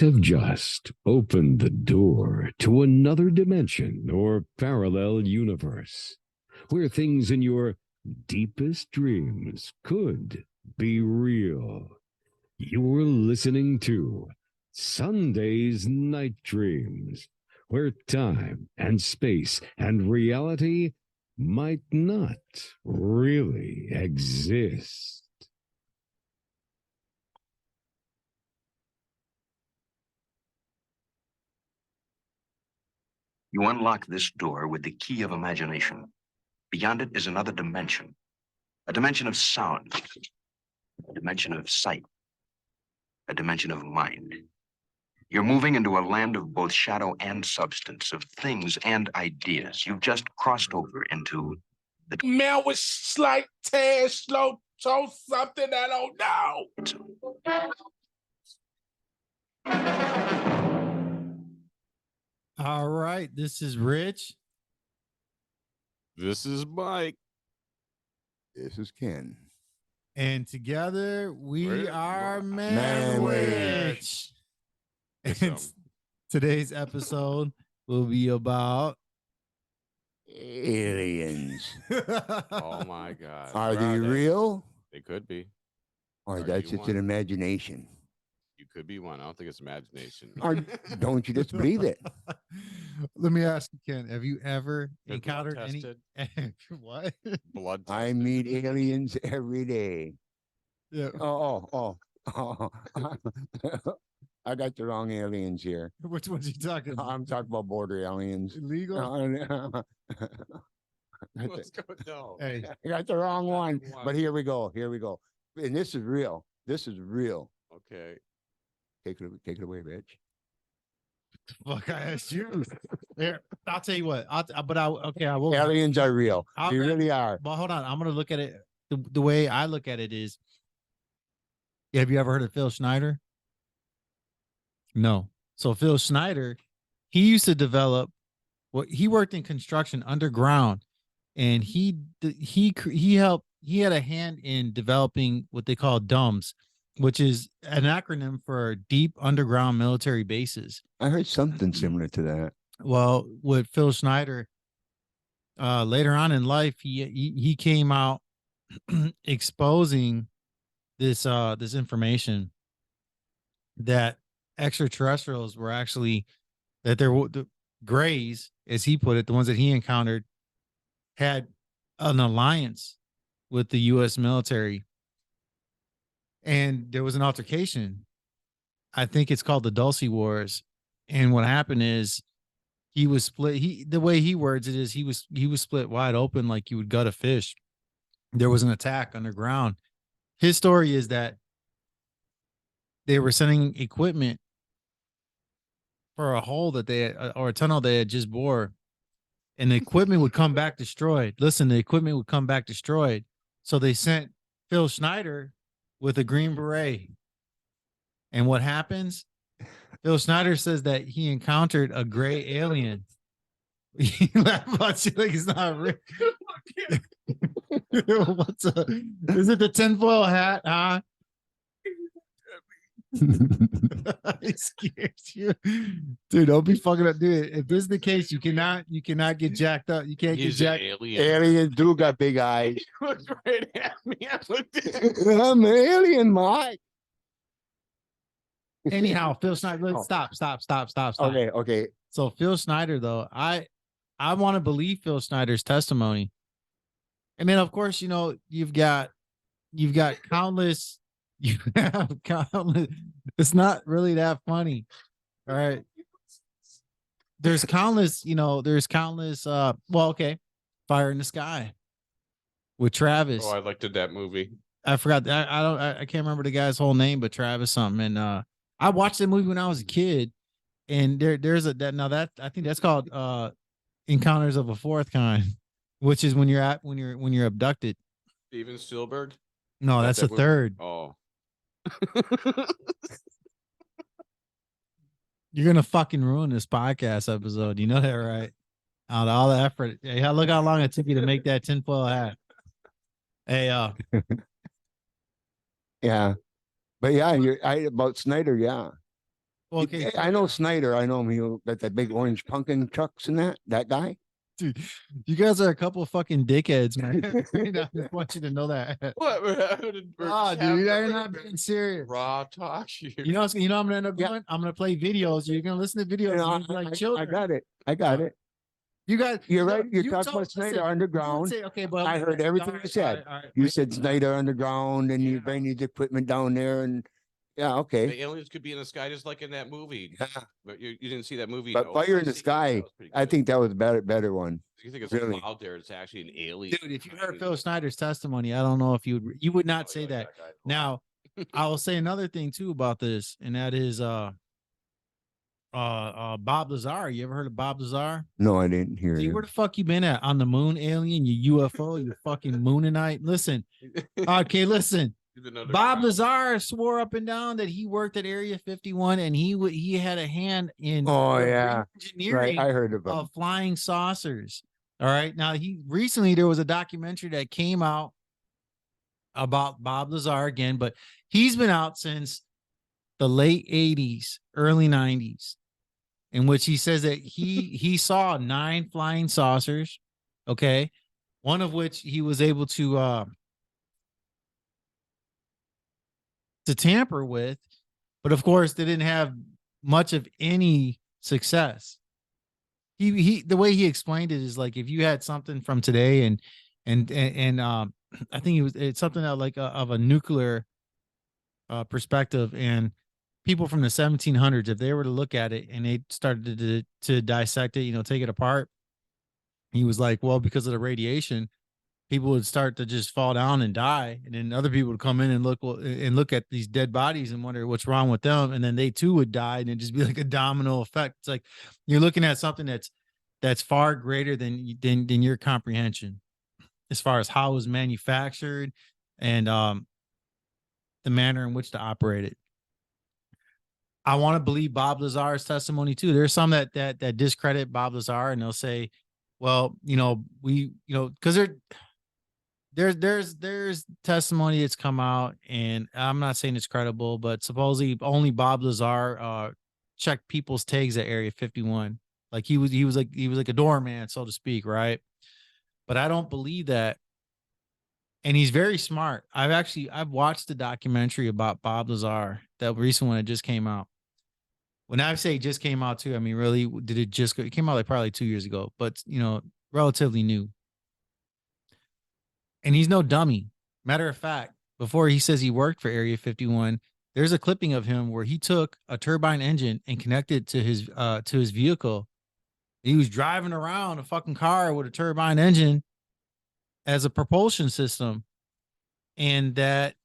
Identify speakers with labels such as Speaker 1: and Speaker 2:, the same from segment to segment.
Speaker 1: have just opened the door to another dimension or parallel universe where things in your deepest dreams could be real. You're listening to Sunday's Night Dreams, where time and space and reality might not really exist.
Speaker 2: You unlock this door with the key of imagination. Beyond it is another dimension, a dimension of sound, a dimension of sight, a dimension of mind. You're moving into a land of both shadow and substance, of things and ideas. You've just crossed over into the
Speaker 3: Manwich slight tad slow so something I don't know.
Speaker 4: All right, this is Rich.
Speaker 3: This is Mike.
Speaker 5: This is Ken.
Speaker 4: And together we are
Speaker 5: Manwich.
Speaker 4: And today's episode will be about
Speaker 5: aliens.
Speaker 3: Oh my God.
Speaker 5: Are they real?
Speaker 3: They could be.
Speaker 5: Or that's just an imagination?
Speaker 3: You could be one. I don't think it's imagination.
Speaker 5: Or don't you just believe it?
Speaker 4: Let me ask you, Ken, have you ever
Speaker 3: Been
Speaker 4: encountered
Speaker 3: blood
Speaker 4: any
Speaker 3: tested?
Speaker 4: what?
Speaker 3: Blood
Speaker 5: I
Speaker 3: tested.
Speaker 5: meet aliens every day.
Speaker 4: Yeah.
Speaker 5: Oh. I got the wrong aliens here.
Speaker 4: Which ones you talking about?
Speaker 5: I'm talking about border aliens.
Speaker 4: Illegal?
Speaker 3: Let's go. No.
Speaker 4: Hey,
Speaker 5: I got the wrong one.
Speaker 3: One.
Speaker 5: But here we go. And this is real.
Speaker 3: Okay.
Speaker 5: Take it away, Rich.
Speaker 4: fuck, I asked you. Here, I'll tell you what. I will.
Speaker 5: Aliens are real. They
Speaker 4: Okay.
Speaker 5: really are.
Speaker 4: But hold on, I'm gonna look at it. The way I look at it is, have you ever heard of Phil Schneider? No. So Phil Schneider, he used to develop. He worked in construction underground, and he helped. He had a hand in developing what they call DUMBs, which is an acronym for Deep Underground Military Bases.
Speaker 5: I heard something similar to that.
Speaker 4: Well, with Phil Schneider, later on in life, he came out exposing this information that extraterrestrials were actually, that there were the Greys, as he put it, the ones that he encountered, had an alliance with the U.S. military, and there was an altercation. I think it's called the Dulce Wars, and what happened is he was split. The way he words it is he was split wide open like you would gut a fish. There was an attack underground. His story is that they were sending equipment for a hole that or a tunnel they had just bored, and the equipment would come back destroyed. Listen, the equipment would come back destroyed. So they sent Phil Schneider with a Green Beret. And what happens? Phil Schneider says that he encountered a gray alien. He laughed about you like it's not real. What's up? Is it the tinfoil hat? Huh? I scared you, dude. Don't be fucking up, dude. If this is the case, you cannot get jacked up. You can't
Speaker 3: He's
Speaker 4: get
Speaker 3: an
Speaker 4: jacked.
Speaker 3: alien.
Speaker 5: Aliens do got big eyes.
Speaker 3: He looked right at me. I looked at
Speaker 5: I'm an alien, Mike.
Speaker 4: Anyhow, Phil Schneider.
Speaker 5: Oh.
Speaker 4: Stop.
Speaker 5: Okay.
Speaker 4: So Phil Schneider, though, I want to believe Phil Schneider's testimony. And then, of course, you've got countless. You have countless. It's not really that funny. All right. There's countless, well, okay. Fire in the Sky with Travis.
Speaker 3: Oh, I liked that movie.
Speaker 4: I forgot. I can't remember the guy's whole name, but Travis something. And I watched that movie when I was a kid. And I think that's called Encounters of a Fourth Kind, which is when you're abducted.
Speaker 3: Steven Spielberg.
Speaker 4: No, that's the third.
Speaker 3: Oh.
Speaker 4: You're gonna fucking ruin this podcast episode. You know that, right? Out of all the effort. Hey, look how long it took you to make that tinfoil hat. Hey,
Speaker 5: Yeah. But yeah, about Snyder, yeah.
Speaker 4: Well, okay,
Speaker 5: I know Snyder. I know him. He got that big orange pumpkin trucks and that guy.
Speaker 4: dude, you guys are a couple of fucking dickheads, man. I just want you to know that.
Speaker 3: What?
Speaker 4: Oh, dude, you're not being serious.
Speaker 3: Raw talk.
Speaker 4: You know, I'm gonna end up doing. I'm gonna play videos. You're gonna listen to videos. Like children.
Speaker 5: I got it. I got it.
Speaker 4: You got.
Speaker 5: You're right.
Speaker 4: You
Speaker 5: You're talking about Snyder Underground.
Speaker 4: Okay, but
Speaker 5: I heard everything you said. You said Snyder Underground, and you bring his equipment down there, and yeah, okay.
Speaker 3: The aliens could be in the sky just like in that movie.
Speaker 5: Yeah.
Speaker 3: But you didn't see that movie.
Speaker 5: But Fire in the Sky, I think that was a better one.
Speaker 3: You think it's
Speaker 5: really
Speaker 3: out there? It's actually an alien.
Speaker 4: Dude, if you heard Phil Snyder's testimony, I don't know if you would not say that. Now, I will say another thing too about this, and that is Bob Lazar. You ever heard of Bob Lazar?
Speaker 5: No, I didn't hear
Speaker 4: See,
Speaker 5: you.
Speaker 4: where the fuck you been at? On the moon, alien, you UFO, you fucking Moonanite. Listen. Okay, listen. Bob Lazar swore up and down that he worked at Area 51 and he had a hand in engineering
Speaker 5: I heard of him.
Speaker 4: of flying saucers. All right. Now recently there was a documentary that came out about Bob Lazar again, but he's been out since the late 80s, early 90s, in which he says that he saw 9 flying saucers. Okay. One of which he was able to tamper with, but of course they didn't have much of any success. He the way he explained it is like if you had something from today and I think it's something that like of a nuclear perspective, and people from the 1700s, if they were to look at it and they started to dissect it, take it apart, he was like, well, because of the radiation, people would start to just fall down and die, and then other people would come in and look at these dead bodies and wonder what's wrong with them, and then they too would die, and it'd just be like a domino effect. It's like you're looking at something that's far greater than your comprehension, as far as how it was manufactured and the manner in which to operate it. I want to believe Bob Lazar's testimony too. There's some that discredit Bob Lazar, and they'll say, well, because there's testimony that's come out, and I'm not saying it's credible, but supposedly only Bob Lazar checked people's tags at Area 51. Like he was like a doorman, so to speak, right? But I don't believe that. And he's very smart. I've watched the documentary about Bob Lazar, that recent one that just came out. When I say just came out too, I mean, really, it came out like probably 2 years ago, but relatively new. And he's no dummy. Matter of fact, before he says he worked for Area 51, there's a clipping of him where he took a turbine engine and connected to his vehicle. He was driving around a fucking car with a turbine engine as a propulsion system, and that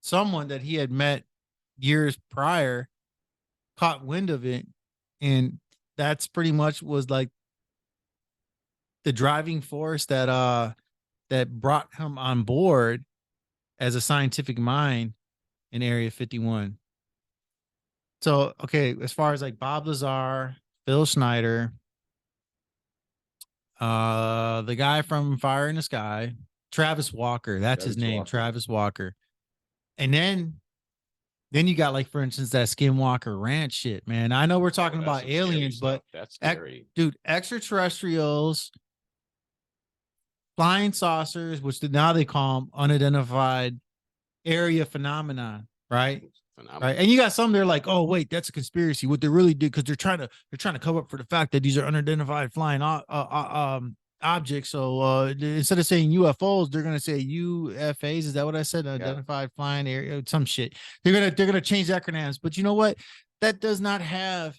Speaker 4: someone that he had met years prior caught wind of it, and that's pretty much was like the driving force that brought him on board as a scientific mind in Area 51. So, okay, as far as like Bob Lazar, Phil Snyder, the guy from Fire in the Sky, Travis Walker, that's his name, Travis Walker. And then you got, like, for instance, that Skinwalker Ranch shit, man. I know we're talking about aliens, but
Speaker 3: that's scary.
Speaker 4: Dude, extraterrestrials, flying saucers, which now they call them unidentified area phenomenon, right? Right. And you got some, they're like, oh wait, that's a conspiracy. What they really did, because they're trying to cover up for the fact that these are unidentified flying objects. So instead of saying UFOs, they're gonna say UFAs. Is that what I said? Unidentified flying area, some shit. They're gonna change acronyms. But you know what? That does not have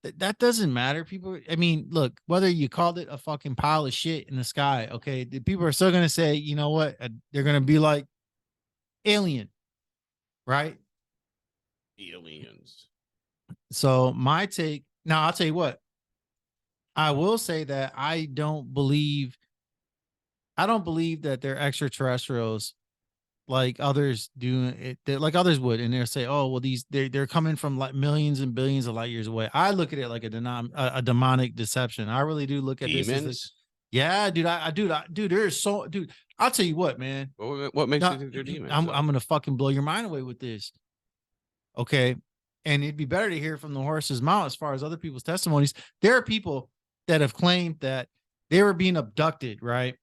Speaker 4: that doesn't matter. People, I mean, look, whether you called it a fucking pile of shit in the sky, okay, the people are still gonna say, you know what? They're gonna be like alien, right?
Speaker 3: Aliens.
Speaker 4: So my take, now I'll tell you what, I will say that I don't believe that they're extraterrestrials like others do it, like others would, and they'll say, oh well, they're coming from like millions and billions of light years away. I look at it like a demonic deception. I really do look at
Speaker 3: demons.
Speaker 4: This yeah, dude, there's so, dude, I'll tell you what, man.
Speaker 3: What makes you think they're demons?
Speaker 4: I'm gonna fucking blow your mind away with this. Okay, And it'd be better to hear from the horse's mouth as far as other people's testimonies. There are people that have claimed that they were being abducted, right?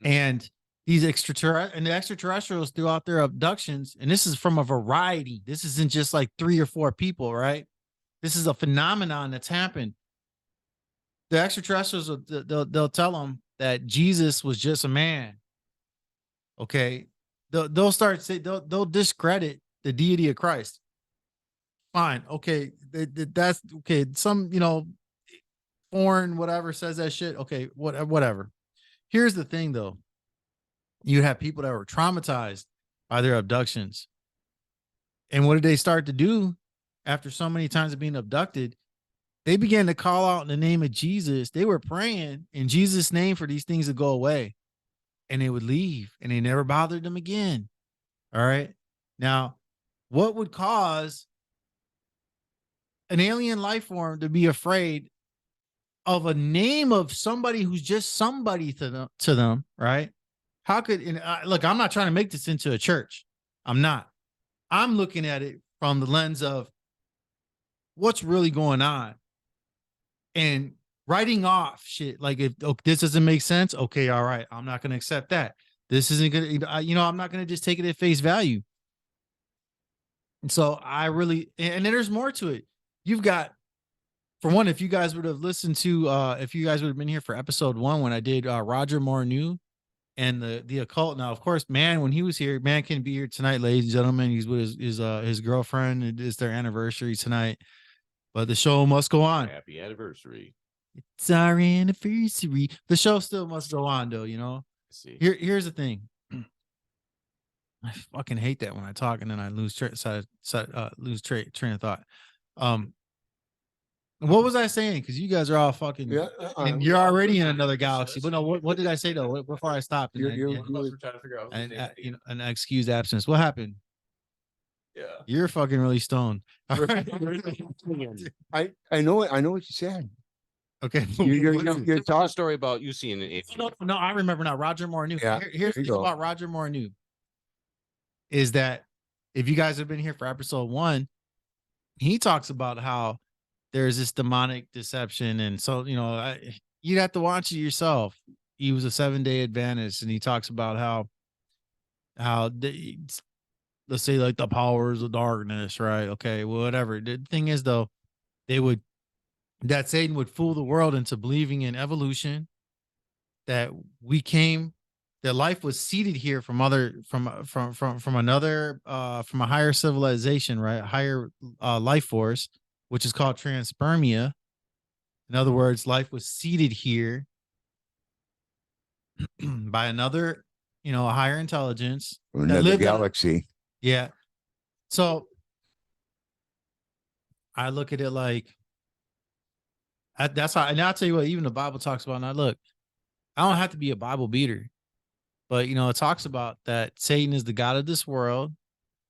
Speaker 4: And these extraterrestrials throughout their abductions, and this is from a variety. This isn't just like 3 or 4 people, right? This is a phenomenon that's happened. The extraterrestrials, they'll tell them that Jesus was just a man. Okay, they'll start say they'll discredit the deity of Christ. Fine, okay, that's okay. Some foreign whatever says that shit. Okay, whatever. Here's the thing, though. You have people that were traumatized by their abductions, and what did they start to do after so many times of being abducted? They began to call out in the name of Jesus. They were praying in Jesus' name for these things to go away, and they would leave, and they never bothered them again. All right. Now, what would cause an alien life form to be afraid of a name of somebody who's just somebody to them, right? How could, look, I'm not trying to make this into a church. I'm not. I'm looking at it from the lens of what's really going on and writing off shit. Like, if this doesn't make sense, okay, all right, I'm not going to accept that. This isn't going to, I'm not going to just take it at face value. And so I really, and then there's more to it. You've got, for one, if you guys would have listened to, if you guys would have been here for episode 1 when I did Roger Morneau and the occult. Now, of course, man, when he was here, man can be here tonight, ladies and gentlemen. He's with his girlfriend. It is their anniversary tonight, but the show must go on.
Speaker 3: Happy anniversary.
Speaker 4: It's our anniversary. The show still must go on, though.
Speaker 3: See.
Speaker 4: Here's the thing. I fucking hate that when I talk and then I lose train of thought. What was I saying? Because you guys are all fucking, and you're already in another galaxy. But no, what did I say though? Before I stopped,
Speaker 3: We're trying to figure out
Speaker 4: an excused absence. What happened?
Speaker 3: Yeah,
Speaker 4: you're fucking really stoned.
Speaker 5: I know what you said.
Speaker 4: Okay,
Speaker 5: You're
Speaker 3: talking a story about you seeing an alien.
Speaker 4: No, I remember now. Roger Morneau.
Speaker 5: Yeah,
Speaker 4: Here's the thing about Roger Morneau is that if you guys have been here for episode 1, he talks about how there's this demonic deception, and so you'd have to watch it yourself. He was a 7-day Adventist, and he talks about how let's say like the powers of darkness, right? Okay, well, whatever. The thing is, though, that Satan would fool the world into believing in evolution, that life was seeded here from a higher civilization, right? A higher life force, which is called transpermia. In other words, life was seeded here by another, a higher intelligence.
Speaker 5: Another galaxy.
Speaker 4: Yeah. So I look at it like, that's how, and I'll tell you what, even the Bible talks about, now look, I don't have to be a Bible beater, but it talks about that Satan is the God of this world,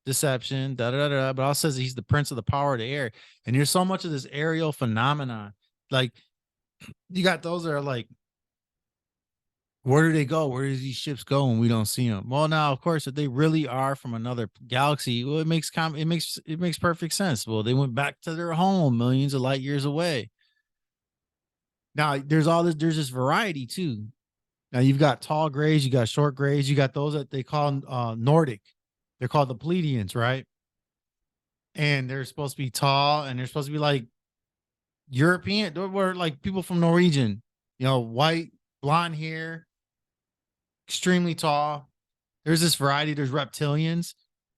Speaker 4: deception, but also says he's the prince of the power of the air. And there's so much of this aerial phenomenon. Like, you got those that are like, where do they go? Where do these ships go when we don't see them? Well, now, of course, if they really are from another galaxy, well, it makes perfect sense. Well, they went back to their home millions of light years away. Now, there's this variety too. Now, you've got tall grays, you got short grays, you got those that they call Nordic. They're called the Pleiadians, right? And they're supposed to be tall, and they're supposed to be like European. They were like people from Norwegian, white, blonde hair, extremely tall. There's this variety. There's reptilians.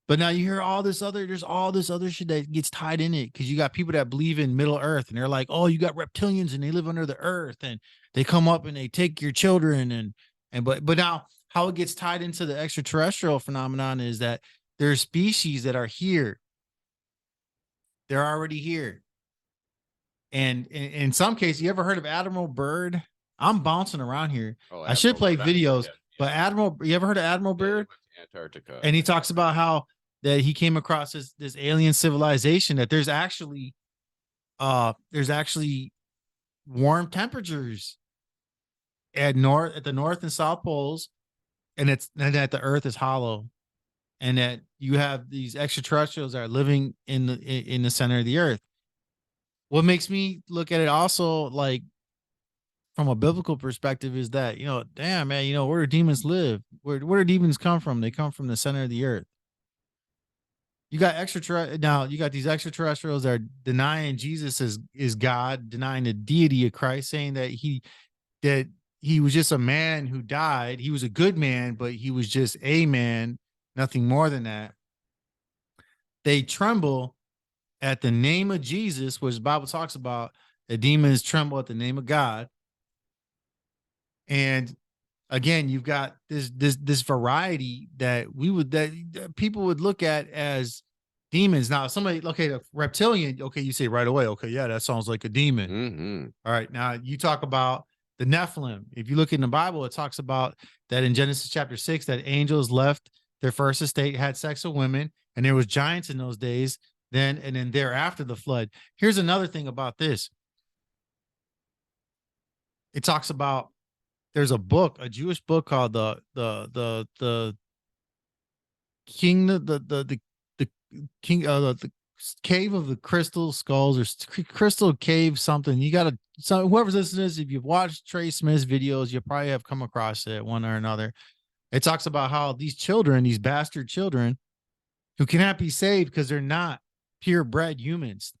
Speaker 4: But now you hear there's all this other shit that gets tied in it, because you got people that believe in Middle Earth, and they're like, oh, you got reptilians and they live under the earth and they come up and they take your children but now how it gets tied into the extraterrestrial phenomenon is that there's species that are here. They're already here. And in some cases, you ever heard of Admiral Byrd? I'm bouncing around here. I should play videos, but you ever heard of Admiral Byrd?
Speaker 3: Antarctica.
Speaker 4: And he talks about how that he came across this alien civilization, that there's actually warm temperatures at the north and south poles, and that the earth is hollow. and that you have these extraterrestrials that are living in the center of the earth. What makes me look at it also like from a biblical perspective is that, damn, man, where do demons live? Where do demons come from? They come from the center of the earth. You got now you got these extraterrestrials that are denying Jesus is God, denying the deity of Christ, saying that he was just a man who died. He was a good man, but he was just a man, nothing more than that. They tremble at the name of Jesus, which the Bible talks about. The demons tremble at the name of God. And again, you've got this variety that that people would look at as demons. Now, somebody, okay, a reptilian, okay, you say right away, okay, yeah, that sounds like a demon.
Speaker 6: Mm-hmm.
Speaker 4: All right, now you talk about the Nephilim. If you look in the Bible, it talks about that in Genesis chapter 6, that angels left their first estate, had sex with women, and there was giants in those days. Then thereafter the flood. Here's another thing about this. It talks about, there's a book, a Jewish book called the King, the Cave of the Crystal Skulls, or Crystal Cave something. You gotta, so whoever's listening to this, if you've watched Trey Smith's videos, you probably have come across it one or another. It talks about how these children, these bastard children, who cannot be saved because they're not purebred humans.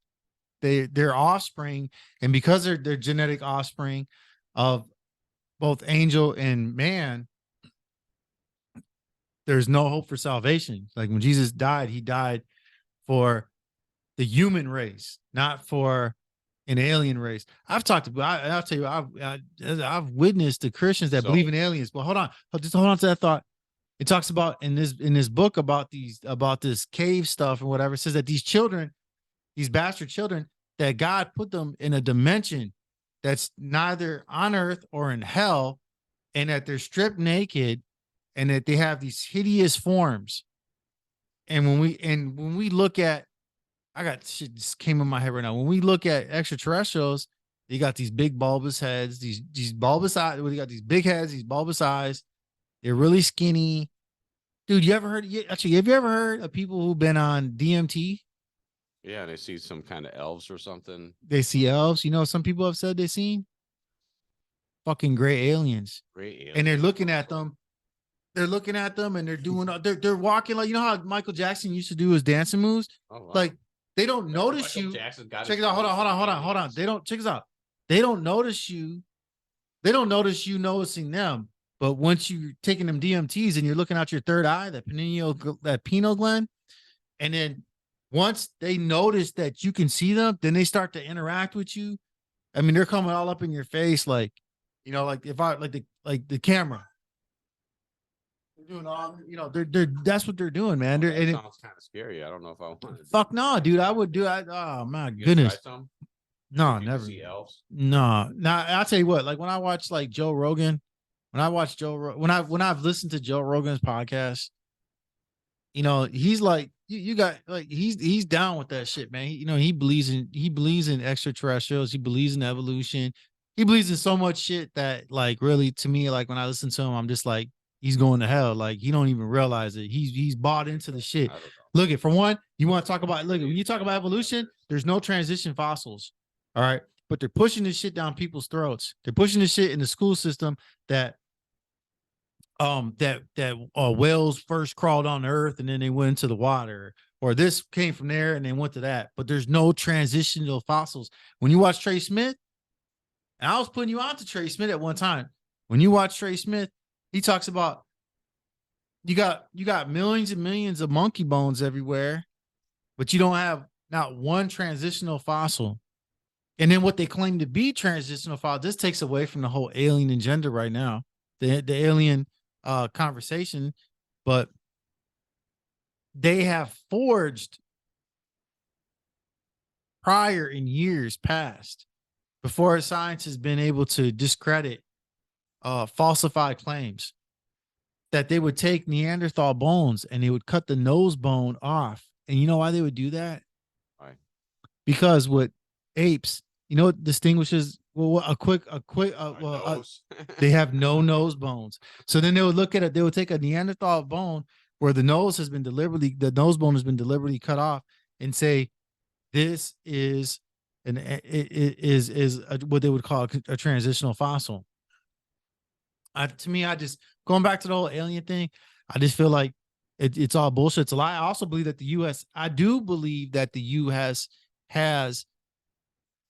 Speaker 4: They're offspring, and because they're genetic offspring of both angel and man, there's no hope for salvation. Like when Jesus died, he died for the human race, not for an alien race. I'll tell you, I've witnessed the Christians that believe in aliens. But hold on, just hold on to that thought. It talks about in this book about this cave stuff and whatever. It says that these children, these bastard children, that God put them in a dimension that's neither on earth or in hell, and that they're stripped naked, and that they have these hideous forms. And when we look at, I got shit just came in my head right now. When we look at extraterrestrials, they got these big bulbous heads, these bulbous eyes. They got these big heads, these bulbous eyes. They're really skinny. Dude, have you ever heard of people who've been on DMT?
Speaker 6: Yeah, they see some kind of elves or something.
Speaker 4: They see elves. Some people have said they seen fucking gray aliens. And they're looking at them. They're looking at them, and they're doing. They're walking like, how Michael Jackson used to do his dancing moves. Oh, wow. Like they don't notice you. Check it out. Hold on. They don't check this out. They don't notice you. They don't notice you noticing them. But once you're taking them DMTs and you're looking out your third eye, that pineal gland, and then once they notice that you can see them, then they start to interact with you. I mean, they're coming all up in your face, like, like if I like the camera. They're doing all, they're that's what they're doing, man.
Speaker 6: That sounds kind of scary. I don't know if I want to.
Speaker 4: Fuck no, dude. I would do. Oh my goodness. No, never.
Speaker 6: See elves?
Speaker 4: No. Now I'll tell you what. Like when I watch like Joe Rogan. When I've listened to Joe Rogan's podcast, he's like, you got like, he's down with that shit, man. He believes in extraterrestrials. He believes in evolution. He believes in so much shit that, like, really, to me, like when I listen to him, I'm just like, he's going to hell. Like he don't even realize it. He's bought into the shit. Look, for one, you want to talk about, when you talk about evolution, there's no transition fossils. All right. But they're pushing this shit down people's throats. They're pushing this shit in the school system that whales first crawled on earth and then they went into the water, or this came from there and they went to that. But there's no transitional fossils. When you watch Trey Smith, and I was putting you on to Trey Smith at one time. When you watch Trey Smith, he talks about you got millions and millions of monkey bones everywhere, but you don't have not one transitional fossil. And then what they claim to be transitional fossil, this takes away from the whole alien agenda right now, the alien conversation, but they have forged prior in years past, before science has been able to discredit falsified claims, that they would take Neanderthal bones and they would cut the nose bone off. And you know why they would do that?
Speaker 6: Why?
Speaker 4: Because with apes, what distinguishes they have no nose bones. So then they would look at it. They would take a Neanderthal bone where the nose bone has been deliberately cut off, and say this is what they would call a transitional fossil. To me, I just going back to the whole alien thing, I just feel like it's all bullshit. It's a lie. I also believe that I do believe that the U.S. has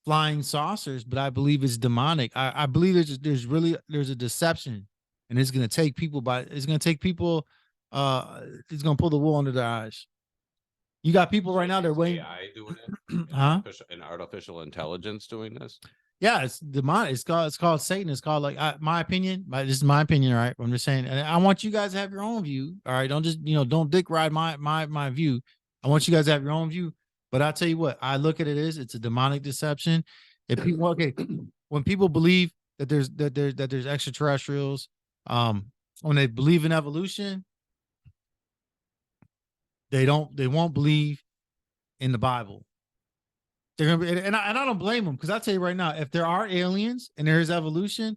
Speaker 4: flying saucers, but I believe it's demonic. I believe there's a deception, and it's gonna take people it's gonna pull the wool under their eyes. You got people right now, they're waiting.
Speaker 6: AI doing it?
Speaker 4: Huh?
Speaker 6: An artificial intelligence doing this?
Speaker 4: Yeah, it's demonic. It's called Satan. It's called, like, my opinion. This is my opinion, right? I'm just saying, and I want you guys to have your own view. All right, don't just don't dick ride my view. I want you guys to have your own view. But I'll tell you what, I look at it as it's a demonic deception. If people when people believe that there's extraterrestrials, when they believe in evolution, they won't believe in the Bible. They're gonna be, and I don't blame them, because I'll tell you right now, if there are aliens and there is evolution,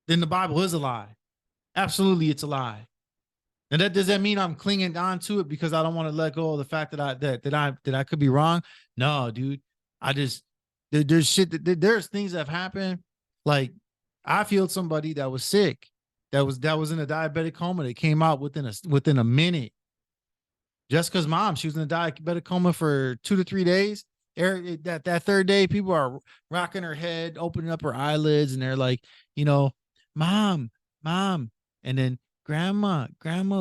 Speaker 4: then the Bible is a lie. Absolutely, it's a lie. And does that mean I'm clinging on to it because I don't want to let go of the fact that I could be wrong? No, dude. There's shit there's things that have happened. Like, I feel somebody that was sick, that was in a diabetic coma. They came out within a minute. Jessica's mom, she was in a diabetic coma for 2 to 3 days. That third day, people are rocking her head, opening up her eyelids, and they're like, mom, and then grandma,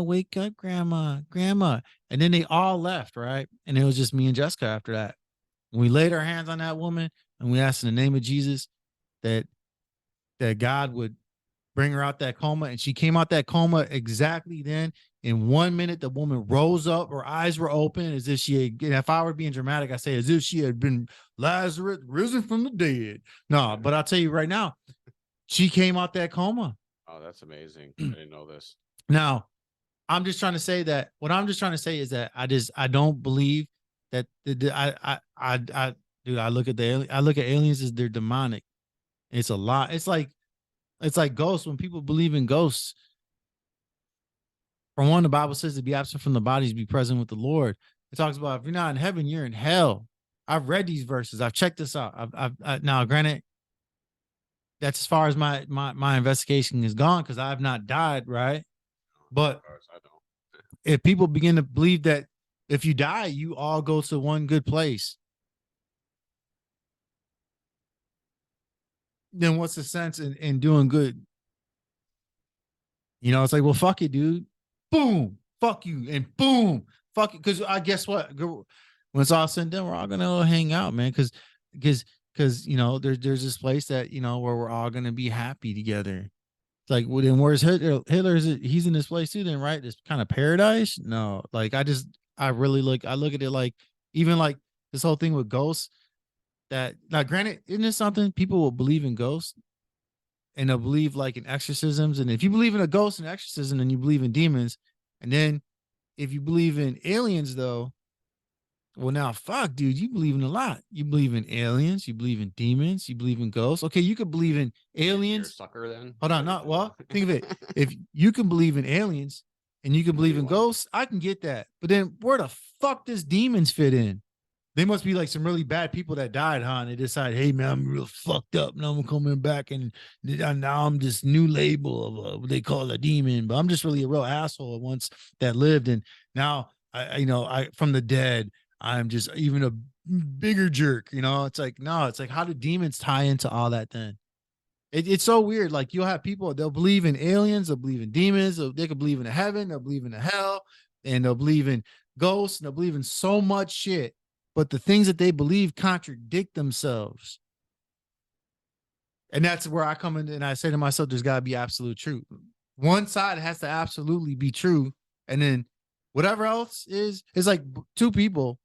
Speaker 4: wake up, grandma. And then they all left, right? And it was just me and Jessica after that. And we laid our hands on that woman, and we asked in the name of Jesus that God would bring her out that coma. And she came out that coma exactly then. In 1 minute, the woman rose up, her eyes were open, as if she had, if I were being dramatic, I say as if she had been Lazarus risen from the dead. No, but I'll tell you right now, she came out that coma.
Speaker 6: Oh, that's amazing. I didn't know this.
Speaker 4: Now, I'm just trying to say that what I'm just trying to say is that I don't believe that dude, I look at aliens as they're demonic. It's a lot. It's like ghosts. When people believe in ghosts, for one, the Bible says to be absent from the bodies, be present with the Lord. It talks about if you're not in heaven, you're in hell. I've read these verses. I've checked this out. Now, granted, that's as far as my investigation is gone, because I have not died, right? But if people begin to believe that if you die, you all go to one good place, then what's the sense in doing good? It's like, well, fuck it, dude. Boom, fuck you, and boom, fuck it. Because I guess what? When it's all said and done, we're all gonna hang out, man. Because there's this place that where we're all gonna be happy together. It's like, well, then where's Hitler? Hitler's he's in this place too, then, right? This kind of paradise. No, like I look at it like, even like this whole thing with ghosts. That, now, granted, isn't it something people will believe in ghosts? And they'll believe like in exorcisms. And if you believe in a ghost and exorcism, then you believe in demons. And then if you believe in aliens, though, well, now, fuck, dude, you believe in a lot. You believe in aliens, you believe in demons, you believe in ghosts. Okay, you could believe in aliens.
Speaker 6: You're a sucker, then.
Speaker 4: Hold on, not well. Think of it. If you can believe in aliens and you can believe in ghosts, I can get that. But then where the fuck does demons fit in? They must be like some really bad people that died, huh? And they decide, hey, man, I'm real fucked up. Now I'm coming back, and now I'm this new label of what they call a demon. But I'm just really a real asshole once that lived. And now, I from the dead, I'm just even a bigger jerk. It's like, no, it's like, how do demons tie into all that then? It's so weird. Like, you'll have people, they'll believe in aliens, they'll believe in demons, they could believe in a heaven, they'll believe in a hell, and they'll believe in ghosts, and they'll believe in so much shit. But the things that they believe contradict themselves. And that's where I come in and I say to myself, there's got to be absolute truth. One side has to absolutely be true. And then whatever else is like two people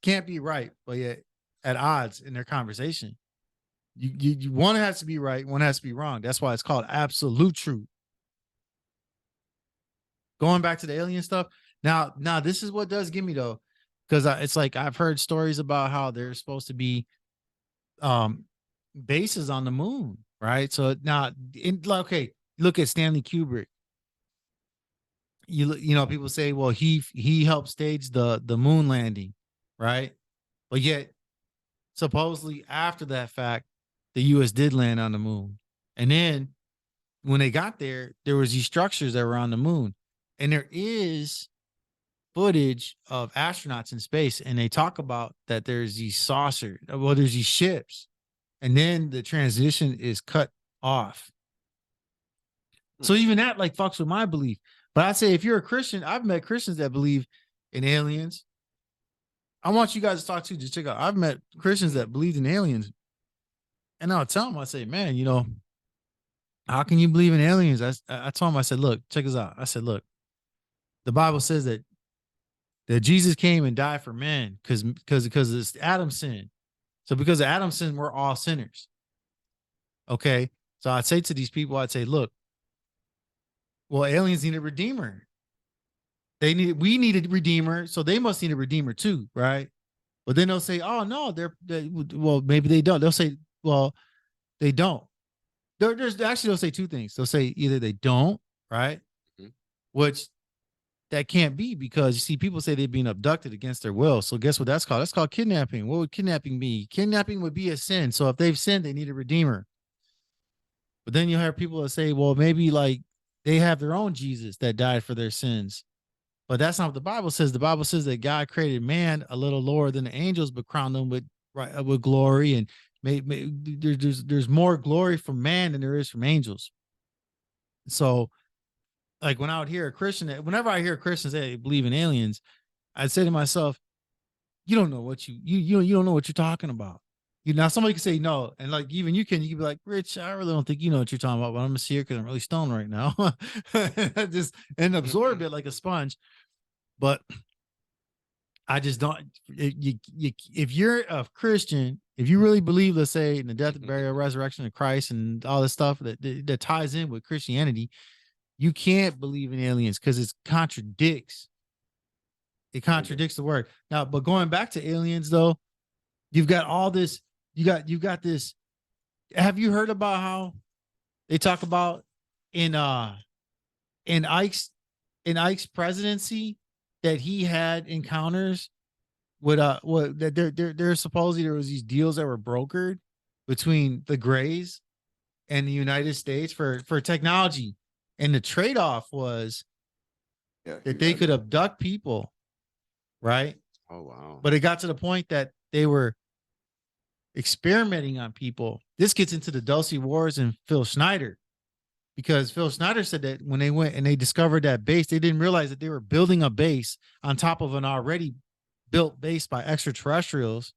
Speaker 4: can't be right, but yet at odds in their conversation. You one has to be right, one has to be wrong. That's why it's called absolute truth. Going back to the alien stuff. Now this is what does give me, though. Because it's like, I've heard stories about how there's supposed to be bases on the moon, right? So now, okay, look at Stanley Kubrick. you know, people say, well, he helped stage the moon landing, right? But yet, supposedly after that fact, the U.S. did land on the moon, and then when they got there, there was these structures that were on the moon, and there is footage of astronauts in space, and they talk about that there's these saucers, well, there's these ships, and then the transition is cut off. So even that like fucks with my belief. But I say if you're a Christian, I've met Christians that believe in aliens. I want you guys to talk to, just check out. I've met Christians that believed in aliens, and I'll tell them, I say, man, you know, how can you believe in aliens? I told him, I said, look, check this out. I said, look, the Bible says that Jesus came and died for men because it's Adam's sin. So because of Adam's sin, we're all sinners. Okay. So I'd say to these people, I'd say, look, well, aliens need a redeemer. We need a redeemer, so they must need a redeemer too, right? But then they'll say, oh no, well, maybe they don't. They'll say, well, they don't. There's actually, they'll say two things. They'll say either they don't, right? Mm-hmm. Which that can't be, because you see, people say they're being abducted against their will. So guess what that's called? That's called kidnapping. What would kidnapping be? Kidnapping would be a sin. So if they've sinned, they need a redeemer. But then you have people that say, well, maybe like they have their own Jesus that died for their sins. But that's not what the Bible says. The Bible says that God created man a little lower than the angels, but crowned them with glory. And there's more glory from man than there is from angels. So, like when I would hear a Christian, whenever I hear Christians say they believe in aliens, I'd say to myself, you don't know what you don't know what you're talking about. Now somebody can say no, and like even you can be like, Rich, I really don't think you know what you're talking about, but I'm gonna see here because I'm really stoned right now. Just and absorb it like a sponge. But I just don't. If you're a Christian, if you really believe, let's say, in the death, burial, resurrection of Christ, and all this stuff that ties in with Christianity, you can't believe in aliens because it contradicts. It contradicts the word. Now, but going back to aliens, though, you've got all this. You've got this. Have you heard about how they talk about in Ike's presidency that he had encounters with that there supposedly there was these deals that were brokered between the Greys and the United States for technology, and the trade-off was that they could abduct people, right?
Speaker 6: Oh wow.
Speaker 4: But it got to the point that they were experimenting on people. This gets into the Dulce Wars and Phil Schneider, because Phil Schneider said that when they went and they discovered that base, they didn't realize that they were building a base on top of an already built base by extraterrestrials,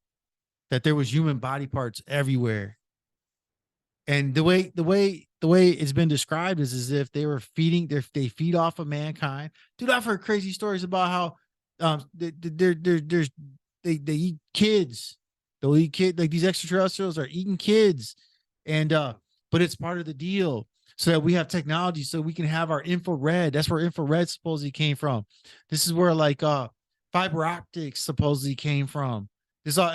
Speaker 4: that there was human body parts everywhere. And the way it's been described is as if they were they feed off of mankind. Dude, I've heard crazy stories about how they eat kids. They'll eat kids, like these extraterrestrials are eating kids. And but it's part of the deal, so that we have technology so we can have our infrared. That's where infrared supposedly came from. This is where like fiber optics supposedly came from. This all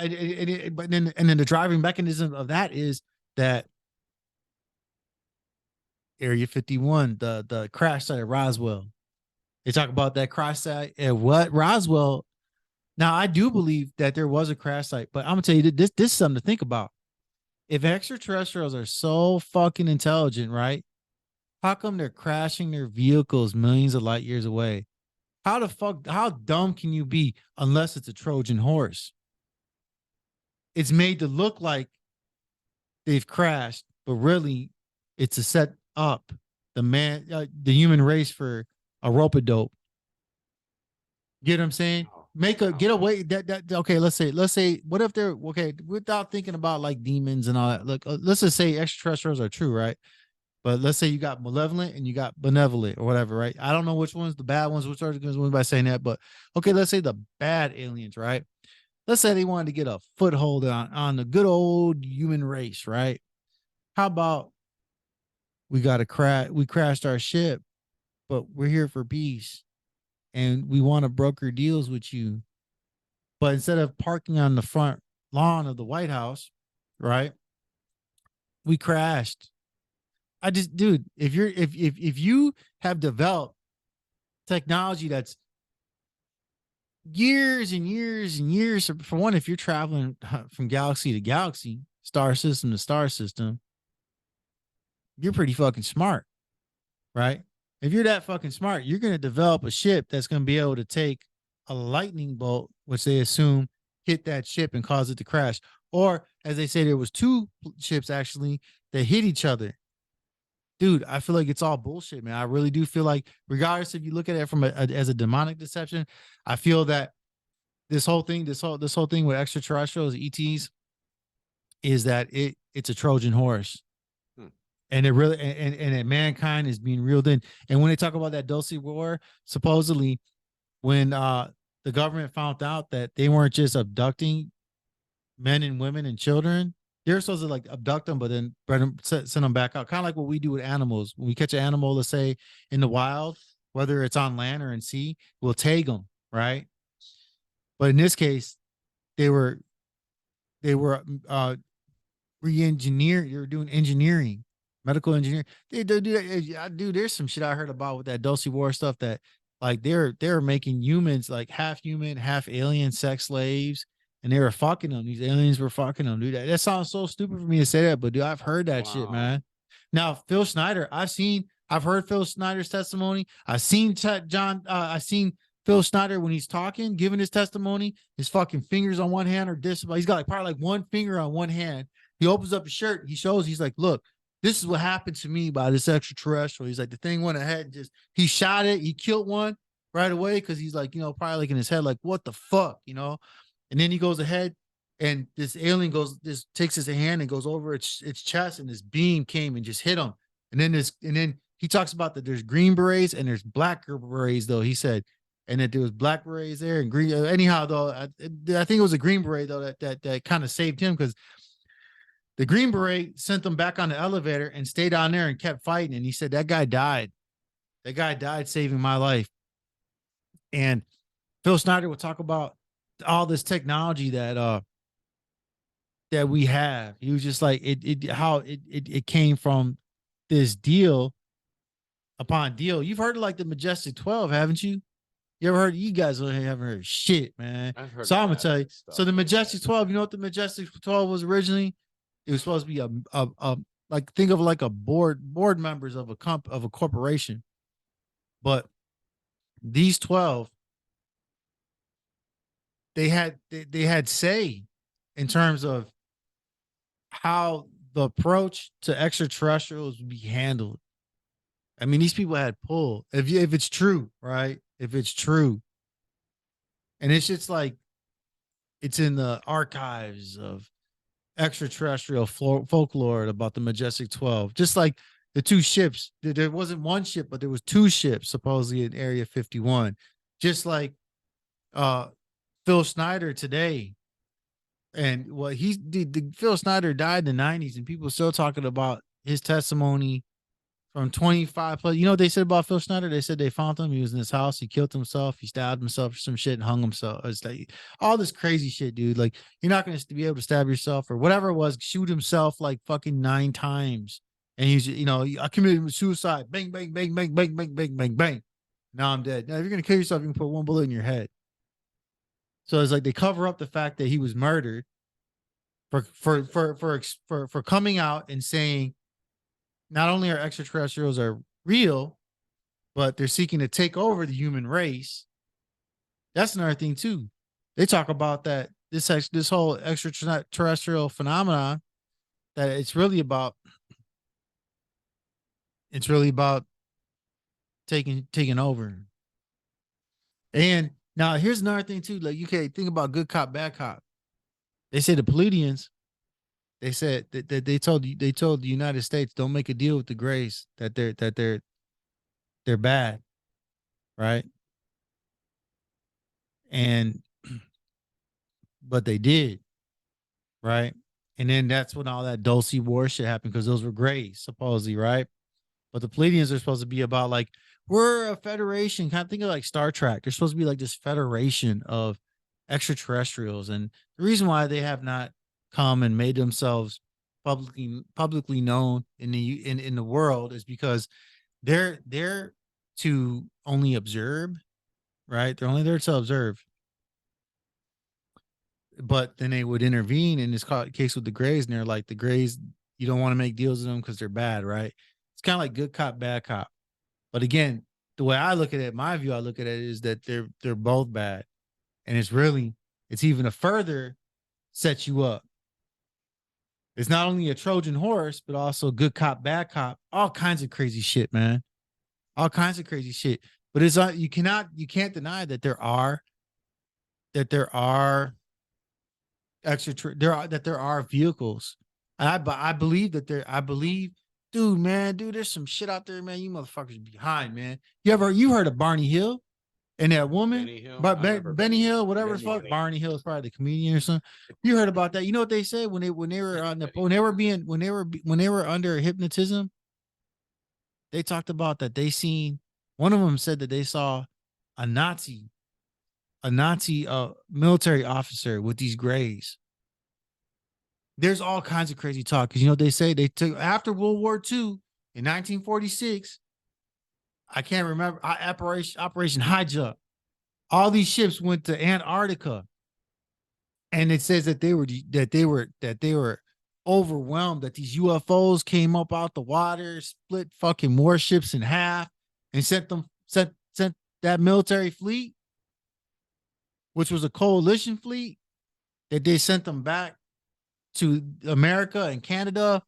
Speaker 4: but then the driving mechanism of that is that Area 51, the crash site at Roswell. They talk about that crash site at Roswell. Now, I do believe that there was a crash site, but I'm gonna tell you this is something to think about. If extraterrestrials are so fucking intelligent, right? How come they're crashing their vehicles millions of light years away? How dumb can you be unless it's a Trojan horse? It's made to look like they've crashed, but really it's a set up the human race for a rope-a-dope. Get what I'm saying? Get away okay, let's say what if they're okay without thinking about like demons and all that. Look, let's just say extraterrestrials are true, right? But let's say you got malevolent and you got benevolent or whatever, right? I don't know which one's the bad ones, which are the good ones by saying that, but okay, let's say the bad aliens, right? Let's say they wanted to get a foothold on the good old human race, right? How about we crashed our ship, but we're here for peace. And we want to broker deals with you. But instead of parking on the front lawn of the White House, right? We crashed. Dude, if you have developed technology that's years and years and years. For one, if you're traveling from galaxy to galaxy, star system to star system, you're pretty fucking smart, right? If you're that fucking smart, you're going to develop a ship that's going to be able to take a lightning bolt, which they assume hit that ship and cause it to crash. Or as they say, there was two ships actually that hit each other. Dude, I feel like it's all bullshit, man. I really do feel like, regardless if you look at it from as a demonic deception, I feel that this whole thing with extraterrestrials, ETs, is that it's a Trojan horse. And it really and that mankind is being reeled in. And when they talk about that Dulce War, supposedly when the government found out that they weren't just abducting men and women and children, they're supposed to like abduct them, but then send them back out. Kind of like what we do with animals. When we catch an animal, let's say in the wild, whether it's on land or in sea, we'll tag them, right? But in this case, they were re-engineered. They were doing engineering, medical engineering. Dude, there's some shit I heard about with that Dulce War stuff that like they're making humans like half human, half alien sex slaves. And they were fucking them. These aliens were fucking them, dude. That sounds so stupid for me to say that, but dude, I've heard that shit, man. Now, Phil Schneider, I've heard Phil Schneider's testimony. I've seen Phil Schneider when he's talking, giving his testimony, his fucking fingers on one hand or this. He's got like probably like one finger on one hand. He opens up his shirt. He shows, he's like, look, this is what happened to me by this extraterrestrial. He's like, the thing went ahead and he shot it. He killed one right away. Cause he's like, probably like in his head, like, what the fuck, And then he goes ahead and this alien takes his hand and goes over its chest, and this beam came and just hit him. And then he talks about that there's green berets and there's black berets, though, he said, and that there was black berets there and green. Anyhow, though, I think it was a green beret, though, that kind of saved him, because the green beret sent them back on the elevator and stayed on there and kept fighting. And he said, that guy died. That guy died saving my life. And Phil Schneider would talk about all this technology that we have. He was just like how it came from this deal upon deal. You've heard of like the Majestic 12, haven't you? You ever heard? You guys haven't heard shit, man. So I'm gonna tell you. So the Majestic 12, you know what the Majestic 12 was originally? It was supposed to be a like, think of like a board members of a corporation. But these 12, they had say in terms of how the approach to extraterrestrials would be handled. I mean, these people had pull. If it's true, right? If it's true, and it's just like it's in the archives of extraterrestrial folklore about the Majestic 12. Just like the two ships, there wasn't one ship, but there was two ships supposedly in Area 51. Just like Phil Schneider today. And what he did, Phil Schneider died in the 90s, and people are still talking about his testimony from 25 plus. You know what they said about Phil Schneider? They said they found him. He was in his house. He killed himself. He stabbed himself or some shit and hung himself. It's like all this crazy shit, dude. Like, you're not going to be able to stab yourself or whatever it was, shoot himself like fucking 9 times. And he's, I committed suicide. Bang, bang, bang, bang, bang, bang, bang, bang, bang. Now I'm dead. Now, if you're going to kill yourself, you can put one bullet in your head. So it's like they cover up the fact that he was murdered for coming out and saying not only are extraterrestrials are real, but they're seeking to take over the human race. That's another thing too. They talk about that this whole extraterrestrial phenomenon, that it's really about taking over. And now here's another thing too. Like, you can't think about good cop, bad cop. They say the Pleiadians, they said that they told the United States, don't make a deal with the Greys, that they're bad, right? And but they did, right? And then that's when all that Dulce War shit happened, because those were Greys, supposedly, right? But the Pleiadians are supposed to be about like, we're a federation. Kind of think of like Star Trek. They're supposed to be like this federation of extraterrestrials. And the reason why they have not come and made themselves publicly known in the world is because their to only observe, right? They're only there to observe. But then they would intervene in this case with the Greys, and they're like, the Greys, you don't want to make deals with them because they're bad, right? It's kind of like good cop, bad cop. But again, the way I look at it, my view, I look at it is that they're both bad. And it's even a further set you up. It's not only a Trojan horse, but also good cop, bad cop, all kinds of crazy shit, man. All kinds of crazy shit. But it's you can't deny that there are there are vehicles. I believe dude, there's some shit out there, man. You motherfuckers behind, man. You heard of Barney Hill and that woman?
Speaker 6: Benny Hill?
Speaker 4: But
Speaker 6: I remember
Speaker 4: Benny Hill, whatever the
Speaker 6: Benny
Speaker 4: fuck.
Speaker 6: Hill.
Speaker 4: Barney Hill is probably the comedian or something. You heard about that? You know what they said when they were under hypnotism? They talked about that they seen, one of them said that they saw a Nazi military officer with these Greys. There's all kinds of crazy talk because you know what they say? They took after World War II in 1946. I can't remember Operation High Jump. All these ships went to Antarctica, and it says that they were overwhelmed. That these UFOs came up out the water, split fucking warships in half, and sent that military fleet, which was a coalition fleet, that they sent them back to America and Canada,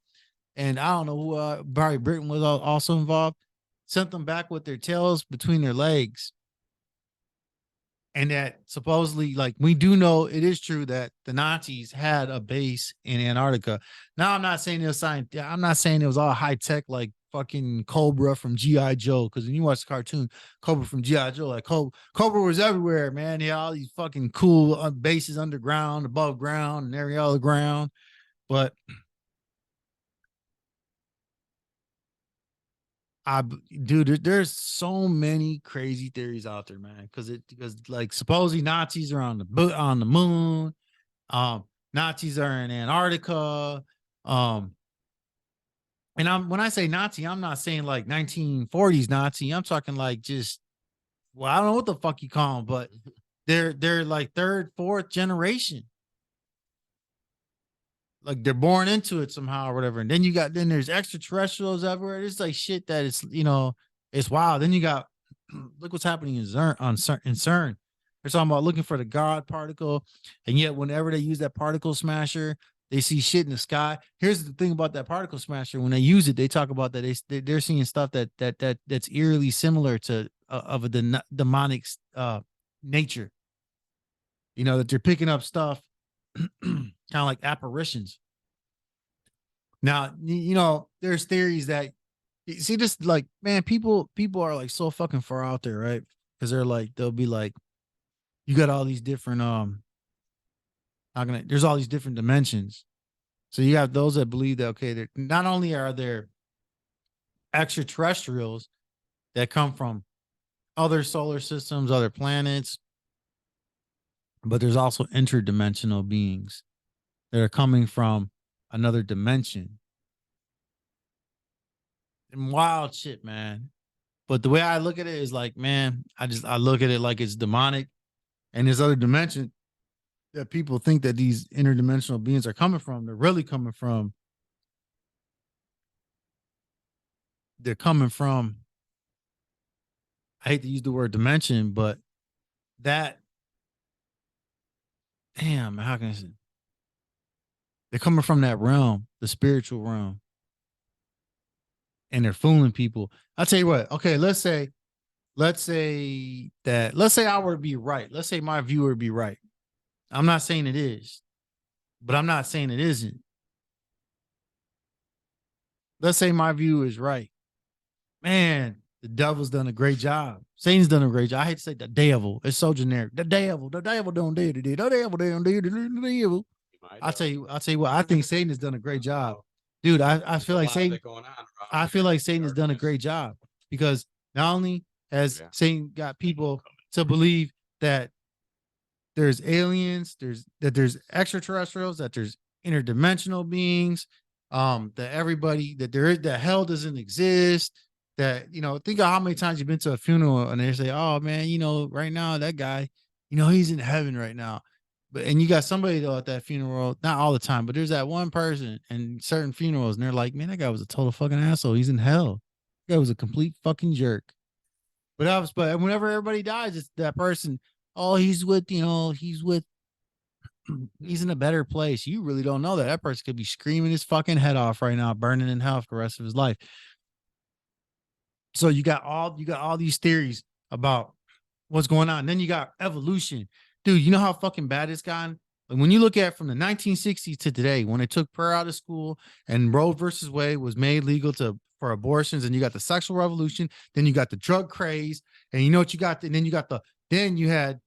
Speaker 4: and I don't know who, Barry Britain was also involved, sent them back with their tails between their legs. And that supposedly, like, we do know it is true that the Nazis had a base in Antarctica. Now, I'm not saying it was all high tech like fucking Cobra from G.I. Joe, because when you watch the cartoon, Cobra from G.I. Joe, like Cobra was everywhere, man. He had all these fucking cool bases underground, above ground, and every other ground. But dude, there's so many crazy theories out there, man. Because like supposedly Nazis are on the moon, Nazis are in Antarctica, and when I say Nazi, I'm not saying like 1940s Nazi. I'm talking like just, well, I don't know what the fuck you call them, but they're like third, fourth generation. Like they're born into it somehow or whatever. And then there's extraterrestrials everywhere. It's like shit that it's wild. Then you got, look what's happening in CERN. They're talking about looking for the God particle. And yet whenever they use that particle smasher, they see shit in the sky. Here's the thing about that particle smasher. When they use it, they talk about that they're seeing stuff that's eerily similar to of a demonic nature. You know, that they're picking up stuff kind of like apparitions. Now, you know, there's theories that, see, just like, man, people are like so fucking far out there, right? Because they'll be like, you got all these different there's all these different dimensions. So you have those that believe that, okay, not only are there extraterrestrials that come from other solar systems, other planets, but there's also interdimensional beings that are coming from another dimension. And wild shit, man. But the way I look at it is like, man, I look at it like it's demonic, and this other dimension that people think that these interdimensional beings are coming from, they're really coming from, I hate to use the word dimension, but that, damn, how can I say? They're coming from that realm, the spiritual realm. And they're fooling people. I'll tell you what, okay, let's say I were to be right. Let's say my viewer would be right. I'm not saying it is, but I'm not saying it isn't. Let's say my view is right. Man, the devil's done a great job. Satan's done a great job. I hate to say the devil. It's so generic. The devil don't do it. The devil don't do it. The devil. I'll tell you what, I think Satan has done a great job. Dude, I feel like Satan has done a great job, because not only has Satan got people to believe that there's aliens, there's extraterrestrials, that there's interdimensional beings, that hell doesn't exist, that, think of how many times you've been to a funeral and they say, oh man, right now that guy, he's in heaven right now. And you got somebody though at that funeral, not all the time, but there's that one person in certain funerals, and they're like, man, that guy was a total fucking asshole. He's in hell. That guy was a complete fucking jerk. But whenever everybody dies, it's that person. Oh, he's in a better place. You really don't know that. That person could be screaming his fucking head off right now, burning in hell for the rest of his life. So you got all these theories about what's going on. And then you got evolution. Dude, you know how fucking bad it's gotten? Like when you look at from the 1960s to today, when they took prayer out of school and Roe versus Wade was made legal for abortions, and you got the sexual revolution, then you got the drug craze, and you know what you got, and then you had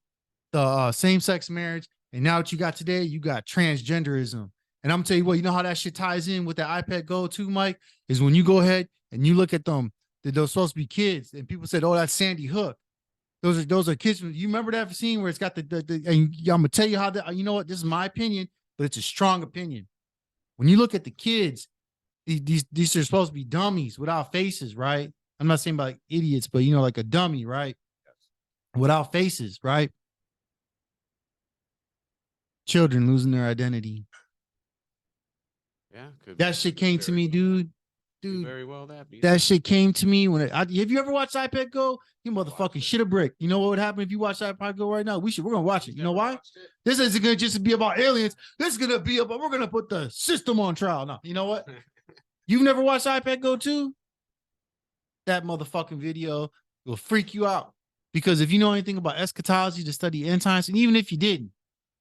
Speaker 4: the same-sex marriage, and now what you got today, you got transgenderism. And I'm gonna tell you what, you know how that shit ties in with the iPad Go too, Mike, is when you go ahead and you look at them, that those supposed to be kids, and people said, oh, that's Sandy Hook. Those are kids. You remember that scene where it's got and I'm gonna tell you how that, you know what, this is my opinion, but it's a strong opinion. When you look at the kids, these are supposed to be dummies without faces, right? I'm not saying like idiots, but like a dummy, right? Without faces, right? Children losing their identity.
Speaker 6: Yeah.
Speaker 4: That shit came to me, dude.
Speaker 6: Very well
Speaker 4: that shit came to me when have you ever watched iPad Go? You motherfucking shit a brick. You know what would happen if you watch iPad Go right now? We're gonna watch it. You know why? This isn't gonna just be about aliens. This is gonna be about, we're gonna put the system on trial. No, you know what? You've never watched iPad Go too? That motherfucking video will freak you out. Because if you know anything about eschatology, to study end times, and even if you didn't,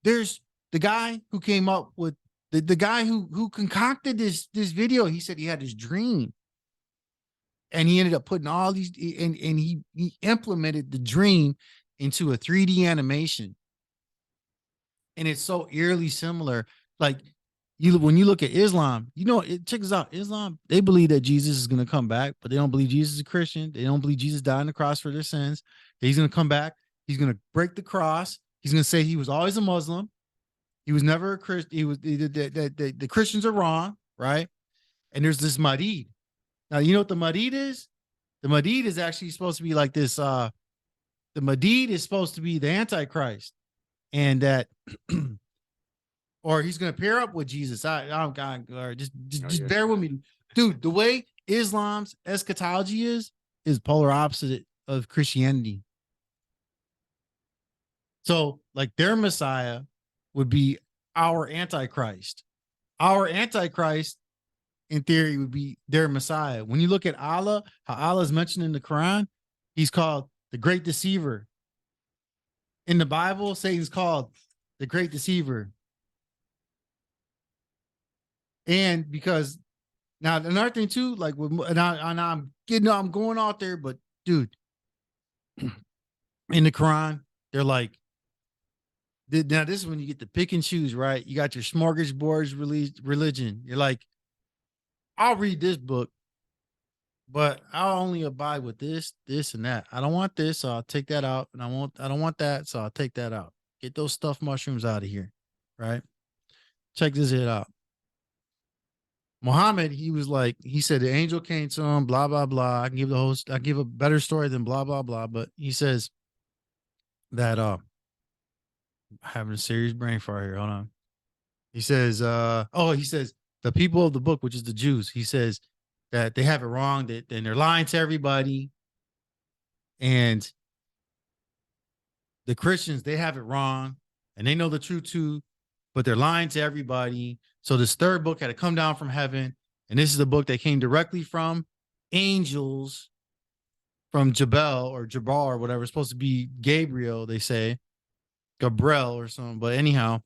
Speaker 4: there's the guy who came up with the guy who concocted this video. He said he had this dream, and he ended up putting all these, and he implemented the dream into a 3D animation, and it's so eerily similar. Like when you look at Islam, check this out. Islam, they believe that Jesus is going to come back, but they don't believe Jesus is a Christian. They don't believe Jesus died on the cross for their sins. He's going to come back. He's going to break the cross. He's going to say he was always a Muslim. He was never a Christian. He was the Christians are wrong, right? And there's this Mahdi. Now, you know what the Mahdi is? The Mahdi is actually supposed to be like this. The Mahdi is supposed to be the Antichrist, and that, or he's going to pair up with Jesus. I'm God. Just bear with me, dude. The way Islam's eschatology is polar opposite of Christianity. So, like, their Messiah would be our Antichrist. Our Antichrist, in theory, would be their Messiah. When you look at Allah, how Allah is mentioned in the Quran, he's called the Great Deceiver. In the Bible, Satan's called the Great Deceiver. And because now another thing too, like I'm going out there, but dude, in the Quran, they're like, now this is when you get to pick and choose, right? You got your smorgasbord religion. You're like, I'll read this book, but I'll only abide with this, and that. I don't want this, so I'll take that out. And I don't want that, so I'll take that out. Get those stuffed mushrooms out of here, right? Check this shit out. Muhammad, he said the angel came to him, blah, blah, blah. I give a better story than blah, blah, blah. But he says that having a serious brain fart here. Hold on. He says, he says the people of the book, which is the Jews, he says that they have it wrong, that and they're lying to everybody. And the Christians, they have it wrong, and they know the truth too, but they're lying to everybody. So this third book had to come down from heaven, and this is the book that came directly from angels, from Jabal or whatever. It's supposed to be Gabriel, they say, Gabriel or something. But anyhow,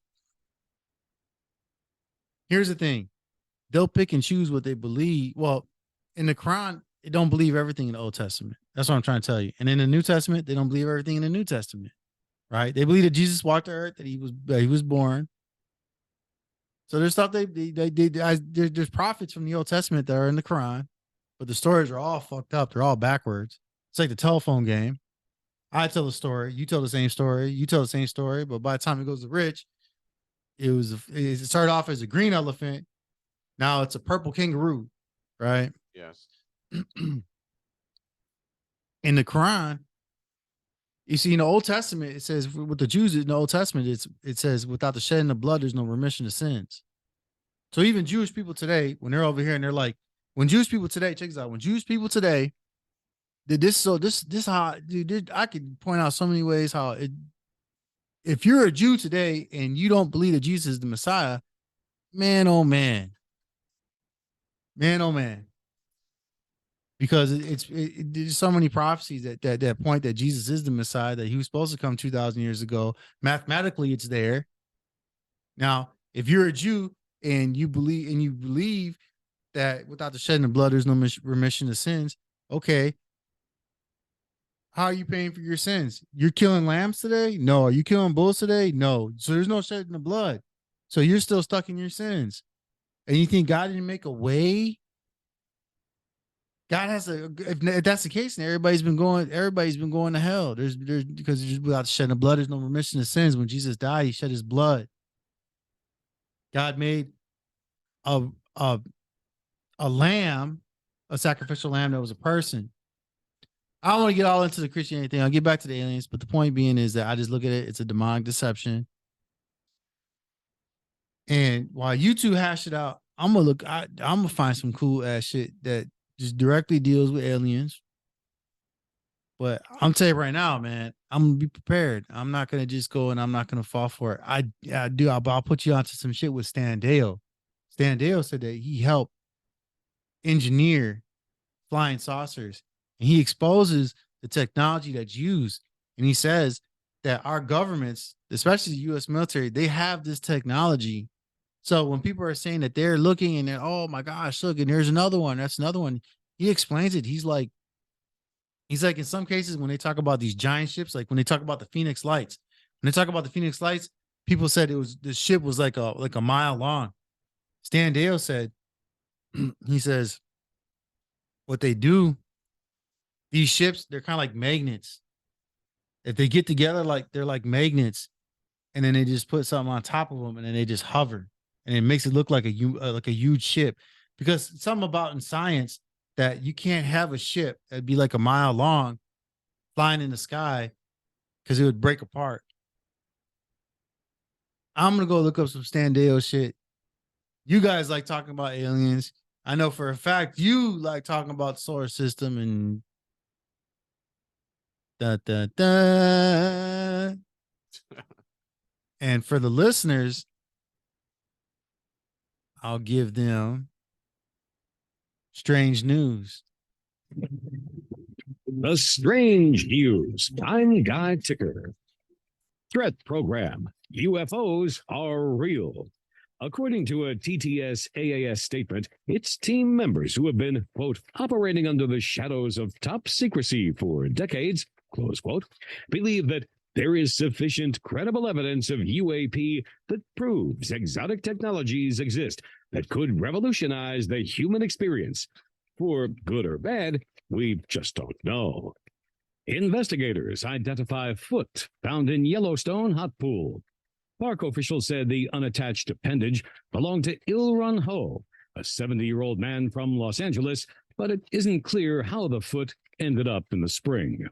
Speaker 4: here's the thing. They'll pick and choose what they believe. Well, in the Quran, they don't believe everything in the Old Testament. That's what I'm trying to tell you. And in the New Testament, they don't believe everything in the New Testament, right? They believe that Jesus walked the earth, that he was born. So there's stuff there's prophets from the Old Testament that are in the Quran, but the stories are all fucked up. They're all backwards. It's like the telephone game. I tell a story, you tell the same story, you tell the same story, but by the time it goes to Rich, it started off as a green elephant. Now it's a purple kangaroo, right?
Speaker 6: Yes.
Speaker 4: in the Quran, you see in the Old Testament, it says with the Jews in the Old Testament, it says without the shedding of blood, there's no remission of sins. So even Jewish people today, when they're over here and they're like, when Jewish people today, check this out, when Jewish people today did this, so this how, dude, I could point out so many ways how it, if you're a Jew today and you don't believe that Jesus is the Messiah, man, oh man, oh man, because there's so many prophecies that point that Jesus is the Messiah, that he was supposed to come 2,000 years ago. Mathematically, it's there. Now, if you're a Jew and you believe that without the shedding of blood, there's no remission of sins, okay. How are you paying for your sins? You're killing lambs today? No. Are you killing bulls today? No. So there's no shedding of blood. So you're still stuck in your sins. And you think God didn't make a way? God has a, if that's the case, then everybody's been going to hell. There's because without shedding of blood, there's no remission of sins. When Jesus died, he shed his blood. God made a lamb, a sacrificial lamb that was a person. I don't want to get all into the Christianity thing. I'll get back to the aliens, but the point being is that I just look at it, it's a demonic deception. And while you two hash it out, I'm gonna find some cool ass shit that just directly deals with aliens. But I'm telling you right now, man, I'm gonna be prepared. I'm not gonna just go and I'm not gonna fall for it. I'll put you onto some shit with Stan Dale. Stan Dale said that he helped engineer flying saucers. And he exposes the technology that's used. And he says that our governments, especially the U.S. military, they have this technology. So when people are saying that they're looking and they're, oh my gosh, look, and there's another one, that's another one. He explains it. He's like, in some cases, when they talk about these giant ships, like when they talk about the Phoenix Lights, people said the ship was like a mile long. Stan Dale said, he says, what they do, these ships, they're kind of like magnets. If they get together, like they're like magnets, and then they just put something on top of them, and then they just hover, and it makes it look like a huge ship. Because something about in science that you can't have a ship that'd be like a mile long flying in the sky because it would break apart. I'm gonna go look up some Stan Dale shit. You guys like talking about aliens. I know for a fact you like talking about the solar system and and for the listeners, I'll give them strange news.
Speaker 1: The strange news. I'm Guy Ticker. Threat program. UFOs are real. According to a TTS AAS statement, its team members who have been, quote, operating under the shadows of top secrecy for decades, close quote, believe that there is sufficient credible evidence of UAP that proves exotic technologies exist that could revolutionize the human experience. For good or bad, we just don't know. Investigators identify foot found in Yellowstone hot pool. Park officials said the unattached appendage belonged to Il Run Ho, a 70-year-old man from Los Angeles, but it isn't clear how the foot ended up in the spring.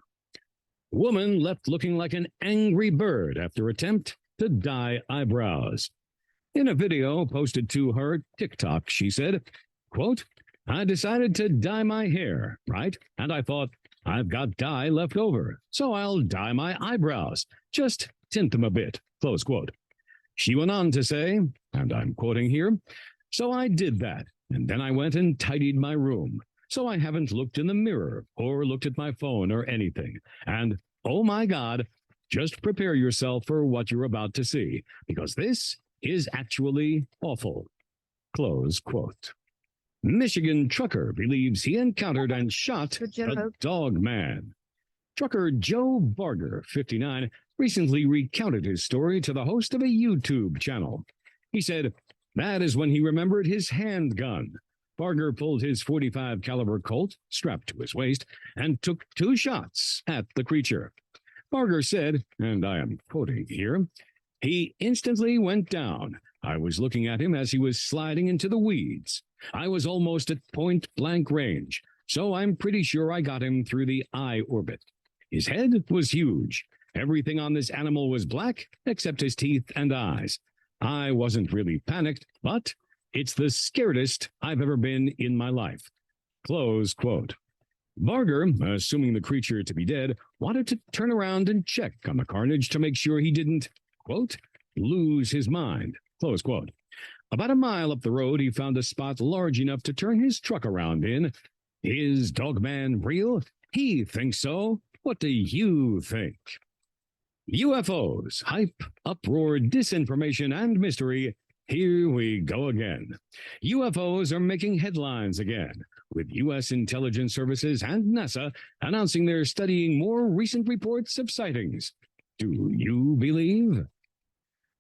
Speaker 1: Woman left looking like an angry bird after attempt to dye eyebrows. In a video posted to her TikTok, she said, quote, I decided to dye my hair, right? And I thought, I've got dye left over, so I'll dye my eyebrows. Just tint them a bit, close quote. She went on to say, and I'm quoting here, so I did that, and then I went and tidied my room. So I haven't looked in the mirror or looked at my phone or anything. And, oh my God, just prepare yourself for what you're about to see, because this is actually awful. Close quote. Michigan trucker believes he encountered and shot a dog man. Trucker Joe Barger, 59, recently recounted his story to the host of a YouTube channel. He said, that is when he remembered his handgun. Barger pulled his .45 caliber Colt, strapped to his waist, and took 2 shots at the creature. Barger said, and I am quoting here, he instantly went down. I was looking at him as he was sliding into the weeds. I was almost at point-blank range, so I'm pretty sure I got him through the eye orbit. His head was huge. Everything on this animal was black except his teeth and eyes. I wasn't really panicked, but it's the scaredest I've ever been in my life. Close quote. Barger, assuming the creature to be dead, wanted to turn around and check on the carnage to make sure he didn't, quote, lose his mind, close quote. About a mile up the road, he found a spot large enough to turn his truck around in. Is Dogman real? He thinks so. What do you think? UFOs, hype, uproar, disinformation, and mystery. Here we go again. UFOs are making headlines again, with U.S. intelligence services and NASA announcing they're studying more recent reports of sightings. Do you believe?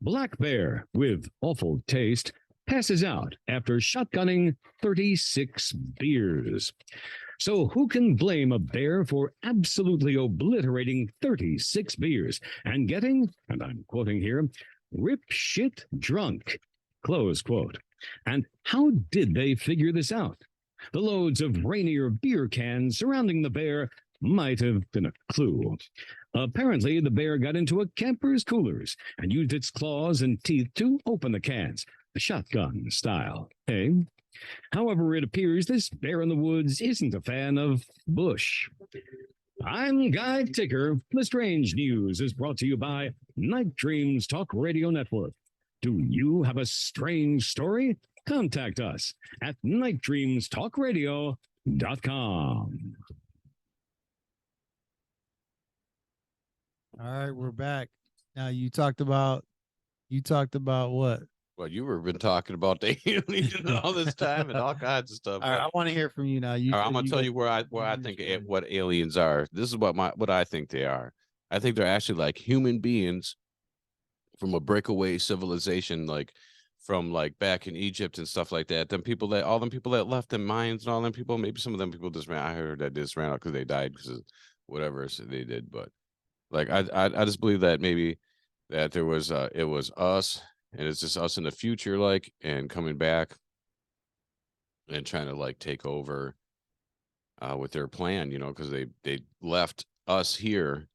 Speaker 1: Black bear with awful taste passes out after shotgunning 36 beers. So who can blame a bear for absolutely obliterating 36 beers and getting, and I'm quoting here, rip shit drunk, close quote. And how did they figure this out? The loads of Rainier beer cans surrounding the bear might have been a clue. Apparently, the bear got into a camper's coolers and used its claws and teeth to open the cans, shotgun style, eh? However, it appears this bear in the woods isn't a fan of bush. I'm Guy Ticker. The Strange News is brought to you by Night Dreams Talk Radio Network. Do you have a strange story? Contact us at nightdreamstalkradio.com.
Speaker 4: All right, we're back. Now you talked about what?
Speaker 6: Well, you were been talking about the aliens all this time and all kinds of stuff.
Speaker 4: All right, I want to hear from you now.
Speaker 6: I'm gonna tell you where I think what aliens are. This is what I think they are. I think they're actually like human beings from a breakaway civilization, like from like back in Egypt and stuff like that. All them people that left in mines and all them people, maybe some of them people just ran. I heard that just ran out because they died because of whatever they did. But like I just believe that maybe that there was it was us. And it's just us in the future, like, and coming back and trying to like take over with their plan, because they left us here,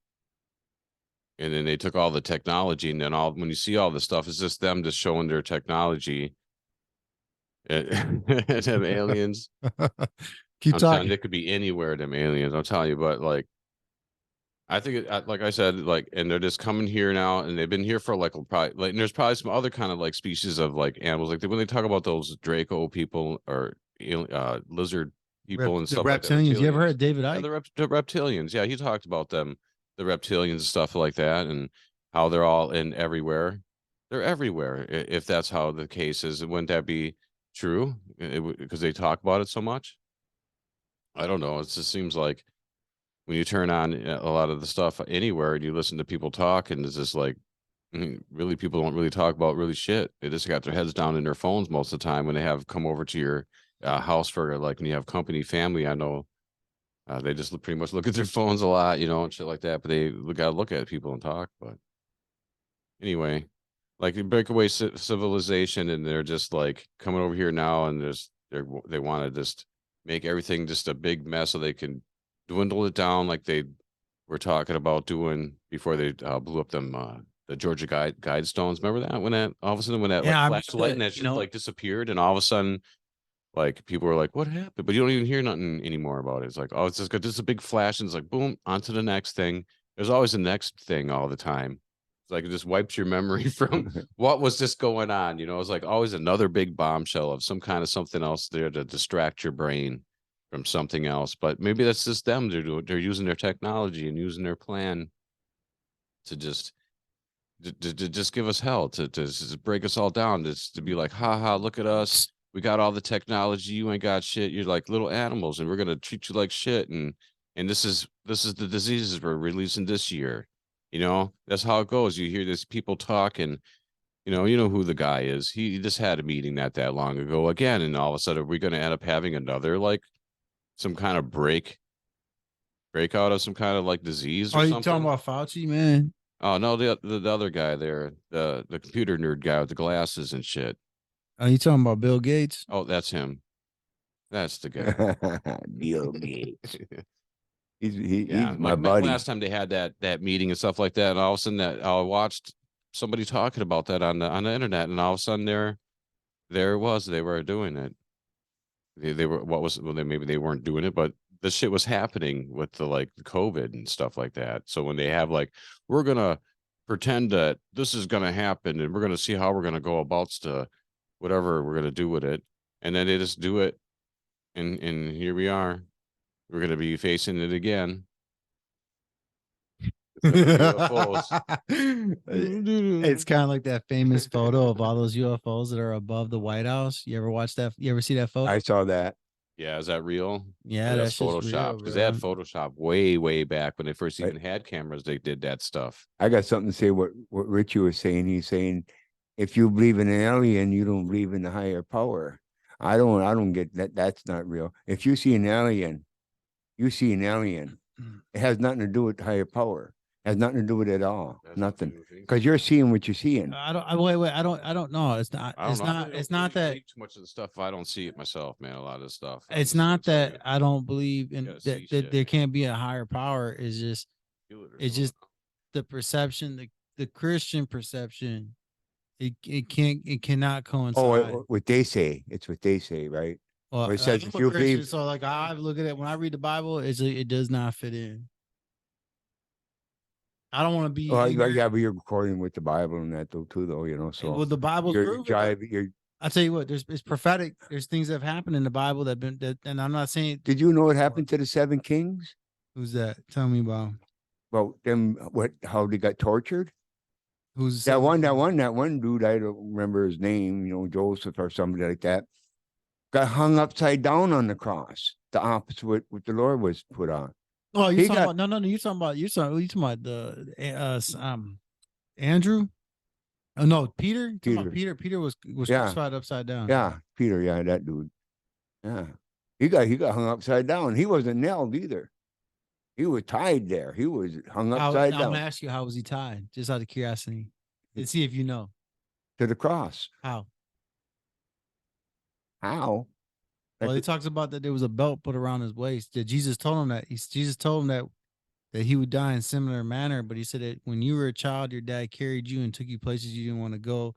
Speaker 6: and then they took all the technology, and then when you see all the stuff, it's just them just showing their technology. And them aliens.
Speaker 4: Keep talking.
Speaker 6: They could be anywhere. Them aliens, I'm telling you, but like. I think, like I said, like, and they're just coming here now, and they've been here for like probably, like, and there's probably some other kind of like species of like animals, like when they talk about those Draco people or lizard people and stuff.
Speaker 4: Reptilians. Like that. You ever heard of David Icke?
Speaker 6: Yeah, the reptilians. Yeah, he talked about them, the reptilians and stuff like that, and how they're all in everywhere. They're everywhere. If that's how the case is, wouldn't that be true? Because they talk about it so much. I don't know. It just seems like. When you turn on a lot of the stuff anywhere and you listen to people talk, and it's just like, really, people don't really talk about really shit. They just got their heads down in their phones most of the time when they have come over to your house for like when you have company, family. I know they just pretty much look at their phones a lot, and shit like that. But they got to look at people and talk. But anyway, like the breakaway civilization, and they're just like coming over here now, and they want to just make everything just a big mess so they can dwindle it down like they were talking about doing before they blew up them the Georgia Guidestones. Remember that when that all of a sudden when that flashlight and that shit like disappeared, and all of a sudden like people were like, "What happened?" But you don't even hear nothing anymore about it. It's like, oh, it's just got just a big flash, and it's like boom, on to the next thing. There's always the next thing all the time. It's like it just wipes your memory from what was just going on. It's like always another big bombshell of some kind of something else there to distract your brain from something else. But maybe that's just them. They're using their technology and using their plan to just give us hell, to just break us all down, to be like, ha, look at us, we got all the technology, you ain't got shit, you're like little animals, and we're gonna treat you like shit, and this is the diseases we're releasing this year. That's how it goes. You hear this people talk, and you know who the guy is. He just had a meeting not that long ago again, and all of a sudden are we going to end up having another like some kind of breakout of some kind of like disease or something?
Speaker 4: Are you talking about Fauci, man?
Speaker 6: Oh no, the other guy there, the computer nerd guy with the glasses and shit.
Speaker 4: Are you talking about Bill Gates?
Speaker 6: Oh, that's him. That's the guy.
Speaker 5: Bill Gates. He's
Speaker 6: Yeah,
Speaker 5: my
Speaker 6: like
Speaker 5: buddy.
Speaker 6: last time they had that meeting and stuff like that, and all of a sudden that I watched somebody talking about that on the internet, and all of a sudden there it was, they were doing it. They were maybe they weren't doing it, but the shit was happening with the like COVID and stuff like that. So when they have like, we're gonna pretend that this is gonna happen, and we're gonna see how we're gonna go about whatever we're gonna do with it, and then they just do it, and here we are. We're gonna be facing it again.
Speaker 4: It's kind of like that famous photo of all those UFOs that are above the White House. You ever watch that? You ever see that photo?
Speaker 5: I saw that.
Speaker 6: Yeah, is that real?
Speaker 4: Yeah,
Speaker 6: that's
Speaker 4: that's
Speaker 6: Photoshop, because they had Photoshop way back when they first even had cameras. They did that stuff.
Speaker 5: I got something to say. What Richie was saying. He's saying, if you believe in an alien, you don't believe in the higher power. I don't get that. That's not real. If you see an alien, you see an alien. It has nothing to do with higher power. It has nothing to do with it at all.
Speaker 6: That's
Speaker 5: nothing. Because you're seeing what you're seeing.
Speaker 4: I don't know. It's not. It's not that
Speaker 6: too much of the stuff. I don't see it myself, man. A lot of the stuff.
Speaker 4: It's not that I don't believe in that there can't be a higher power. It's just the perception, the Christian perception. It cannot coincide.
Speaker 5: Oh, what they say. It's what they say, right?
Speaker 4: Well,
Speaker 5: it says if you believe.
Speaker 4: So like I look at it when I read the Bible, it does not fit in. I don't want to be.
Speaker 5: Well, yeah, but you're recording with the Bible and that too, though. You know, so
Speaker 4: well, the Bible's I tell you what, it's prophetic. There's things that have happened in the Bible and I'm not saying.
Speaker 5: Did you know what happened to the 7 kings?
Speaker 4: Who's that? Tell me about.
Speaker 5: Well, them how they got tortured?
Speaker 4: Who's
Speaker 5: that one dude, I don't remember his name, Joseph or somebody like that, got hung upside down on the cross, the opposite what the Lord was put on.
Speaker 4: Oh, you're talking about no, you're talking about the Andrew? Oh no, Peter. Peter was crucified upside down.
Speaker 5: Yeah, Peter, yeah, that dude. Yeah. He got hung upside down. He wasn't nailed either. He was tied there. He was hung upside down.
Speaker 4: I'm gonna ask you, how was he tied? Just out of curiosity. Let's see if you know.
Speaker 5: To the cross.
Speaker 4: How?
Speaker 5: How?
Speaker 4: Well, he talks about that there was a belt put around his waist. That Jesus told him that. Jesus told him that he would die in similar manner, but he said that when you were a child, your dad carried you and took you places you didn't want to go.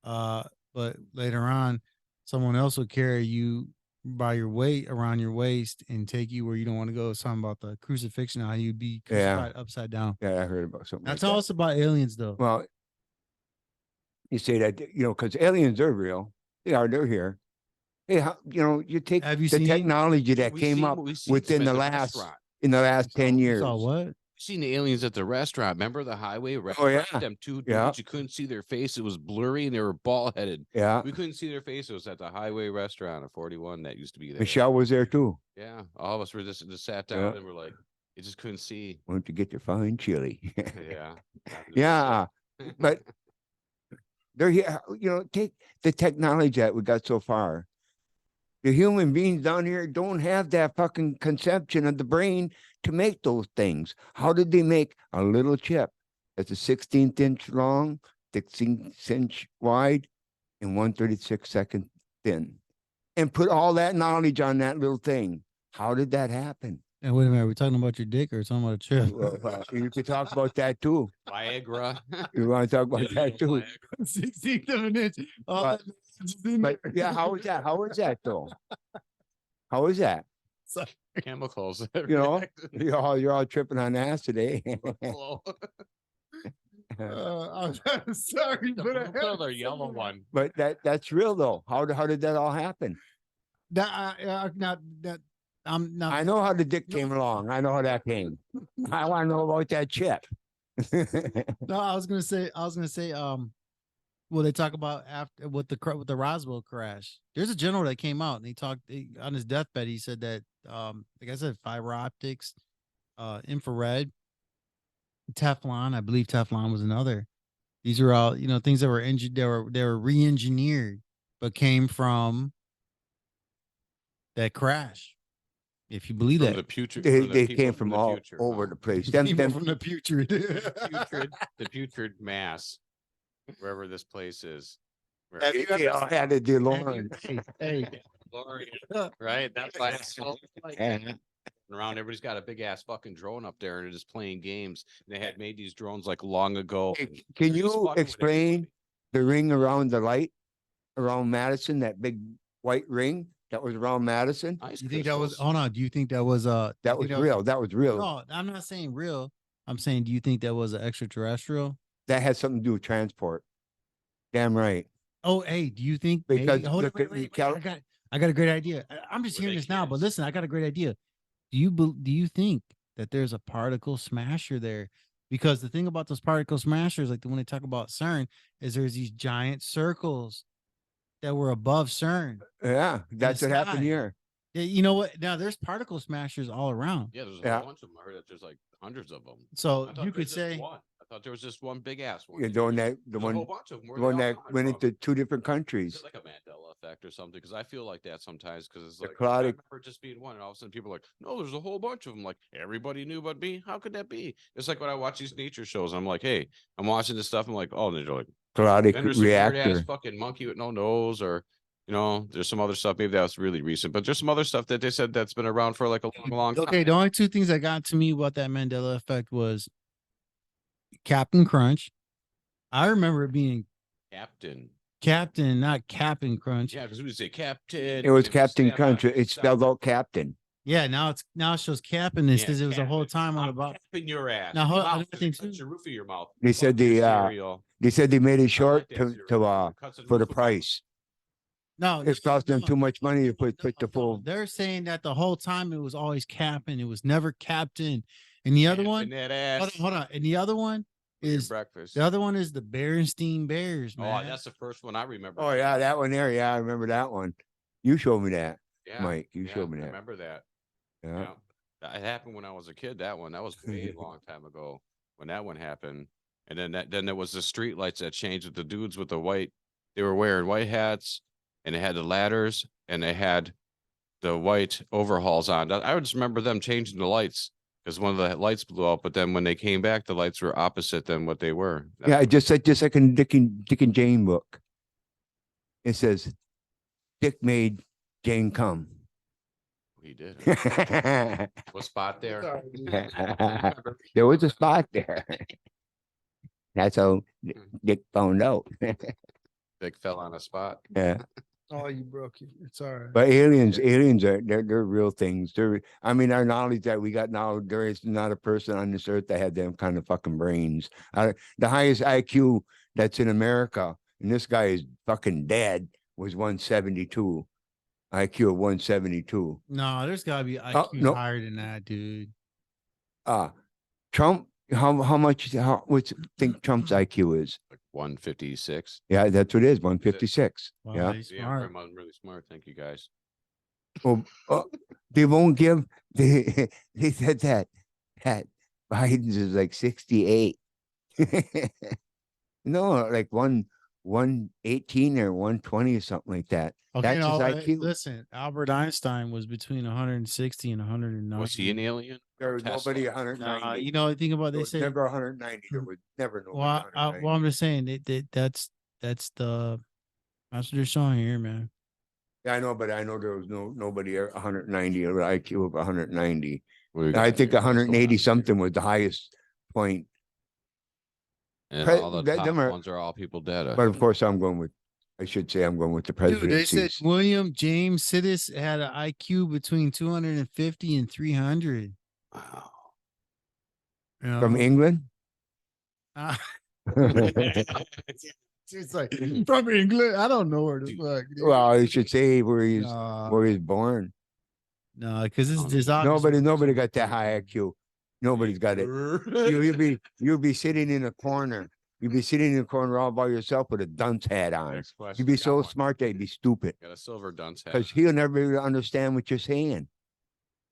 Speaker 4: But later on, someone else will carry you by your weight around your waist and take you where you don't want to go. It's talking about the crucifixion, how you'd be crucified upside down.
Speaker 5: Yeah, I heard about something.
Speaker 4: Now tell us about aliens, though.
Speaker 5: Well, you say that, because aliens are real. They're here. Hey, you take the technology that came up within the last 10 years.
Speaker 6: You saw what? Seen the aliens at the restaurant. Remember the highway restaurant?
Speaker 5: Oh, yeah.
Speaker 6: Them two dudes, you couldn't see their face. It was blurry and they were bald headed.
Speaker 5: Yeah.
Speaker 6: We couldn't see their face. It was at the highway restaurant at 41 that used to be there.
Speaker 5: Michelle was there too.
Speaker 6: Yeah. All of us were just sat down and we're like, you just couldn't see.
Speaker 5: Went to get your fine chili.
Speaker 6: Yeah.
Speaker 5: Yeah. But they're here, take the technology that we got so far. The human beings down here don't have that fucking conception of the brain to make those things. How did they make a little chip that's a 16th inch long, 16th inch wide, and 1/36 thin, and put all that knowledge on that little thing? How did that happen?
Speaker 4: And wait a minute, are we talking about your dick or talking about a chip?
Speaker 5: Well, you could talk about that too.
Speaker 6: Viagra.
Speaker 5: You want to talk about that too?
Speaker 4: 16th of an inch.
Speaker 5: But yeah, how is that? How is that though? How is that?
Speaker 6: Chemicals.
Speaker 5: You're all tripping on acid, eh?
Speaker 4: I'm sorry, but
Speaker 6: another yellow one.
Speaker 5: But that's real though. How did that all happen?
Speaker 4: I
Speaker 5: know how the dick came along. I know how that came. I want to know about that chip.
Speaker 4: No, I was gonna say, well, they talk about after with the Roswell crash. There's a general that came out and he talked on his deathbed. He said that, like I said, fiber optics, infrared, Teflon. I believe Teflon was another. These are all things that were they were re-engineered, but came from that crash. If you believe that,
Speaker 5: they came from all over the place.
Speaker 4: Them from the putrid,
Speaker 6: the putrid mass, wherever this place is.
Speaker 5: Have you ever had a DeLorean?
Speaker 4: Hey,
Speaker 6: Right? That's why it's so like
Speaker 5: Yeah.
Speaker 6: around. Everybody's got a big ass fucking drone up there and they're just playing games. They had made these drones like long ago.
Speaker 5: Hey,
Speaker 6: and
Speaker 5: can
Speaker 6: they're just
Speaker 5: you
Speaker 6: fucking with
Speaker 5: explain
Speaker 6: everybody.
Speaker 5: the ring around the light around Madison, that big white ring that was around Madison?
Speaker 6: Ice
Speaker 4: You think that was?
Speaker 6: crystals.
Speaker 4: Hold on. Do you think that was
Speaker 5: That was real. That was real.
Speaker 4: No, I'm not saying real. I'm saying, do you think that was an extraterrestrial?
Speaker 5: That had something to do with transport. Damn right.
Speaker 4: Oh, hey, do you think?
Speaker 5: Because
Speaker 4: Hey, hold on,
Speaker 5: look at
Speaker 4: wait,
Speaker 5: Cal-
Speaker 4: I got a great idea. I'm just
Speaker 6: Were
Speaker 4: hearing
Speaker 6: they
Speaker 4: this now, but
Speaker 6: kids?
Speaker 4: listen, I got a great idea. Do you think that there's a particle smasher there? Because the thing about those particle smashers, like the when they talk about CERN, is there's these giant circles that were above CERN.
Speaker 5: Yeah, that's what happened
Speaker 4: sky.
Speaker 5: here.
Speaker 4: Yeah, you know what? Now there's particle smashers all around.
Speaker 6: Yeah, there's a
Speaker 5: Yeah.
Speaker 6: whole bunch of them. I heard that there's like hundreds of them.
Speaker 4: So
Speaker 6: I thought
Speaker 4: you
Speaker 6: there
Speaker 4: could
Speaker 6: was just
Speaker 4: say,
Speaker 6: one. I thought there was just one big ass one.
Speaker 5: Yeah, the one that
Speaker 6: There's a whole bunch of them.
Speaker 5: the one that went into 2 different
Speaker 6: Is
Speaker 5: countries.
Speaker 6: it like a Mandela effect or something? Because I feel like that sometimes. Because it's
Speaker 5: The
Speaker 6: like I
Speaker 5: clouded-
Speaker 6: remember just being one, and all of a sudden people are like, "No, there's a whole bunch of them." Like everybody knew but me. How could that be? It's like when I watch these nature shows. I'm like, "Hey, I'm watching this stuff." I'm like, "Oh," and they're like,
Speaker 5: Clouded
Speaker 6: "Then there's a weird ass
Speaker 5: reactor.
Speaker 6: fucking monkey with no nose," or there's some other stuff. Maybe that was really recent, but there's some other stuff that they said that's been around for like a long time.
Speaker 4: okay, the only two things that got to me about that Mandela effect was Captain Crunch. I remember it being Captain, not Captain Crunch.
Speaker 6: Yeah, because we would say Captain.
Speaker 5: It was
Speaker 6: and
Speaker 5: Captain
Speaker 6: stab
Speaker 5: Crunch.
Speaker 6: on-
Speaker 5: It spelled out Captain.
Speaker 4: Yeah, now it shows Captain. It
Speaker 6: Yeah,
Speaker 4: says it was a whole
Speaker 6: Captain.
Speaker 4: time on
Speaker 6: I'm
Speaker 4: about.
Speaker 6: capping your ass.
Speaker 4: Now, hold on,
Speaker 6: Mouth,
Speaker 4: another thing
Speaker 6: cuts
Speaker 4: too.
Speaker 6: your roof of your mouth.
Speaker 5: They said
Speaker 6: Fuck your
Speaker 5: the
Speaker 6: cereal.
Speaker 5: they said they made it
Speaker 6: I
Speaker 5: short
Speaker 6: like that cereal. It cuts
Speaker 5: for the
Speaker 6: roof of my-
Speaker 5: price.
Speaker 4: No,
Speaker 5: It's cost them
Speaker 4: no,
Speaker 5: too much money to
Speaker 4: no,
Speaker 5: put the full.
Speaker 4: They're saying that the whole time it was always Captain. It was never Captain. And the other one,
Speaker 6: Capping that ass.
Speaker 4: hold on. And the other one
Speaker 6: with your
Speaker 4: is
Speaker 6: breakfast.
Speaker 4: the other one is the Berenstein Bears,
Speaker 6: Oh,
Speaker 4: man.
Speaker 6: that's the first one I remember.
Speaker 5: Oh yeah, that one there. Yeah, I remember that one. You showed me that,
Speaker 6: Yeah,
Speaker 5: Mike. You
Speaker 6: yeah,
Speaker 5: showed me
Speaker 6: I
Speaker 5: that.
Speaker 6: remember that.
Speaker 5: Yeah.
Speaker 6: Yeah. That happened when I was a kid. That one. That was way a long time ago when that one happened. And then there was the street lights that changed with the dudes with the white. They were wearing white hats and they had the ladders and they had the white overhauls on. I just remember them changing the lights because one of the lights blew out. But then when they came back, the lights were opposite than what they were.
Speaker 5: Yeah, I just like in Dick and Jane book. It says, Dick made Jane come.
Speaker 6: He did.
Speaker 5: There
Speaker 6: What spot there?
Speaker 5: was a spot there. That's how Dick found out.
Speaker 6: Dick fell on a spot.
Speaker 5: Yeah.
Speaker 3: Oh, you broke it. It's all right.
Speaker 5: But aliens are they're real things. I mean, our knowledge that we got now, there is not a person on this earth that had them kind of fucking brains. The highest IQ that's in America, and this guy is fucking dead, was 172. IQ of 172.
Speaker 4: No, there's gotta be IQ
Speaker 5: no.
Speaker 4: higher than that, dude.
Speaker 5: Trump, what's think Trump's IQ is?
Speaker 6: Like 156.
Speaker 5: Yeah, that's what it is, 156.
Speaker 4: Wow,
Speaker 5: Yeah.
Speaker 4: he's
Speaker 6: Yeah,
Speaker 4: smart.
Speaker 6: I'm really smart. Thank you guys.
Speaker 5: Well, they won't give they said that Biden's is like 68. No, like 118 or 120 or something like that.
Speaker 4: Okay,
Speaker 5: That's his IQ.
Speaker 4: listen, Albert Einstein was between 160 and 190.
Speaker 6: Was he an alien?
Speaker 5: There was
Speaker 6: Tesla.
Speaker 5: nobody 190.
Speaker 4: You know, think about
Speaker 5: There
Speaker 4: they
Speaker 5: was
Speaker 4: say.
Speaker 5: never 190. There was never nobody
Speaker 4: Well,
Speaker 5: 190.
Speaker 4: I'm just saying that's what they're showing here, man.
Speaker 5: Yeah, I know, but I know there was nobody 190 or IQ of 190.
Speaker 6: What do we
Speaker 5: I
Speaker 6: got
Speaker 5: think
Speaker 6: here?
Speaker 5: 180 something was the highest point.
Speaker 6: And
Speaker 5: Pre-
Speaker 6: all the
Speaker 5: that-
Speaker 6: top
Speaker 5: them are-
Speaker 6: ones are all people dead.
Speaker 5: But of course, I'm going with the
Speaker 4: Dude, they said
Speaker 5: presidency.
Speaker 4: William James Sidis had an IQ between 250 and 300.
Speaker 6: Wow.
Speaker 4: You know?
Speaker 5: From England?
Speaker 4: Ah, it's like from England. I don't know where the fuck. dude.
Speaker 5: Well, you should say where he's
Speaker 4: Nah,
Speaker 5: born.
Speaker 4: no, because this is
Speaker 5: Nobody got that high IQ. Nobody's got it. You'll be sitting in a corner. You'd be sitting in a corner all by yourself with a dunce hat on.
Speaker 6: Next question.
Speaker 5: You'd be
Speaker 6: Got
Speaker 5: so
Speaker 6: one.
Speaker 5: smart that you'd be stupid
Speaker 6: Got a silver dunce hat.
Speaker 5: because he'll never be able to understand what you're saying.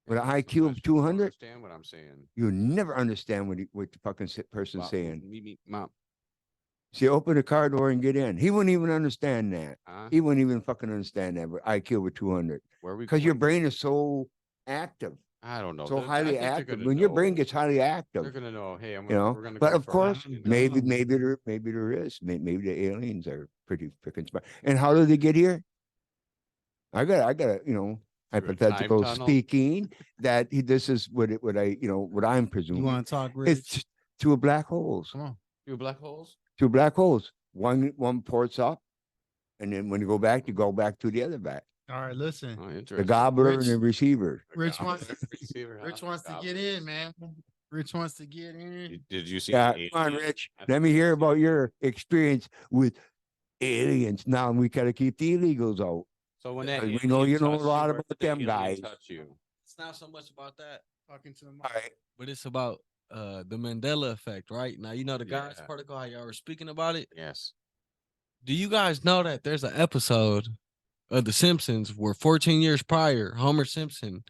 Speaker 5: With an IQ
Speaker 6: Sometimes
Speaker 5: of
Speaker 6: people don't
Speaker 5: 200,
Speaker 6: understand what I'm saying.
Speaker 5: you'll never understand what the fucking person's
Speaker 6: Mom,
Speaker 5: saying.
Speaker 6: me, mom.
Speaker 5: See, open the car door and get in. He wouldn't even understand that.
Speaker 6: Huh?
Speaker 5: He wouldn't even fucking understand that. But IQ over 200
Speaker 6: Where are we?
Speaker 5: because your
Speaker 6: going?
Speaker 5: brain is so active,
Speaker 6: I don't know.
Speaker 5: so
Speaker 6: I
Speaker 5: highly
Speaker 6: think they're
Speaker 5: active.
Speaker 6: gonna
Speaker 5: When your
Speaker 6: know.
Speaker 5: brain gets highly active,
Speaker 6: They're gonna know. Hey,
Speaker 5: you know.
Speaker 6: we're gonna.
Speaker 5: But
Speaker 6: go
Speaker 5: of
Speaker 6: for
Speaker 5: course,
Speaker 6: action.
Speaker 5: maybe there is. Maybe the aliens are pretty freaking smart. And how did they get here? I got, hypothetical
Speaker 6: tunnel?
Speaker 5: speaking, that this is what I'm
Speaker 4: You
Speaker 5: presuming.
Speaker 4: want to talk, Rich?
Speaker 5: It's two black holes.
Speaker 4: Come on.
Speaker 6: You black holes?
Speaker 5: Two black holes. One ports up, and then when you go back to the other back.
Speaker 4: All right, listen.
Speaker 6: Oh,
Speaker 5: The
Speaker 6: interesting.
Speaker 5: gobbler
Speaker 4: Rich-
Speaker 5: and the receiver.
Speaker 4: Rich wants
Speaker 6: Receiver, huh?
Speaker 4: Rich wants to get in, man. Rich wants to get in.
Speaker 6: Did you see?
Speaker 5: Yeah,
Speaker 6: the
Speaker 5: come on,
Speaker 6: alien
Speaker 5: Rich.
Speaker 6: at
Speaker 5: Let
Speaker 6: the
Speaker 5: me hear
Speaker 6: museum?
Speaker 5: about your experience with aliens. Now we gotta keep the illegals out.
Speaker 6: So when that
Speaker 5: We know
Speaker 6: alien
Speaker 5: you know a
Speaker 6: touched
Speaker 5: lot
Speaker 6: or
Speaker 5: about
Speaker 6: the
Speaker 5: them
Speaker 6: alien
Speaker 5: guys.
Speaker 6: touch you?
Speaker 7: It's not so much about that,
Speaker 4: Talking to the
Speaker 5: All right.
Speaker 7: but it's about the Mandela effect, right? Now you know the God's
Speaker 6: Yeah.
Speaker 7: particle, how y'all were speaking about it.
Speaker 6: Yes.
Speaker 7: Do you guys know that there's an episode of The Simpsons where 14 years prior, Homer Simpson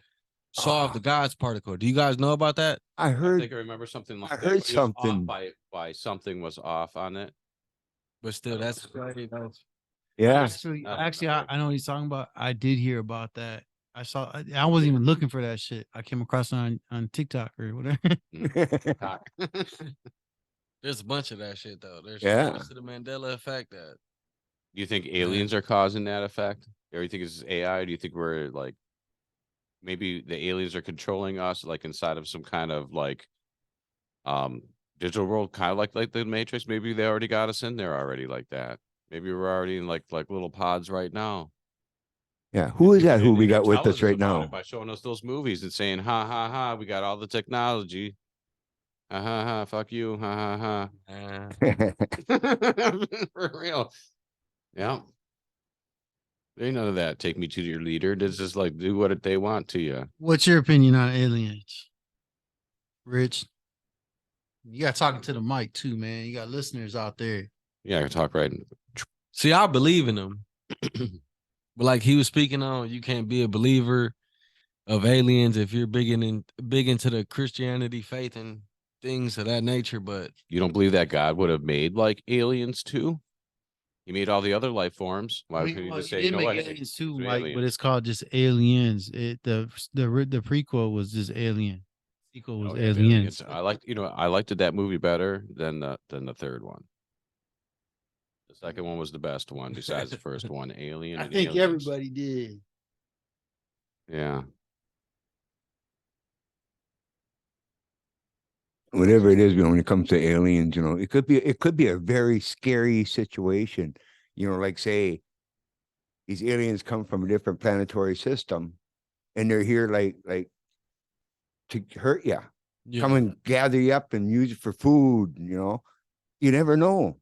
Speaker 7: solved the God's particle? Do you guys know about that?
Speaker 5: I
Speaker 6: I
Speaker 5: heard
Speaker 6: think I remember something like
Speaker 5: I
Speaker 6: that.
Speaker 5: heard
Speaker 6: but he was off
Speaker 5: something.
Speaker 6: by something was off on it.
Speaker 7: But still, that's
Speaker 5: yeah.
Speaker 4: Actually,
Speaker 6: I don't
Speaker 4: actually,
Speaker 6: remember.
Speaker 4: I know what he's talking about. I did hear about that. I wasn't even looking for that shit. I came across it on TikTok or whatever.
Speaker 6: Cock.
Speaker 7: there's a bunch of that shit though. There's
Speaker 5: Yeah.
Speaker 7: so much to the Mandela effect that
Speaker 6: Do you think aliens are causing that effect? Or you think it's AI? Do you think we're like maybe the aliens are controlling us like inside of some kind of like digital world, kind of like the Matrix? Maybe they already got us in there already like that. Maybe we're already in like little pods right now.
Speaker 5: Yeah. Who is that? Who
Speaker 6: And
Speaker 5: we
Speaker 6: they're
Speaker 5: got with
Speaker 6: telling
Speaker 5: us right
Speaker 6: about
Speaker 5: now?
Speaker 6: it by showing us those movies and saying, ha ha ha, we got all the technology. Ha ha ha, fuck you. Ha ha ha. For real. Yeah. There ain't none of that. Take me to your leader. This is like do what they want to you.
Speaker 4: What's your opinion on aliens, Rich? You got talking to the mic too, man. You got listeners out there.
Speaker 6: Yeah, I can talk right.
Speaker 7: see, I believe in them. But like he was speaking on, you can't be a believer of aliens if you're big into the Christianity faith and things of that nature. But
Speaker 6: You don't believe that God would have made like aliens too? He made all the other life forms. Why couldn't he just say, you know what?
Speaker 4: aliens too,
Speaker 6: they're
Speaker 4: Mike, but
Speaker 6: aliens.
Speaker 4: it's called just aliens. The prequel was just alien. Sequel was
Speaker 6: Oh, yeah,
Speaker 4: aliens.
Speaker 6: I liked that movie better than the third one. The second one was the best one besides the first one. Alien.
Speaker 4: I
Speaker 6: and
Speaker 4: think
Speaker 6: Aliens.
Speaker 4: everybody did.
Speaker 6: Yeah.
Speaker 5: Whatever it is, when it comes to aliens, it could be a very scary situation. Like say these aliens come from a different planetary system and they're here like to hurt you. Come and gather you up and use it for food, You never know.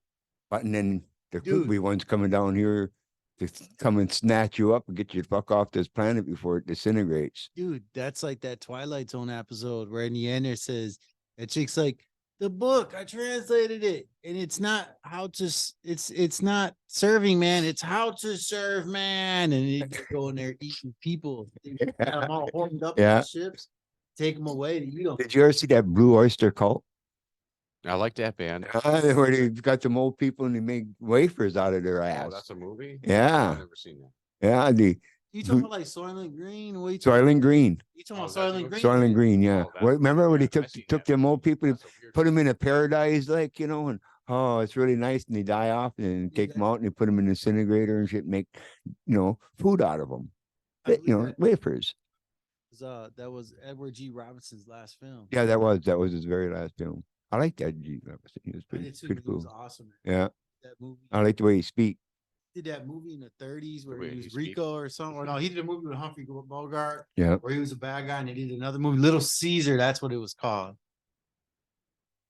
Speaker 5: But and then there could be ones coming down here to come and snatch you up and get you the fuck off this planet before it disintegrates.
Speaker 8: Dude, that's like that Twilight Zone episode where in the end it says that chick's like, the book, I translated it, and it's not how to it's not serving man, it's how to serve man, and they go in there eating people. They got them all horned up
Speaker 5: Yeah.
Speaker 8: on ships, take them away to eat them.
Speaker 5: Did you ever see that Blue Oyster Cult?
Speaker 6: I like that band.
Speaker 5: Where they've got some old people and they make wafers out of their ass.
Speaker 6: Oh, that's a movie?
Speaker 5: Yeah.
Speaker 6: I've never seen that.
Speaker 5: Yeah, the
Speaker 8: You talking about like Soylent Green? What you
Speaker 5: Soylent Green.
Speaker 8: You talking about
Speaker 6: Oh, that's
Speaker 8: Soylent
Speaker 6: what-
Speaker 8: Green?
Speaker 5: Soylent Green, yeah.
Speaker 6: Oh, that's
Speaker 5: Remember when they
Speaker 6: yeah, I
Speaker 5: took
Speaker 6: seen
Speaker 5: took
Speaker 6: that.
Speaker 5: them old people,
Speaker 6: That's a weird
Speaker 5: put them in a
Speaker 6: movie.
Speaker 5: paradise, and oh, it's really nice, and they die off, and then take them out and they put them in the incinerator and shit, make food out of them,
Speaker 8: I believe that.
Speaker 5: wafers.
Speaker 8: That was Edward G. Robinson's last film.
Speaker 5: Yeah, that was his very last film. I like that. He was
Speaker 8: I
Speaker 5: pretty,
Speaker 8: did too.
Speaker 5: pretty
Speaker 8: It was
Speaker 5: cool.
Speaker 8: awesome.
Speaker 5: Yeah,
Speaker 8: That movie.
Speaker 5: I like the way he speak.
Speaker 8: Did that movie in the 30s where
Speaker 6: Wait,
Speaker 8: he
Speaker 6: he
Speaker 8: was
Speaker 6: speak-
Speaker 8: Rico or something? Or no, he did a movie with Humphrey Bogart
Speaker 5: Yeah,
Speaker 8: where he was a bad guy, and he did another movie, Little Caesar. That's what it was called.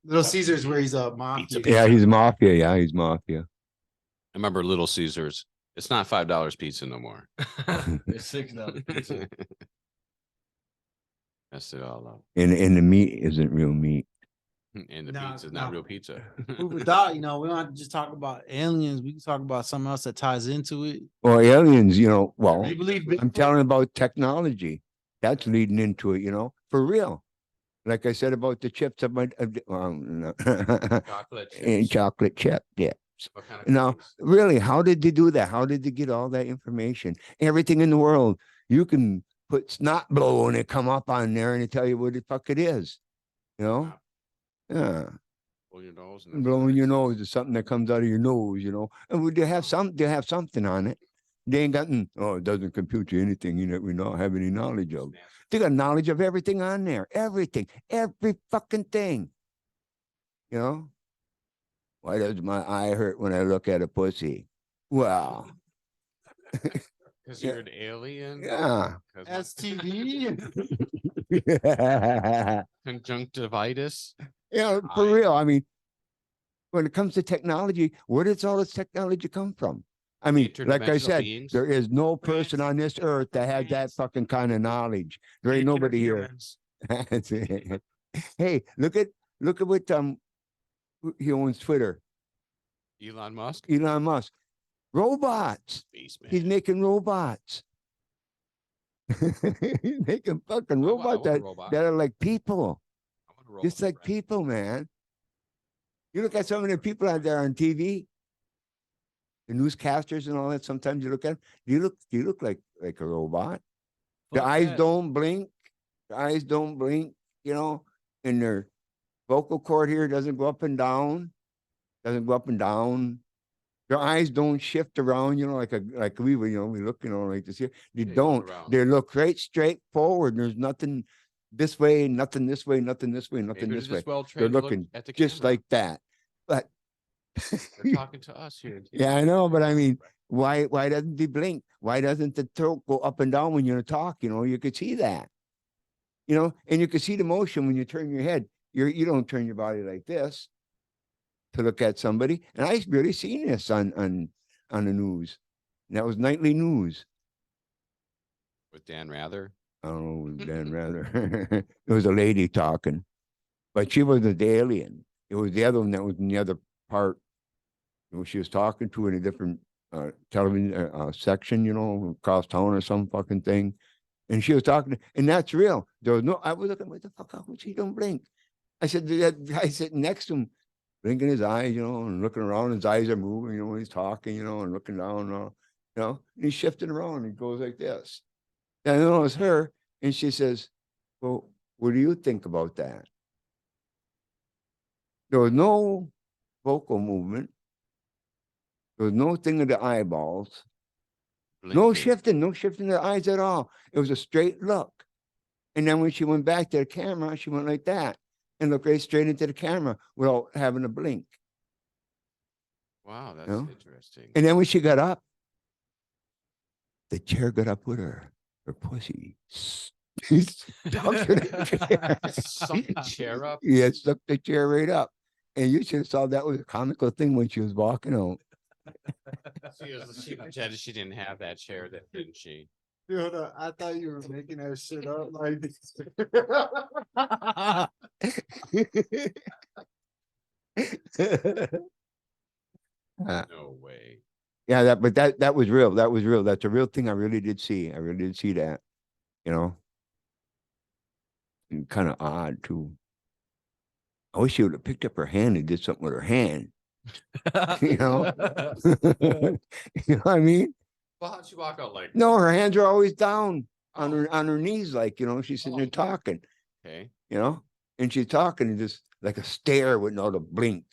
Speaker 8: Little Caesar's where he's a mafia.
Speaker 5: yeah, he's mafia. Yeah, he's mafia.
Speaker 6: I remember Little Caesars. It's not $5 pizza no more.
Speaker 7: it's $6 pizza.
Speaker 6: Messed it all up.
Speaker 5: And the meat isn't real meat.
Speaker 6: And the
Speaker 8: No,
Speaker 6: pizza is not
Speaker 8: no.
Speaker 6: real pizza.
Speaker 8: Food for thought, we don't have to just talk about aliens. We can talk about something else that ties into it.
Speaker 5: Well, aliens, well,
Speaker 8: You believe
Speaker 5: I'm
Speaker 8: Bigfoot?
Speaker 5: telling about technology. That's leading into it, for real. Like I said about the chips of my
Speaker 6: Chocolate
Speaker 5: and
Speaker 6: chips.
Speaker 5: chocolate chip, yeah.
Speaker 6: What kind of
Speaker 5: Now,
Speaker 6: cookies?
Speaker 5: really, how did they do that? How did they get all that information? Everything in the world. You can put snot blow and it come up on there and it tell you what the fuck it is.
Speaker 6: Wow.
Speaker 5: Yeah.
Speaker 6: Blow your nose. and that's
Speaker 5: Blowing your
Speaker 6: nice.
Speaker 5: nose is something that comes out of your nose, and they have something on it. They ain't gotten, oh, it doesn't compute you anything we don't have any knowledge of. They got knowledge of everything on there. Everything. Every fucking thing. You know? Why does my eye hurt when I look at a pussy? Well,
Speaker 6: Because
Speaker 5: Yeah.
Speaker 6: you're an alien.
Speaker 5: yeah.
Speaker 6: 'Cause my
Speaker 8: STD.
Speaker 6: conjunctivitis.
Speaker 5: Yeah, for real. I mean, when it comes to technology, where does all this technology come from? I mean, like I
Speaker 6: Interdimensional
Speaker 5: said,
Speaker 6: beings.
Speaker 5: there is no person on this earth that has that fucking kind of knowledge. There ain't nobody here. Hey, look at what he owns Twitter.
Speaker 6: Elon Musk.
Speaker 5: Elon Musk. Robots.
Speaker 6: Spaceman.
Speaker 5: He's making robots. He's making fucking
Speaker 6: I want
Speaker 5: robots
Speaker 6: a robot.
Speaker 5: that are like people.
Speaker 6: I want a robot
Speaker 5: Just like
Speaker 6: friend.
Speaker 5: people, man. You look at some of the people out there on TV, the newscasters and all that. Sometimes you look at them, you look like a robot. The
Speaker 4: Fuck
Speaker 5: eyes
Speaker 4: that.
Speaker 5: don't blink. The eyes don't blink, you know, and their vocal cord here doesn't go up and down. Doesn't go up and down. Their eyes don't shift around, you know, like we were, we look, like this here. They
Speaker 6: Yeah,
Speaker 5: don't.
Speaker 6: going around.
Speaker 5: They look right straight forward. There's nothing this way, nothing this way, nothing this way, nothing
Speaker 6: Maybe
Speaker 5: this
Speaker 6: they're
Speaker 5: way.
Speaker 6: just well
Speaker 5: They're
Speaker 6: trained to look
Speaker 5: looking
Speaker 6: at the
Speaker 5: just
Speaker 6: camera.
Speaker 5: like that. But
Speaker 6: They're talking to us here.
Speaker 5: yeah, I know, but I mean, why doesn't he blink? Why doesn't the throat go up and down when you talk? You could see that. And you could see the motion when you turn your head. You don't turn your body like this to look at somebody. And I really seen this on the news. And that was nightly news.
Speaker 6: With Dan Rather.
Speaker 5: I don't know, it was Dan Rather. It was a lady talking, but she wasn't the alien. It was the other one that was in the other part. She was talking to in a different television section, across town or some fucking thing. And she was talking, and that's real. There was I was looking, what the fuck? How she don't blink? I said, that guy sitting next to him, blinking his eyes, and looking around. His eyes are moving, when he's talking, and looking down, and he's shifting around. He goes like this. And I know it's her, and she says, "Well, what do you think about that?" There was no vocal movement. There was no thing of the eyeballs. No shifting of the eyes at all. It was a straight look. And then when she went back to the camera, she went like that and looked right straight into the camera without having a blink.
Speaker 6: Wow, that's interesting.
Speaker 5: And then when she got up, the chair got up with her. Her pussy stuck
Speaker 6: the chair up.
Speaker 5: Yeah, stuck the chair right up. And you should have saw that was a comical thing when she was walking out.
Speaker 6: She didn't have that chair, didn't she?
Speaker 8: Dude, I thought you were making that shit up like this.
Speaker 6: No way.
Speaker 5: Yeah, but that was real. That was real. That's a real thing. I really did see. I really did see that. Kind of odd too. I wish she would have picked up her hand and did something with her hand. You know what I mean?
Speaker 6: Well, how'd she walk out like?
Speaker 5: No, her hands are always down on her knees, like she's sitting there talking.
Speaker 6: Okay.
Speaker 5: And she's talking and just like a stare with no blink,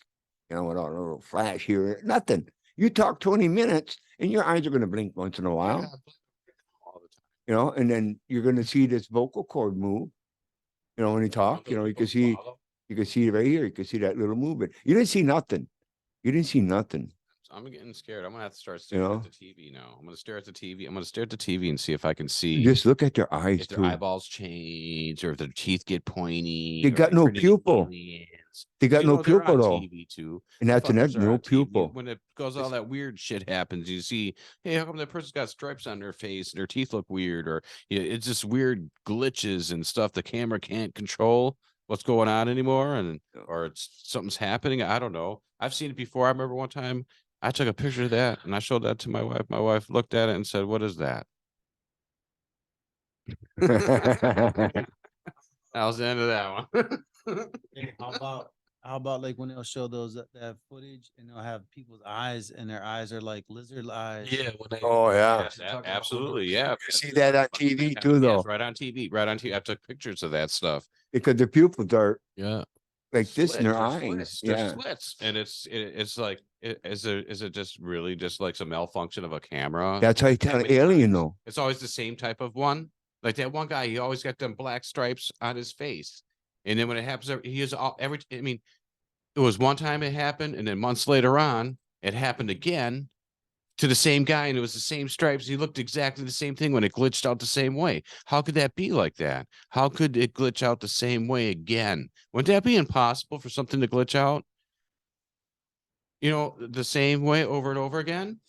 Speaker 5: without a little flash here, nothing. You talk 20 minutes and your eyes are going to blink once in a while.
Speaker 6: All the time.
Speaker 5: And then you're going to see this vocal cord move. When you talk, you can see it right here. You can see that little movement. You didn't see nothing.
Speaker 6: I'm getting scared. I'm gonna have to start staring at the TV now. I'm gonna stare at the TV and see if I can see.
Speaker 5: Just look at their eyes
Speaker 6: if their
Speaker 5: too.
Speaker 6: eyeballs change or if their teeth get pointy.
Speaker 5: They
Speaker 6: or
Speaker 5: got
Speaker 6: they
Speaker 5: no
Speaker 6: turn into
Speaker 5: pupil.
Speaker 6: aliens.
Speaker 5: They got no
Speaker 6: they're
Speaker 5: pupil
Speaker 6: on
Speaker 5: though.
Speaker 6: TV too.
Speaker 5: And that's
Speaker 6: Fuckers are
Speaker 5: no
Speaker 6: on TV.
Speaker 5: pupil.
Speaker 6: When it goes, all that weird shit happens. You see, hey, how come that person's got stripes on their face and their teeth look weird, or it's just weird glitches and stuff. The camera can't control what's going on anymore, and or it's something's happening. I don't know. I've seen it before. I remember one time I took a picture of that and I showed that to my wife. My wife looked at it and said, "What is that?" That was the end of that one.
Speaker 8: Hey, how about like when they'll show that footage and they'll have people's eyes and their eyes are like lizard eyes.
Speaker 7: Yeah. When they,
Speaker 5: Oh yeah.
Speaker 6: Yes, absolutely. Yeah.
Speaker 5: You see that on TV too, though.
Speaker 6: Yes, right on TV. Right on TV. I took pictures of that stuff.
Speaker 5: Because the pupils are
Speaker 7: yeah.
Speaker 5: like this in
Speaker 6: slits
Speaker 5: their
Speaker 6: or
Speaker 5: eyes.
Speaker 6: slits. They're
Speaker 5: Yeah.
Speaker 6: slits, and it's like, is it just really just like some malfunction of a camera?
Speaker 5: That's how you tell an alien though.
Speaker 6: It's always the same type of one. Like that one guy, he always got them black stripes on his face, and then when it happens, he is all every. I mean, it was one time it happened, and then months later on, it happened again to the same guy, and it was the same stripes. He looked exactly the same thing when it glitched out the same way. How could that be like that? How could it glitch out the same way again? Wouldn't that be impossible for something to glitch out? You know, the same way over and over again?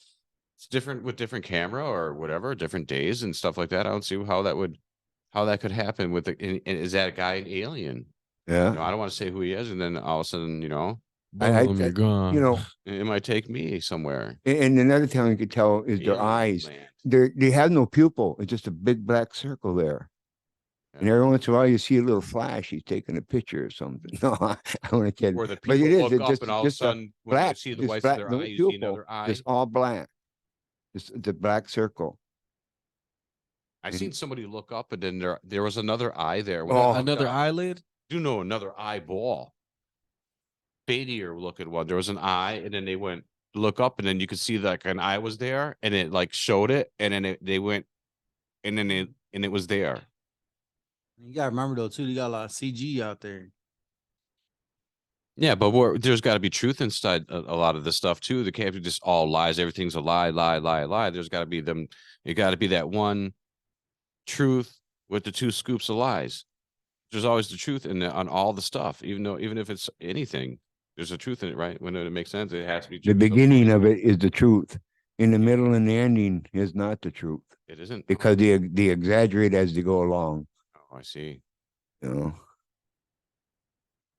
Speaker 6: It's different with different camera or whatever, different days and stuff like that. I don't see how that could happen with and is that guy an alien?
Speaker 5: Yeah.
Speaker 6: You know, I don't want to say who he is, and then all of a sudden, you know,
Speaker 7: Boom, you're gone.
Speaker 5: You know,
Speaker 6: it might take me somewhere.
Speaker 5: and another thing you could tell is their
Speaker 6: Alien
Speaker 5: eyes.
Speaker 6: land.
Speaker 5: They have no pupil. It's just a big black circle there. And
Speaker 6: Yeah.
Speaker 5: every once in a while, you see a little flash. He's taking a picture or something. No, I want to kid.
Speaker 6: Or the
Speaker 5: But
Speaker 6: people
Speaker 5: it is.
Speaker 6: look
Speaker 5: It's
Speaker 6: up
Speaker 5: just,
Speaker 6: and all of a
Speaker 5: just a
Speaker 6: sudden, when you
Speaker 5: black,
Speaker 6: see the
Speaker 5: just
Speaker 6: whites
Speaker 5: black,
Speaker 6: of their
Speaker 5: no
Speaker 6: eye, you see
Speaker 5: pupil,
Speaker 6: another eye.
Speaker 5: just all black. Just the black circle.
Speaker 6: I seen somebody look up, and then there was another eye there. When
Speaker 5: Oh,
Speaker 6: I looked
Speaker 7: Another
Speaker 6: up,
Speaker 7: eyelid.
Speaker 6: do know another eyeball. Fadier looking one. There was an eye, and then they went look up, and then you could see like an eye was there, and it like showed it, and then they went, and then it was there.
Speaker 8: You gotta remember though, too, you got a lot of CG out there.
Speaker 6: Yeah, but there's got to be truth inside a lot of this stuff too. The can't be just all lies. Everything's a lie, lie, lie, lie. There's got to be them. It got to be that one truth with the two scoops of lies. There's always the truth on all the stuff, even if it's anything, there's a truth in it, right? When it makes sense, it has to be
Speaker 5: the
Speaker 6: truth.
Speaker 5: beginning of it is the truth. In the middle and the ending is not the truth
Speaker 6: It isn't
Speaker 5: because they exaggerate as they go along.
Speaker 6: Oh, I see.
Speaker 5: You know,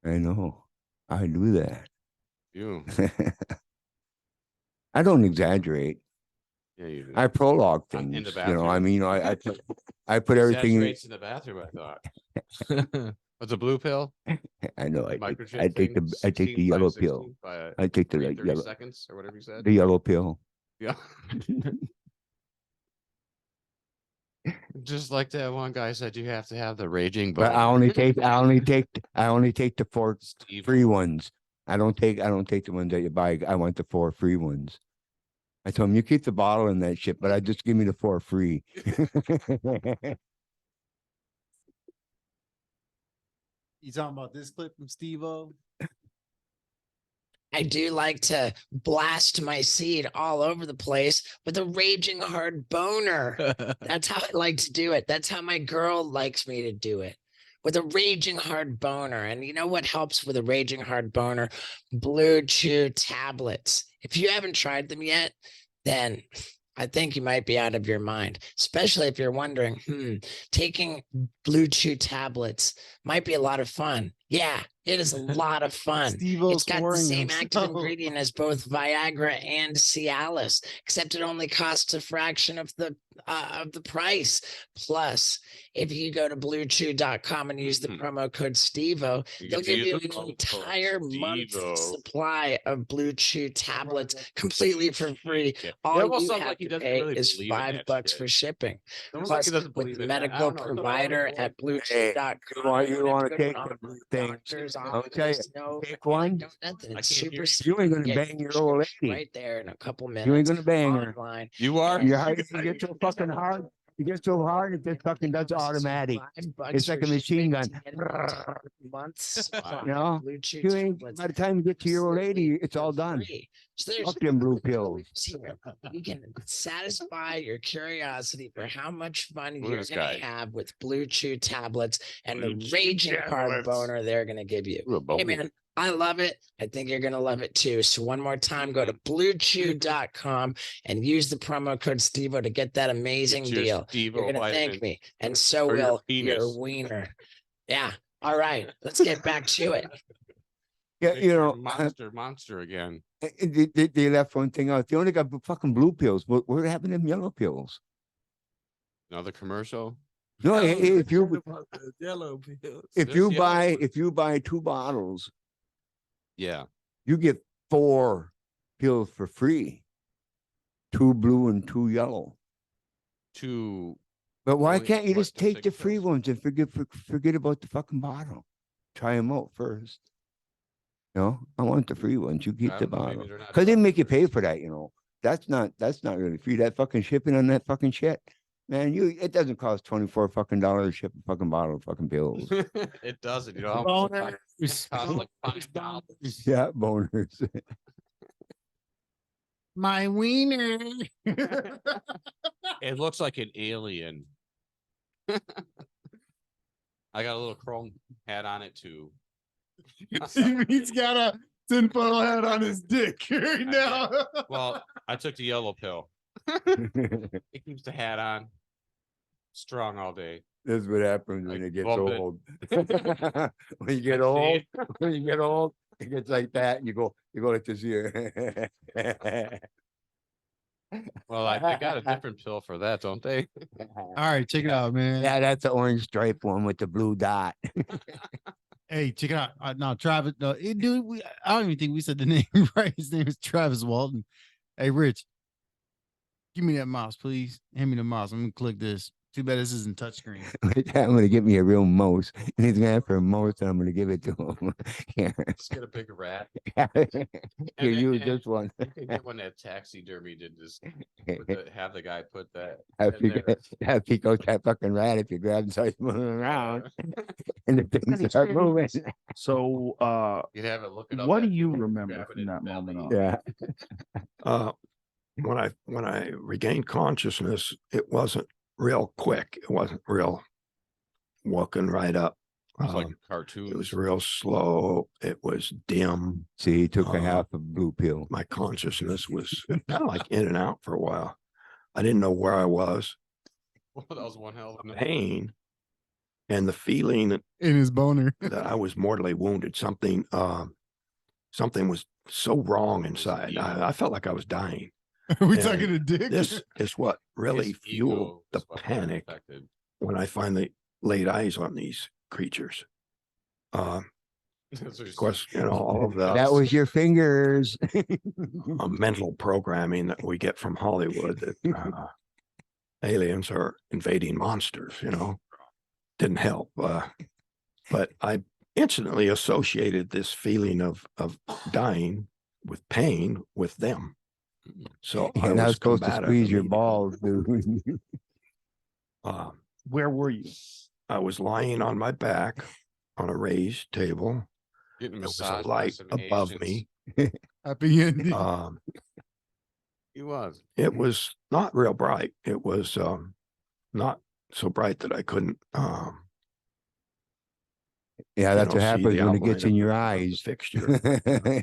Speaker 5: I know. I do that.
Speaker 6: You,
Speaker 5: I don't exaggerate.
Speaker 6: yeah, you do.
Speaker 5: I prologue
Speaker 6: In
Speaker 5: things.
Speaker 6: the
Speaker 5: You know, I
Speaker 6: bathroom?
Speaker 5: mean, I put everything in.
Speaker 6: Exaggerates in the bathroom. I thought. What's a blue pill?
Speaker 5: I know. I
Speaker 6: Microchip
Speaker 5: take
Speaker 6: thing,
Speaker 5: the
Speaker 6: 16 by
Speaker 5: yellow
Speaker 6: 16
Speaker 5: pill.
Speaker 6: by
Speaker 5: I take the
Speaker 6: 30
Speaker 5: yellow,
Speaker 6: seconds or whatever you said.
Speaker 5: the yellow pill.
Speaker 6: Yeah. Just like that one guy said, you have to have the raging
Speaker 5: But
Speaker 6: bone.
Speaker 5: I only take the 4
Speaker 6: Steve.
Speaker 5: free ones. I don't take the ones that you buy. I want the 4 free ones. I told him you keep the bottle and that shit, but I just give me the 4 free.
Speaker 8: You talking about this clip from Steve-O?
Speaker 9: I do like to blast my seed all over the place with a raging hard boner. That's how I like to do it. That's how my girl likes me to do it, with a raging hard boner. And you know what helps with a raging hard boner? Blue Chew tablets. If you haven't tried them yet, then I think you might be out of your mind, especially if you're wondering, taking Blue Chew tablets might be a lot of fun. Yeah, it is a lot of fun.
Speaker 8: Steve-O's
Speaker 9: It's got the
Speaker 8: whoring
Speaker 9: same active
Speaker 8: himself.
Speaker 9: ingredient as both Viagra and Cialis, except it only costs a fraction of the price. Plus, if you go to bluechew.com and use the promo code Stevo, they'll give you an entire month's supply of Blue Chew tablets completely for free. All you have to pay is $5 for shipping. Plus, with the medical provider at bluechew.com,
Speaker 5: you want to take
Speaker 9: the
Speaker 5: the thing?
Speaker 9: doctor's
Speaker 5: I'll tell you,
Speaker 9: office, no,
Speaker 5: take one.
Speaker 9: nothing. It's super
Speaker 5: You ain't gonna
Speaker 9: simple.
Speaker 5: bang your old lady.
Speaker 9: right there in a couple minutes.
Speaker 5: You ain't gonna bang her.
Speaker 9: Online.
Speaker 6: You are?
Speaker 5: Your heart get so fucking hard. You get so hard it just fucking does automatic.
Speaker 9: $5
Speaker 5: It's like
Speaker 9: for
Speaker 5: a machine
Speaker 9: shipping
Speaker 5: gun.
Speaker 9: to get it months.
Speaker 5: You know,
Speaker 9: Blue Chew
Speaker 5: you ain't,
Speaker 9: tablets
Speaker 5: by the time you get to your old lady, it's all
Speaker 9: for
Speaker 5: done.
Speaker 9: free. So there's
Speaker 5: Fuck them blue pills.
Speaker 9: you can satisfy your curiosity for how much fun
Speaker 6: Look at
Speaker 9: you're
Speaker 6: this
Speaker 9: going
Speaker 6: guy.
Speaker 9: to have with Blue Chew tablets and
Speaker 3: Blue
Speaker 9: the
Speaker 3: Chew
Speaker 9: raging hard
Speaker 3: tablets.
Speaker 9: boner they're going to give you.
Speaker 6: Ooh, a
Speaker 9: Hey
Speaker 6: boner.
Speaker 9: man, I love it. I think you're going to love it too. So one more time, go to bluechew.com and use the promo code Stevo to get that amazing
Speaker 6: Get your
Speaker 9: deal.
Speaker 6: Stevo
Speaker 9: You're going to thank
Speaker 6: vitamin
Speaker 9: me. And so
Speaker 6: for your
Speaker 9: will your
Speaker 6: penis.
Speaker 9: wiener. Yeah. All right. Let's get back to it.
Speaker 5: Yeah,
Speaker 6: Get
Speaker 5: you
Speaker 6: your
Speaker 5: know,
Speaker 6: monster again.
Speaker 5: they left one thing out. They only got fucking blue pills. What happened to them yellow pills?
Speaker 6: Another commercial.
Speaker 5: No, if you
Speaker 7: Yellow pills.
Speaker 5: if you buy 2 bottles,
Speaker 6: Yeah.
Speaker 5: you get 4 pills for free. 2 blue and 2 yellow. But why
Speaker 6: Only-
Speaker 5: can't you
Speaker 6: what,
Speaker 5: just
Speaker 6: the
Speaker 5: take
Speaker 6: 6
Speaker 5: the free
Speaker 6: pills?
Speaker 5: ones and forget about the fucking bottle? Try them out first. I want the free ones. You keep
Speaker 6: I
Speaker 5: the
Speaker 6: don't know, maybe
Speaker 5: bottle.
Speaker 6: they're not
Speaker 5: Because they make you pay
Speaker 6: doctors.
Speaker 5: for that, That's not really free. That fucking shipping on that fucking shit. Man, it doesn't cost $24 to ship a fucking bottle of fucking pills.
Speaker 6: It doesn't, you know. How much it
Speaker 8: Boners.
Speaker 6: costs like $5.
Speaker 5: Yeah, boners.
Speaker 8: My wiener.
Speaker 6: It looks like an alien. I got a little chrome hat on it too.
Speaker 8: He's got a tinfoil hat on his dick right now.
Speaker 6: Well, I took the yellow pill. It keeps the hat on. Strong all day.
Speaker 5: This is what happens when
Speaker 6: Like
Speaker 5: it gets
Speaker 6: bump it.
Speaker 5: old. When you get
Speaker 6: I
Speaker 5: old,
Speaker 6: see.
Speaker 5: it gets like that, and you go like this here.
Speaker 6: Well, they got a different pill for that, don't they?
Speaker 4: All right, check it out, man.
Speaker 5: Yeah, that's the orange stripe one with the blue dot.
Speaker 4: Hey, check it out. No, Travis. No, dude, I don't even think we said the name right. His name is Travis Walton. Hey, Rich, give me that mouse, please. Hand me the mouse. I'm gonna click this. Too bad this isn't touchscreen.
Speaker 5: I'm gonna get me a real mouse, and he's gonna ask for a mouse, and I'm gonna give it to him. Here,
Speaker 6: Just get a big rat.
Speaker 5: you use
Speaker 6: and
Speaker 5: this one.
Speaker 6: You can get one that taxidermy did just have the guy put that
Speaker 5: Have
Speaker 6: in there.
Speaker 5: have you go that fucking rat if you grab and start moving around, and the things start moving.
Speaker 3: So,
Speaker 6: You'd have it look it up.
Speaker 3: what do
Speaker 6: at-
Speaker 3: you remember
Speaker 6: grab it
Speaker 3: from
Speaker 6: in
Speaker 3: that
Speaker 6: the
Speaker 3: moment
Speaker 6: belly.
Speaker 3: on?
Speaker 5: Yeah.
Speaker 10: When I regained consciousness, it wasn't real quick. It wasn't real walking right up.
Speaker 6: It was like
Speaker 10: It
Speaker 6: cartoons.
Speaker 10: was real slow. It was dim.
Speaker 5: See, he took a
Speaker 10: Uh,
Speaker 5: half of blue pill.
Speaker 10: My consciousness was kind of like in and out for a while. I didn't know where I was.
Speaker 6: Well, that was one hell of a
Speaker 10: Pain and the feeling
Speaker 4: In his boner.
Speaker 10: that I was mortally wounded. Something was so wrong inside. I felt like I was dying.
Speaker 4: Are we
Speaker 10: And
Speaker 4: talking to Dick?
Speaker 10: This is what really
Speaker 6: His
Speaker 10: fueled
Speaker 6: ego
Speaker 10: the
Speaker 6: was what got
Speaker 10: panic
Speaker 6: affected.
Speaker 10: when I finally laid eyes on these creatures. Of course, all of the
Speaker 5: That was your fingers.
Speaker 10: mental programming that we get from Hollywood that aliens are invading monsters, didn't help. But I instantly associated this feeling of dying with pain with them. So I
Speaker 5: You're not
Speaker 10: was
Speaker 5: supposed to
Speaker 10: combative
Speaker 5: squeeze your
Speaker 10: immediately.
Speaker 5: balls, dude.
Speaker 3: Where were you?
Speaker 10: I was lying on my back on a raised table.
Speaker 6: Getting
Speaker 10: There was a
Speaker 6: massaged by
Speaker 10: light
Speaker 6: some
Speaker 10: above
Speaker 6: Asians.
Speaker 10: me.
Speaker 4: Happy ending.
Speaker 6: He was.
Speaker 10: It was not real bright. It was not so bright that I couldn't
Speaker 5: Yeah, that's what
Speaker 10: see
Speaker 5: happens
Speaker 10: the
Speaker 5: when it
Speaker 10: outline
Speaker 5: gets in
Speaker 10: of
Speaker 5: your
Speaker 10: the
Speaker 5: eyes.
Speaker 10: fixture.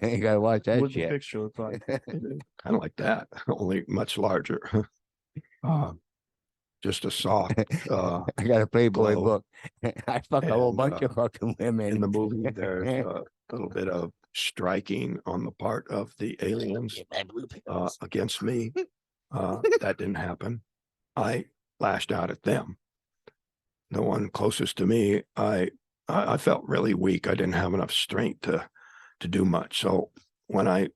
Speaker 5: You gotta watch that
Speaker 3: What the
Speaker 5: shit.
Speaker 3: picture look like?
Speaker 10: Kind of like that, only much larger. Just a soft
Speaker 5: I got a Playboy
Speaker 10: glow.
Speaker 5: book. I fuck a whole
Speaker 10: And,
Speaker 5: bunch of fucking women
Speaker 10: in the movie. There's a little bit of striking on the part of the aliens against me. That didn't happen. I lashed out at them. The one closest to me, I felt really weak. I didn't have enough strength to do much. So when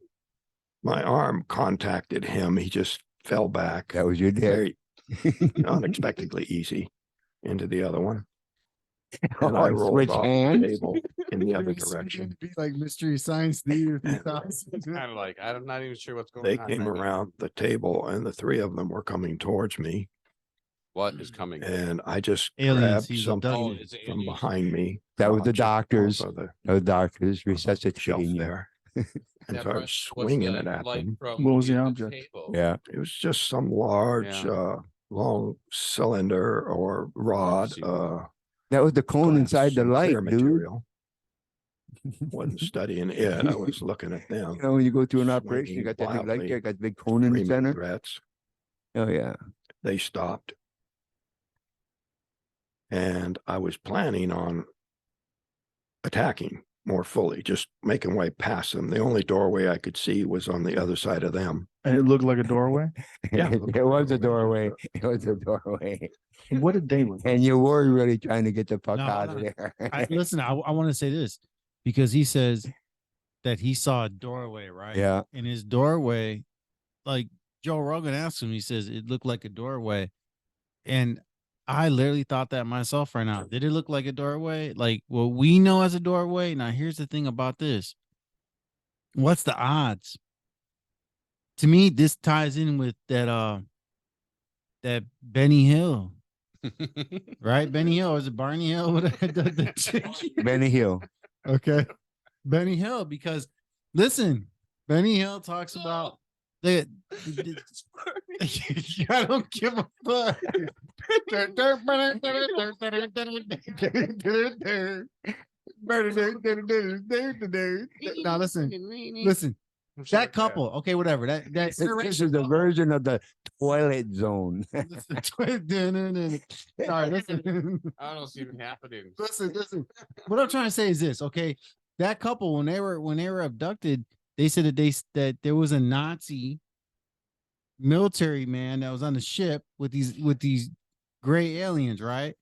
Speaker 10: my arm contacted him, he just fell back.
Speaker 5: That was your dick.
Speaker 10: Very unexpectedly easy into the other one. And I rolled
Speaker 5: Switch
Speaker 10: off
Speaker 5: hands.
Speaker 10: the table in the other
Speaker 4: It's
Speaker 10: direction.
Speaker 4: gonna be like Mystery Science Theater 3000.
Speaker 6: It's kind of like, I'm not even sure what's going
Speaker 10: They
Speaker 6: on.
Speaker 10: came
Speaker 6: right now.
Speaker 10: around the table and the three of them were coming towards me.
Speaker 6: What is coming?
Speaker 10: And I just
Speaker 4: Aliens,
Speaker 10: grabbed
Speaker 4: he's
Speaker 10: something
Speaker 4: abducted.
Speaker 6: it's
Speaker 10: from
Speaker 6: aliens.
Speaker 10: behind me.
Speaker 5: That was the
Speaker 10: launched it off
Speaker 5: doctors.
Speaker 10: of the
Speaker 5: Those doctors
Speaker 10: shelf
Speaker 5: resuscitating you.
Speaker 10: there and
Speaker 6: Yeah,
Speaker 10: started
Speaker 6: Brett, what's
Speaker 10: swinging
Speaker 6: the
Speaker 10: it at
Speaker 6: light
Speaker 10: them.
Speaker 6: from
Speaker 3: What was the
Speaker 6: the
Speaker 3: object?
Speaker 6: table?
Speaker 5: Yeah.
Speaker 10: It was just some large, long cylinder or rod.
Speaker 6: see.
Speaker 5: That was the cone
Speaker 10: glass
Speaker 5: inside the
Speaker 10: and
Speaker 5: light,
Speaker 10: clear
Speaker 5: dude.
Speaker 10: material. Wasn't studying it. I was looking at them.
Speaker 5: You know, when you go through an operation, you
Speaker 10: Swinging
Speaker 5: got that big light
Speaker 10: wildly,
Speaker 5: there, got the big cone in the
Speaker 10: screaming
Speaker 5: center.
Speaker 10: threats.
Speaker 5: Oh yeah.
Speaker 10: They stopped. And I was planning on attacking more fully, just making way past them. The only doorway I could see was on the other side of them.
Speaker 3: And it looked like a doorway.
Speaker 10: Yeah,
Speaker 5: It was a doorway. It was a doorway.
Speaker 3: What did they look like?
Speaker 5: And you were really trying to get the fuck
Speaker 4: No,
Speaker 5: out of
Speaker 4: no.
Speaker 5: there.
Speaker 4: Listen, I want to say this because he says that he saw a doorway, right?
Speaker 5: Yeah.
Speaker 4: In his doorway, like Joe Rogan asked him, he says it looked like a doorway. And I literally thought that myself right now. Did it look like a doorway? Like what we know as a doorway? Now, here's the thing about this. What's the odds? To me, this ties in with that Benny Hill, right? Benny Hill, or is it Barney Hill?
Speaker 5: Benny Hill.
Speaker 4: Okay. Benny Hill, because listen, Benny Hill talks about the I don't give a fuck. Now listen. That couple, okay, whatever. That
Speaker 5: This is the version of the Twilight Zone.
Speaker 4: Sorry, listen.
Speaker 6: I don't see it happening.
Speaker 4: Listen. What I'm trying to say is this, okay? That couple, when they were abducted, they said that there was a Nazi military man that was on the ship with these gray aliens, right?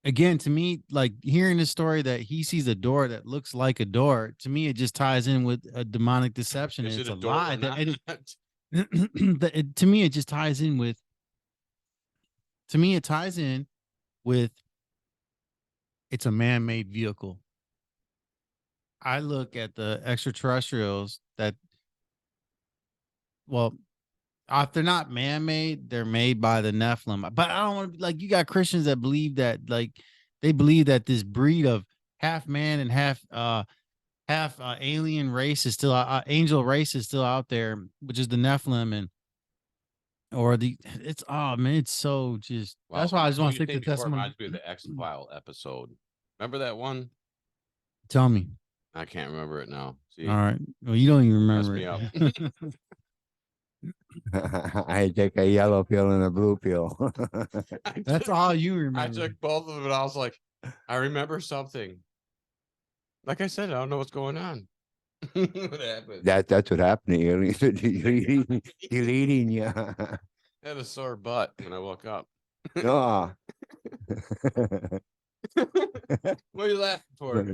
Speaker 4: Again, to me, like hearing this story that he sees a door that looks like a door, to me, it just ties in with a demonic deception.
Speaker 6: Is
Speaker 4: It's
Speaker 6: it
Speaker 4: a
Speaker 6: door or
Speaker 4: lie.
Speaker 6: not?
Speaker 4: To me, it just ties in with. To me, it ties in with. It's a man-made vehicle. I look at the extraterrestrials that. Well, if they're not man-made, they're made by the Nephilim. But I don't want to be like, you got Christians that believe that, like, they believe that this breed of half man and half alien race is still angel race is still out there, which is the Nephilim, and it's man, it's so just that's why I just want to stick to testimony.
Speaker 6: Reminds me of the X-File episode. Remember that one?
Speaker 4: Tell me.
Speaker 6: I can't remember it now. See?
Speaker 4: All right. Well, you don't even
Speaker 6: Mess
Speaker 4: remember
Speaker 6: me
Speaker 4: it.
Speaker 6: up.
Speaker 5: I take a yellow pill and a blue pill.
Speaker 4: That's all you remember.
Speaker 6: I took both of them and I was like, I remember something. Like I said, I don't know what's going on. What happened?
Speaker 5: That's what happened to you. Deleting you.
Speaker 6: I had a sore butt when I woke up.
Speaker 5: Oh.
Speaker 6: What are you laughing for?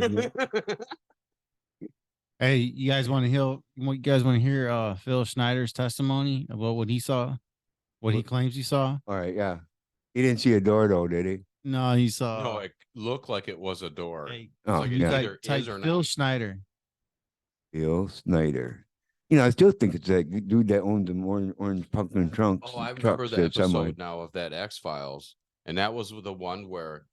Speaker 4: Hey, you guys want to hear Phil Schneider's testimony about what he saw, what he claims he saw?
Speaker 5: All right, yeah. He didn't see a door though, did he?
Speaker 4: No, he saw.
Speaker 6: No, it looked like it was a door.
Speaker 4: Hey,
Speaker 5: Oh,
Speaker 6: like
Speaker 5: yeah.
Speaker 6: either is or
Speaker 4: Phil
Speaker 6: not.
Speaker 4: Schneider.
Speaker 5: Phil Snyder. You know, I still think it's that dude that owns the orange pumpkin trunks.
Speaker 6: Oh, I remember the
Speaker 5: trucks
Speaker 6: episode now of that X-Files. And that was the one where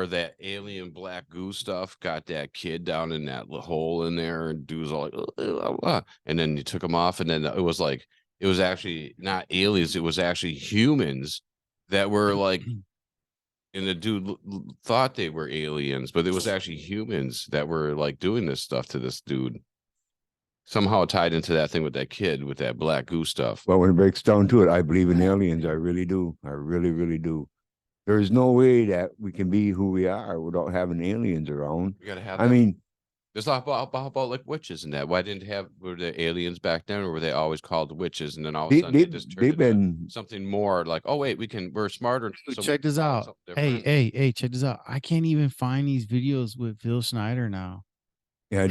Speaker 6: that alien black goo stuff got that kid down in that hole in there, and dude was all like, and then you took him off, and then it was actually not aliens, it was actually humans that were like, and the dude thought they were aliens, but it was actually humans that were like doing this stuff to this dude. Somehow tied into that thing with that kid with that black goo stuff.
Speaker 5: Well, when it breaks down to it, I believe in aliens. I really do. I really, really do. There's no way that we can be who we are without having aliens around.
Speaker 6: You gotta have.
Speaker 5: I mean,
Speaker 6: there's a lot about like witches and that. Why were the aliens back then, or were they always called witches? And then all of a sudden they just turned
Speaker 5: they've been
Speaker 6: something more like, oh wait, we're smarter.
Speaker 4: Dude, check this out. Hey, check this out. I can't even find these videos with Phil Schneider now.
Speaker 5: Yeah,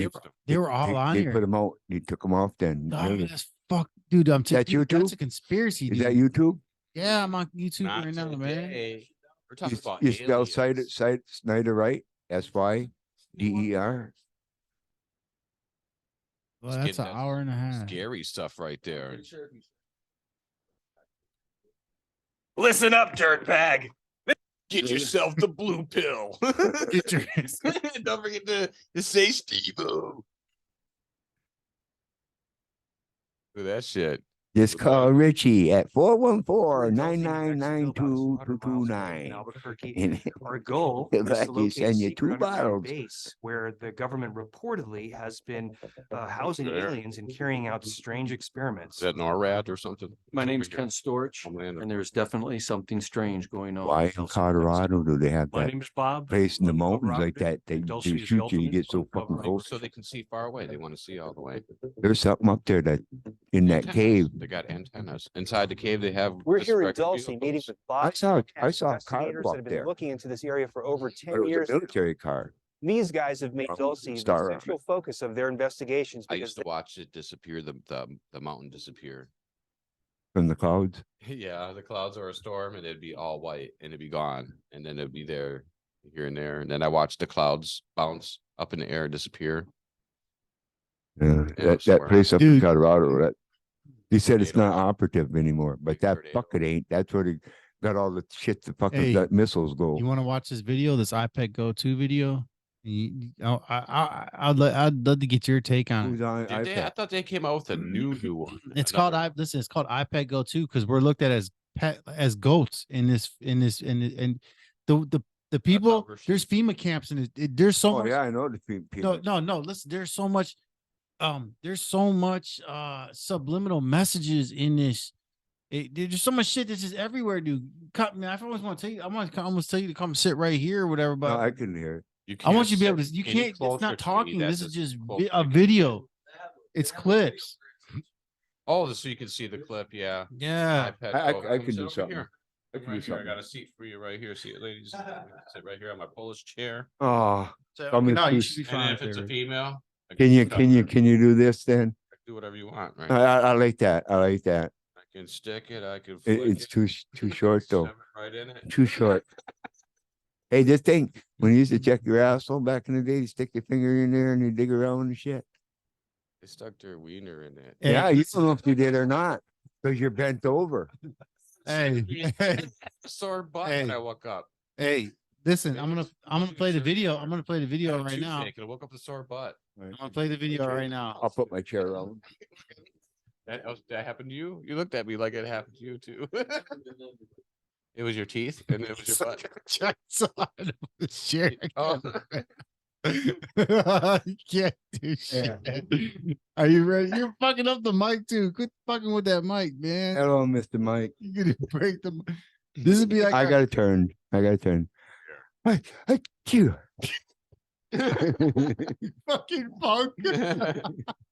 Speaker 4: they were all on
Speaker 5: they
Speaker 4: here.
Speaker 5: Put them out. They took them off. Then
Speaker 4: oh, that's fuck, dude. I'm telling you,
Speaker 5: YouTube?
Speaker 4: That's a conspiracy.
Speaker 5: Is
Speaker 4: dude.
Speaker 5: that YouTube?
Speaker 4: Yeah, I'm on YouTube
Speaker 6: Not
Speaker 4: right now, man.
Speaker 6: today. We're talking about
Speaker 5: You spell
Speaker 6: aliens.
Speaker 5: Snyder right? SYDER.
Speaker 4: Well, that's an hour and a half.
Speaker 6: Scary stuff right there.
Speaker 3: Listen up, dirtbag.
Speaker 6: Get yourself the blue pill.
Speaker 4: Get your
Speaker 6: Don't forget to say Steve-O. Do that shit.
Speaker 5: Just call Richie at 414-999-2229.
Speaker 11: Our goal
Speaker 5: He'll
Speaker 11: is to
Speaker 5: let you
Speaker 11: locate
Speaker 5: send
Speaker 11: a
Speaker 5: you
Speaker 11: secret
Speaker 5: 2
Speaker 11: underground
Speaker 5: bottles.
Speaker 11: base where the government reportedly has been housing
Speaker 6: There.
Speaker 11: aliens and carrying out strange experiments.
Speaker 6: Is that NORAD or something?
Speaker 12: My name's Ken Storch,
Speaker 6: Homeland.
Speaker 12: and there's definitely something strange going on.
Speaker 5: Why in Colorado do they have
Speaker 11: My
Speaker 5: that
Speaker 11: name is Bob.
Speaker 5: place in the
Speaker 11: I'm
Speaker 5: mountains
Speaker 11: Bob
Speaker 5: like that? They
Speaker 11: Dulcie is the
Speaker 5: shoot you, you
Speaker 11: ultimate
Speaker 5: get so fucking
Speaker 11: government.
Speaker 5: close.
Speaker 6: So they can see far away. They want to see all the way.
Speaker 5: There's something up there that in that
Speaker 6: Antennas.
Speaker 5: cave.
Speaker 6: They got antennas. Inside the cave, they have.
Speaker 13: We're here in
Speaker 6: record
Speaker 13: Dulce
Speaker 6: vehicles.
Speaker 13: meeting with
Speaker 5: I
Speaker 13: Bob.
Speaker 5: saw a car
Speaker 13: Investigators
Speaker 5: up
Speaker 13: that have been
Speaker 5: there.
Speaker 13: looking into this area for over
Speaker 5: But
Speaker 13: 10
Speaker 5: it was
Speaker 13: years.
Speaker 5: a military car.
Speaker 13: These guys have made
Speaker 5: From
Speaker 13: Dulce the
Speaker 5: Star
Speaker 13: central focus of their investigations
Speaker 6: I
Speaker 13: because
Speaker 6: used to watch it disappear, the mountain disappear.
Speaker 5: From the clouds.
Speaker 6: Yeah, the clouds are a storm, and it'd be all white, and it'd be gone, and then it'd be there, here and there, and then I watched the clouds bounce up in the air and disappear.
Speaker 5: That place up in
Speaker 4: Dude.
Speaker 5: Colorado, that he said it's not
Speaker 6: Tornado.
Speaker 5: operative anymore, but
Speaker 6: Big
Speaker 5: that
Speaker 6: tornado.
Speaker 5: fucking ain't. That's where they got all the shit the fucking
Speaker 4: Hey,
Speaker 5: that missiles go.
Speaker 4: You want to watch this video, this iPad Go 2 video? I'd love to get your take on
Speaker 5: Who's
Speaker 4: it.
Speaker 5: on
Speaker 6: Did they? I
Speaker 5: iPad?
Speaker 6: thought they came out with a new one.
Speaker 4: It's
Speaker 6: Another-
Speaker 4: called listen. It's called iPad Go 2 because we're looked at as goats in this and the people.
Speaker 6: version.
Speaker 4: There's FEMA camps and there's so
Speaker 5: Oh
Speaker 4: much.
Speaker 5: yeah, I know the people.
Speaker 4: No. Listen, there's so much subliminal messages in this. There's so much shit that's just everywhere, dude. Man, I almost want to tell you. I want to almost tell you to come sit right here or whatever. But
Speaker 5: No, I couldn't hear it.
Speaker 6: You
Speaker 4: I want you to be
Speaker 6: sit
Speaker 4: able to. You
Speaker 6: any
Speaker 4: can't. It's
Speaker 6: closer
Speaker 4: not
Speaker 6: to me.
Speaker 4: talking.
Speaker 6: That's
Speaker 4: This is
Speaker 6: as
Speaker 4: just
Speaker 6: close
Speaker 4: a
Speaker 6: as you can
Speaker 4: video. It's clips.
Speaker 6: Oh, so you can see the clip. Yeah.
Speaker 4: Yeah.
Speaker 6: iPad
Speaker 5: I
Speaker 6: Go.
Speaker 5: I
Speaker 6: Come
Speaker 5: could
Speaker 6: sit
Speaker 5: do
Speaker 6: over
Speaker 5: something.
Speaker 6: here.
Speaker 5: I could
Speaker 6: Right
Speaker 5: do
Speaker 6: here. I
Speaker 5: something.
Speaker 6: got a seat for you right here. See it, ladies. Sit right here on my Polish chair.
Speaker 5: Oh,
Speaker 4: So,
Speaker 5: Tell me
Speaker 4: no, you
Speaker 5: please.
Speaker 4: should be
Speaker 6: And
Speaker 4: fine.
Speaker 6: if it's a
Speaker 4: there.
Speaker 6: female, I
Speaker 5: can you
Speaker 6: cover it.
Speaker 5: can you do this then?
Speaker 6: Do whatever you want, right?
Speaker 5: I like that. I like that.
Speaker 6: I can stick it. I can. Flick
Speaker 5: It's
Speaker 6: it,
Speaker 5: too short though.
Speaker 6: shove it right in it.
Speaker 5: Too short. Hey, this thing when you used to check your asshole back in the day, you stick your finger in there and you dig around and shit.
Speaker 6: They stuck their wiener in it.
Speaker 4: Hey,
Speaker 5: Yeah, you don't know if you did or not because you're bent over.
Speaker 4: Hey,
Speaker 6: Sore butt when
Speaker 4: Hey.
Speaker 6: I woke up.
Speaker 4: hey, listen. I'm gonna play the video. I'm gonna play the video right now.
Speaker 6: And I woke up with a sore butt.
Speaker 4: I'm gonna play the video right now.
Speaker 5: I'll put my chair around.
Speaker 6: That happened to you? You looked at me like it happened to you too. It was your teeth and it was your butt.
Speaker 4: Chuck's on the chair.
Speaker 6: Oh.
Speaker 4: You can't do shit. Are you ready? You're fucking up the mic too. Quit fucking with that mic, man.
Speaker 5: Hello, Mr. Mike.
Speaker 4: You're gonna break the. This would be like
Speaker 5: I got to turn. I got to turn. I you.
Speaker 4: fucking punk.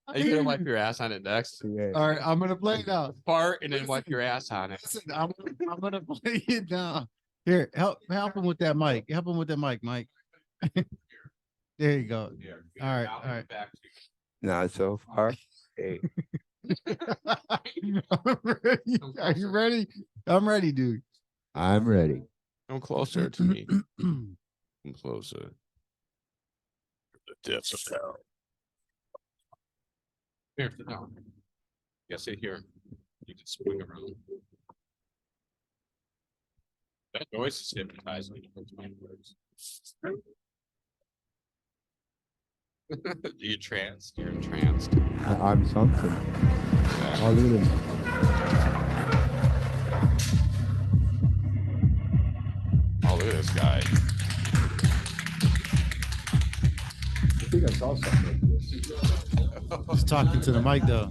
Speaker 6: Are you gonna wipe your ass on it next?
Speaker 5: Yeah.
Speaker 4: All right, I'm gonna play it now.
Speaker 6: Fart and then wipe your ass on it.
Speaker 4: Listen, I'm gonna play it now. Here, help him with that mic. Help him with that mic, Mike. There you go. All right, all right.
Speaker 5: Not so far. Hey.
Speaker 4: I'm ready. Are you ready? I'm ready, dude.
Speaker 5: I'm ready.
Speaker 6: Come closer to me. Come closer. The depths of hell. Here, sit down. Yeah, sit here. You can swing around. That noise is hypnotizing. You're entranced. You're entranced.
Speaker 5: I'm something. Oh, look at him.
Speaker 6: Oh, look at this guy.
Speaker 5: I think I saw something like this.
Speaker 4: Just talking to the mic though.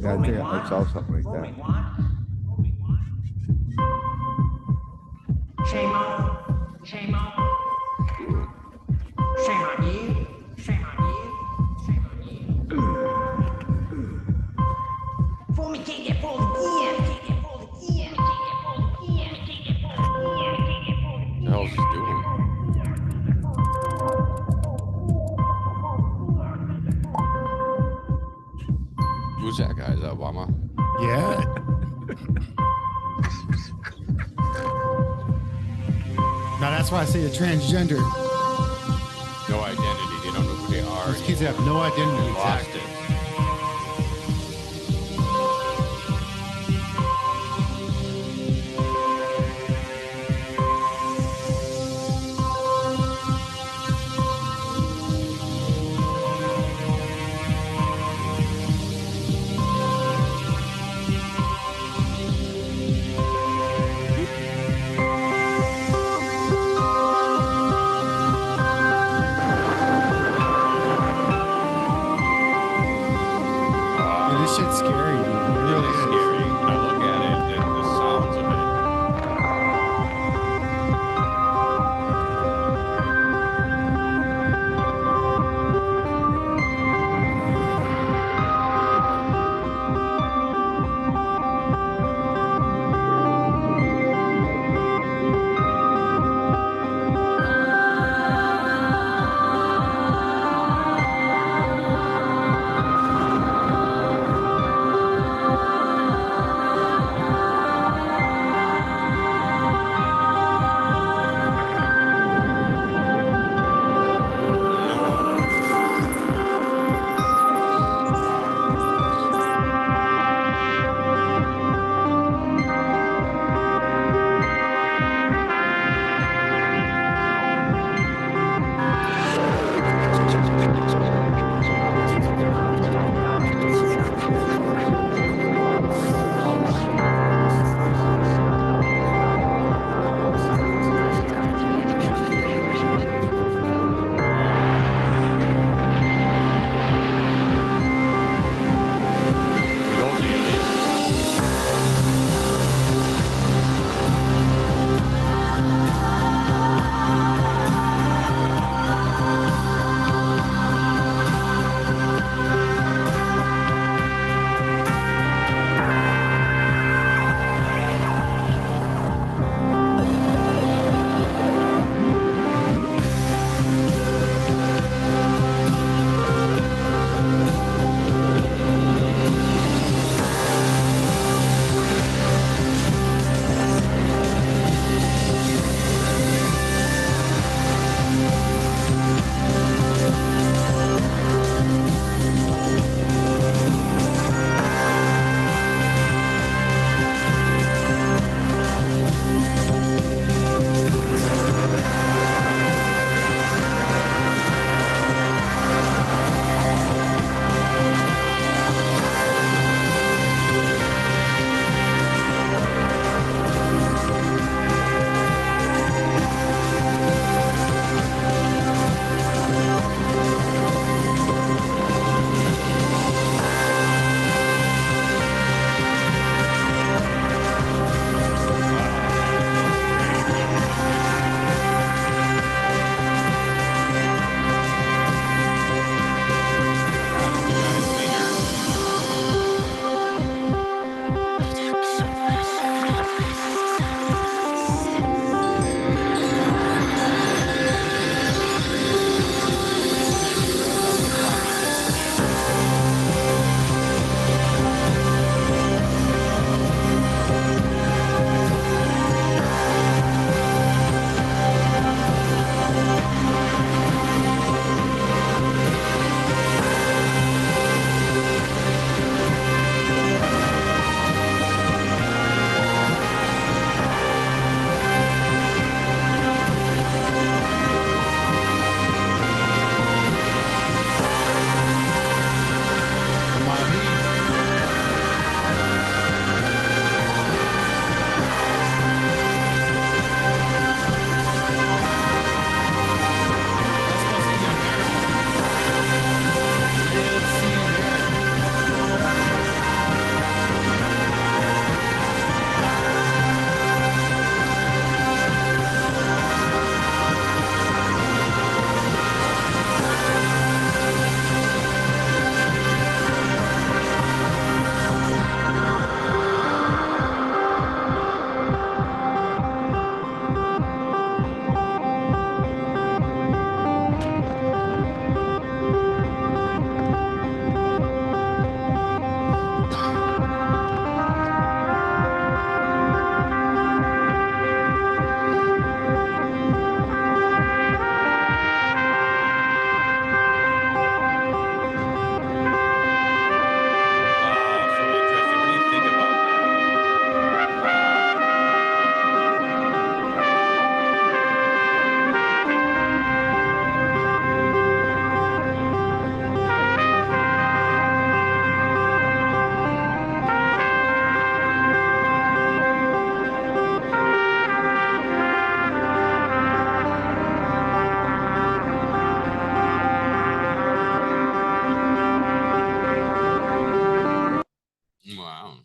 Speaker 5: Yeah, I think I saw something like that.
Speaker 14: Shame on, shame on. Shame on you, shame on you, shame on you. For me can't get pulled again, can't get pulled again, can't get pulled again, can't get pulled again, can't get pulled again.
Speaker 6: What the hell is he doing? Who's that guy? Is that Obama?
Speaker 4: Yeah. Now that's why I say a transgender.
Speaker 6: No identity. They don't know who they are.
Speaker 4: Those kids have no identity.
Speaker 6: They lost
Speaker 4: Exactly.
Speaker 6: it.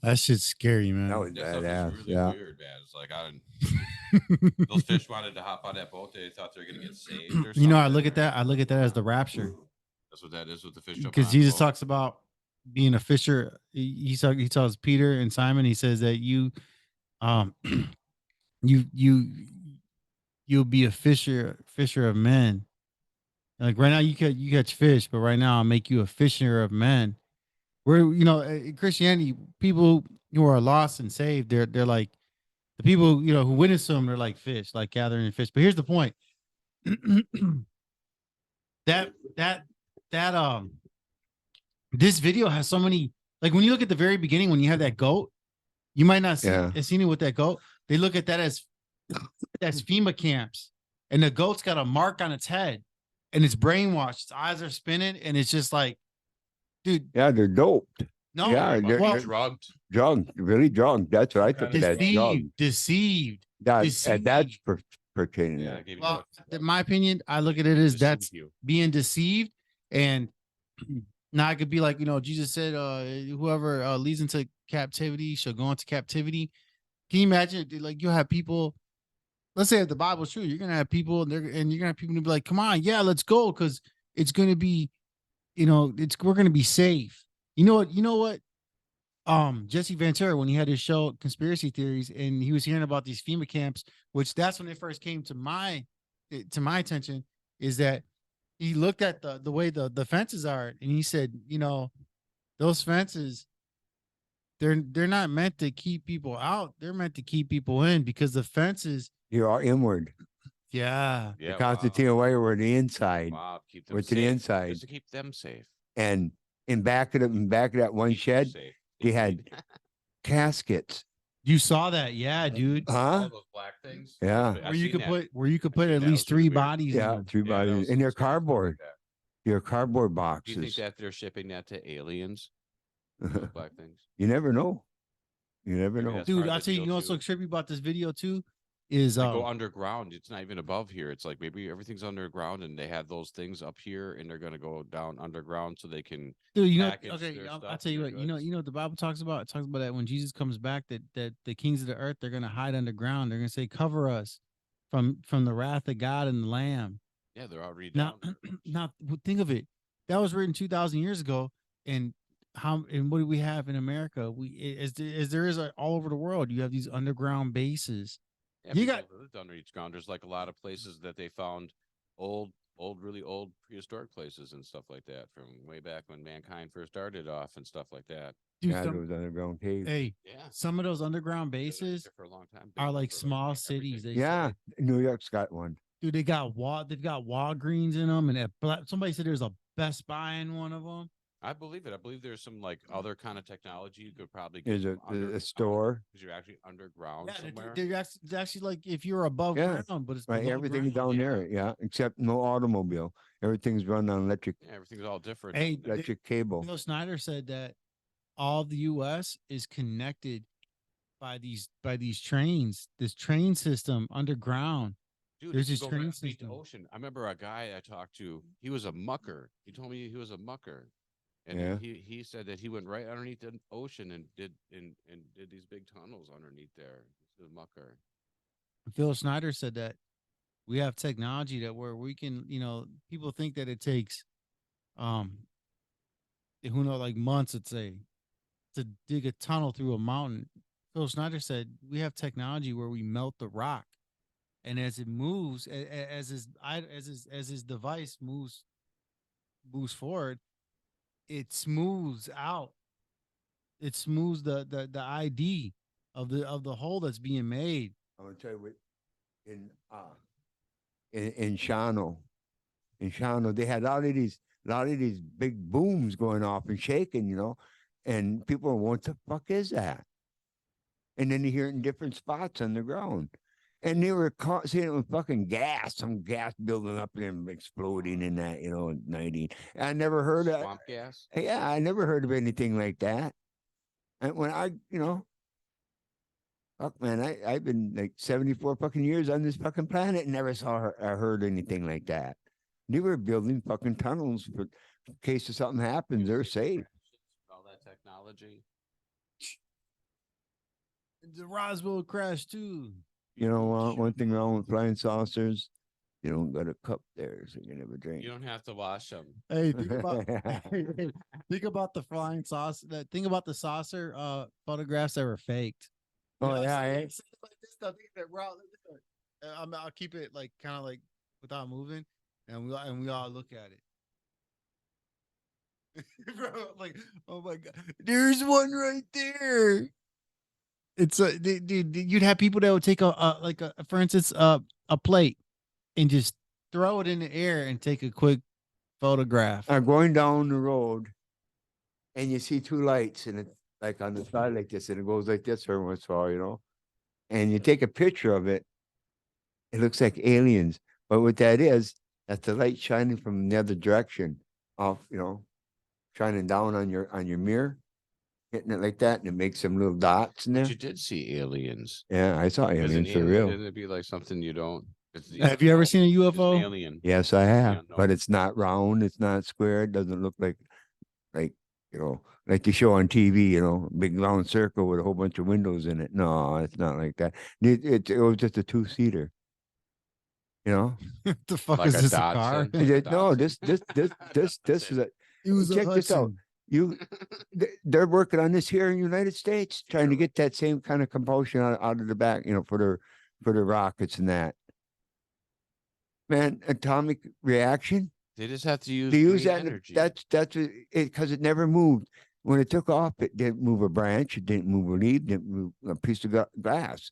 Speaker 4: That shit's scary, man.
Speaker 5: That was
Speaker 6: That stuff
Speaker 5: badass.
Speaker 6: is really
Speaker 5: Yeah.
Speaker 6: weird, man. It's like I didn't. Those fish wanted to hop on that boat. They thought they were gonna get saved or something.
Speaker 4: You know, I look at that. I look at that as the rapture,
Speaker 6: That's what that is with the fish. jumping
Speaker 4: because
Speaker 6: on the
Speaker 4: Jesus
Speaker 6: boat.
Speaker 4: talks about being a fisher. He tells Peter and Simon. He says that you you'll be a fisher of men. Like right now, you catch fish, but right now I'll make you a fisher of men. Where in Christianity, people who are lost and saved, they're like the people who witness them. They're like fish, like gathering fish. But here's the point: that this video has so many. Like when you look at the very beginning, when you have that goat, you might not see seen it with that goat. They look at that as FEMA camps, and the goat's got a mark on its head, and it's brainwashed. Its eyes are spinning, and it's just like, dude.
Speaker 5: Yeah, they're doped.
Speaker 4: No,
Speaker 5: yeah, they're
Speaker 6: drugged.
Speaker 5: Drugged, really drugged. That's what I took. That drugged.
Speaker 4: Deceived.
Speaker 5: That's pertaining.
Speaker 6: Yeah,
Speaker 5: that.
Speaker 4: Well, in my opinion, I look at it as that's being deceived, and now I could be like, Jesus said, whoever leads into captivity shall go into captivity. Can you imagine? Like you have people. Let's say if the Bible's true, you're gonna have people, and you're gonna have people to be like, "Come on, yeah, let's go," because it's gonna be, we're gonna be safe. You know what? Jesse Ventura, when he had his show Conspiracy Theories, and he was hearing about these FEMA camps, which that's when it first came to my attention, is that he looked at the way the fences are, and he said, those fences, they're not meant to keep people out. They're meant to keep people in, because the fences
Speaker 5: You are inward.
Speaker 4: Yeah.
Speaker 5: The Constantine away were the inside.
Speaker 6: Wow, keep them
Speaker 5: We're to the
Speaker 6: safe,
Speaker 5: inside.
Speaker 6: just to keep them safe.
Speaker 5: And in back of that one shed, they had caskets.
Speaker 4: You saw that, yeah, dude.
Speaker 5: Huh?
Speaker 6: All those black things.
Speaker 5: Yeah.
Speaker 6: I've
Speaker 4: Where you
Speaker 6: seen
Speaker 4: could
Speaker 6: that.
Speaker 4: put at
Speaker 6: that.
Speaker 4: least
Speaker 6: It was really
Speaker 4: 3
Speaker 6: weird.
Speaker 4: bodies in
Speaker 5: Yeah,
Speaker 4: them.
Speaker 5: 3
Speaker 6: that
Speaker 5: bodies
Speaker 6: was
Speaker 5: in their
Speaker 6: scary stuff like
Speaker 5: cardboard.
Speaker 6: that.
Speaker 5: Your cardboard
Speaker 6: Do
Speaker 5: boxes.
Speaker 6: you think that they're shipping that to aliens? Those black things.
Speaker 5: You never know. You never
Speaker 6: Maybe
Speaker 5: know.
Speaker 6: that's
Speaker 4: Dude,
Speaker 6: part of
Speaker 4: I'll
Speaker 6: the
Speaker 4: tell you,
Speaker 6: deal,
Speaker 4: you know what's so
Speaker 6: too.
Speaker 4: trippy about this video too? Is
Speaker 6: They go underground. It's not even above here. It's like maybe everything's underground, and they have those things up here, and they're gonna go down underground so they can.
Speaker 4: dude,
Speaker 6: package
Speaker 4: okay,
Speaker 6: their
Speaker 4: I'll
Speaker 6: stuff
Speaker 4: tell you
Speaker 6: and
Speaker 4: what,
Speaker 6: their goods.
Speaker 4: what the Bible talks about? It talks about that when Jesus comes back, that the kings of the earth, they're gonna hide underground. They're gonna say, cover us from the wrath of God and the Lamb.
Speaker 6: Yeah, they're already
Speaker 4: Now,
Speaker 6: down.
Speaker 4: now think of it. That was written 2,000 years ago, and what do we have in America? As there is all over the world, you have these underground bases.
Speaker 6: Yeah,
Speaker 4: You
Speaker 6: people
Speaker 4: got-
Speaker 6: have lived underneath ground. There's like a lot of places that they found really old prehistoric places and stuff like that from way back when mankind first started off and stuff like that.
Speaker 4: Dude,
Speaker 5: Yeah, those underground caves.
Speaker 4: hey,
Speaker 6: Yeah,
Speaker 4: some of those underground
Speaker 6: They've been
Speaker 4: bases
Speaker 6: there for a long time.
Speaker 4: are
Speaker 6: been there
Speaker 4: like
Speaker 6: for,
Speaker 4: small
Speaker 6: everything.
Speaker 4: cities. They
Speaker 5: Yeah,
Speaker 4: say.
Speaker 5: New York's got one.
Speaker 4: Dude, they've got Walgreens in them, and somebody said there's a Best Buy in one of them.
Speaker 6: I believe it. I believe there's some like other kind of technology you could probably get.
Speaker 5: There's a store.
Speaker 6: Because you're actually underground
Speaker 4: Yeah,
Speaker 6: somewhere.
Speaker 4: it's actually like if you're above
Speaker 5: Yeah,
Speaker 4: ground, but it's
Speaker 5: Right,
Speaker 4: below
Speaker 5: everything's
Speaker 4: ground.
Speaker 5: down there. Yeah, except no automobile. Everything's run on electric
Speaker 6: Yeah, everything's all different.
Speaker 4: Hey,
Speaker 6: down there.
Speaker 5: electric cable.
Speaker 4: Bill Snyder said that all of the U.S. is connected by these trains. This train system underground.
Speaker 6: Dude,
Speaker 4: There's
Speaker 6: if
Speaker 4: this
Speaker 6: you go
Speaker 4: train
Speaker 6: right beneath the
Speaker 4: system.
Speaker 6: ocean. I remember a guy I talked to. He was a mucker. He told me he was a mucker, and
Speaker 5: Yeah.
Speaker 6: he said that he went right underneath the ocean and did these big tunnels underneath there. He's a mucker.
Speaker 4: Phil Snyder said that we have technology that where we can, people think that it takes, who knows, like months, let's say, to dig a tunnel through a mountain. Phil Snyder said we have technology where we melt the rock, and as it moves, as his device moves forward, it smooths out. It smooths the ID of the hole that's being made.
Speaker 5: I'm gonna tell you what. In Shano, they had a lot of these big booms going off and shaking, and people are, what the fuck is that? And then you hear it in different spots on the ground. And they were seeing it with fucking gas, some gas building up and exploding in that, in 90. I never heard of
Speaker 6: Swamp gas.
Speaker 5: Yeah, I never heard of anything like that. And when fuck man, I've been like 74 fucking years on this fucking planet and never saw or heard anything like that. They were building fucking tunnels for in case if something happens, they're safe.
Speaker 6: All that technology.
Speaker 4: The Roswell crash too.
Speaker 5: You know, one thing wrong with flying saucers, you don't got a cup there, so you can have a drink.
Speaker 6: You don't have to wash them.
Speaker 4: Hey, think about think about the flying saucer. Think about the saucer photographs that were faked. You
Speaker 5: Oh,
Speaker 4: know what I'm
Speaker 5: yeah,
Speaker 4: saying?
Speaker 5: eh?
Speaker 4: It's like this stuff. I'll keep it like kind of like without moving, and we all look at it. Bro, like, oh my god, there's one right there. It's a dude. You'd have people that would take for instance, a plate and just throw it in the air and take a quick photograph.
Speaker 5: Going down the road, and you see two lights, and it's like on the side like this, and it goes like this every once in a while, you know. And you take a picture of it, it looks like aliens. But what that is, that's the light shining from the other direction, off, you know, shining down on your mirror, hitting it like that, and it makes some little dots in there.
Speaker 6: But you did see aliens.
Speaker 5: Yeah, I saw
Speaker 6: As an
Speaker 5: aliens for
Speaker 6: alien,
Speaker 5: real.
Speaker 6: It'd be like something you don't.
Speaker 4: Have you ever seen a
Speaker 6: It's an
Speaker 4: UFO?
Speaker 6: alien.
Speaker 5: Yes, I have,
Speaker 6: no.
Speaker 5: but it's not round, it's not square, it doesn't look like you know, like they show on TV, you know, big round circle with a whole bunch of windows in it. No, it's not like that. It was just a two-seater. You know,
Speaker 4: The fuck
Speaker 6: Like
Speaker 4: is
Speaker 6: a
Speaker 4: this a car?
Speaker 6: Datsun? Like a
Speaker 5: no,
Speaker 6: Datsun.
Speaker 5: this is a.
Speaker 4: It was a
Speaker 5: Check this out.
Speaker 4: Hudson.
Speaker 5: They're working on this here in the United States, trying to get that same kind of compulsion out of the back, you know, for the rockets and that. Man, atomic reaction.
Speaker 6: They just have to use.
Speaker 5: They use
Speaker 6: green
Speaker 5: that.
Speaker 6: energy.
Speaker 5: That's it because it never moved. When it took off, it didn't move a branch, it didn't move a leaf, didn't move a piece of glass,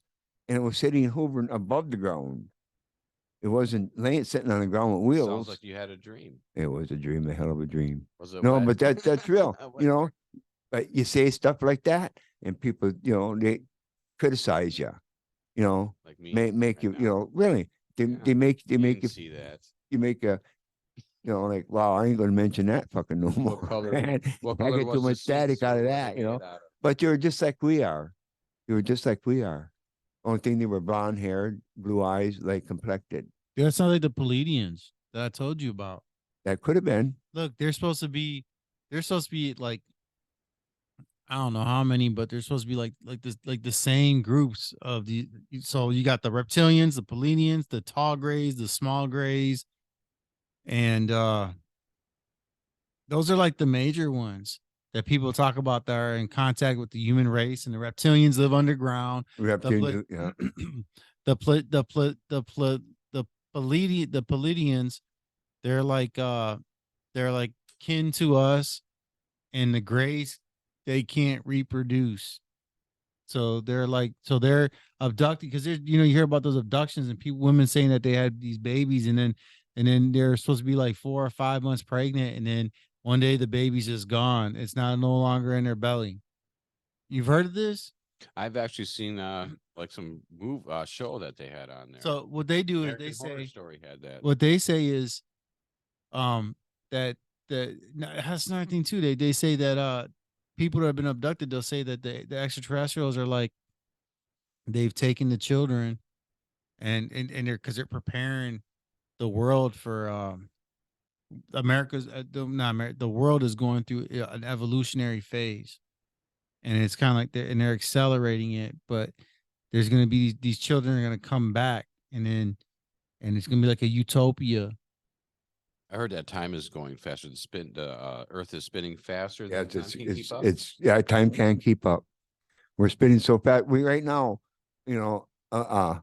Speaker 5: and it was sitting hovering above the ground. It wasn't sitting on the ground with wheels.
Speaker 6: Sounds like you had a dream.
Speaker 5: It was a dream, a hell of a dream.
Speaker 6: Was it
Speaker 5: No,
Speaker 6: wet?
Speaker 5: but that's real,
Speaker 6: What-
Speaker 5: you know. But you say stuff like that, and people, you know, they criticize you, you know,
Speaker 6: Like me.
Speaker 5: make
Speaker 6: right
Speaker 5: you,
Speaker 6: now.
Speaker 5: you know, really. They
Speaker 6: You
Speaker 5: make
Speaker 6: didn't
Speaker 5: you
Speaker 6: see that.
Speaker 5: you make a, you know, like, wow, I ain't gonna mention that fucking no more.
Speaker 6: color-
Speaker 5: Man.
Speaker 6: what
Speaker 5: I
Speaker 6: color
Speaker 5: get
Speaker 6: was
Speaker 5: too
Speaker 6: the
Speaker 5: much
Speaker 6: seat,
Speaker 5: static
Speaker 6: so
Speaker 5: out of
Speaker 6: what
Speaker 5: that,
Speaker 6: they
Speaker 5: you know.
Speaker 6: made out of?
Speaker 5: But you're just like we are. You were just like we are. Only thing they were blonde haired, blue eyes, like complected.
Speaker 4: That sounds like the Palladians that I told you about.
Speaker 5: That could have been.
Speaker 4: Look, they're supposed to be like, I don't know how many, but they're supposed to be like the same groups of the. So you got the reptilians, the Palladians, the tall grays, the small grays, and those are like the major ones that people talk about that are in contact with the human race. And the reptilians live underground.
Speaker 5: Reptilians, yeah.
Speaker 4: The Palladians, they're like kin to us, and the grays, they can't reproduce. So they're abducted because there's, you know, you hear about those abductions and women saying that they had these babies and then they're supposed to be like 4 or 5 months pregnant, and then one day the baby's just gone. It's no longer in their belly. You've heard of this?
Speaker 6: I've actually seen like some show that they had on there.
Speaker 4: So what they do
Speaker 6: American
Speaker 4: is
Speaker 6: Horror
Speaker 4: they say
Speaker 6: Story had that.
Speaker 4: what they say is that it has another thing too. They say that people that have been abducted, they'll say that the extraterrestrials are like, they've taken the children and they're because they're preparing the world for America's the world is going through an evolutionary phase, and it's kind of like they're accelerating it, but there's going to be these children are going to come back, and it's going to be like a utopia.
Speaker 6: I heard that time is going faster. The Earth is spinning faster
Speaker 5: Yeah,
Speaker 6: than time can keep up.
Speaker 5: yeah, time can't keep up. We're spinning so fast. We right now, you know, an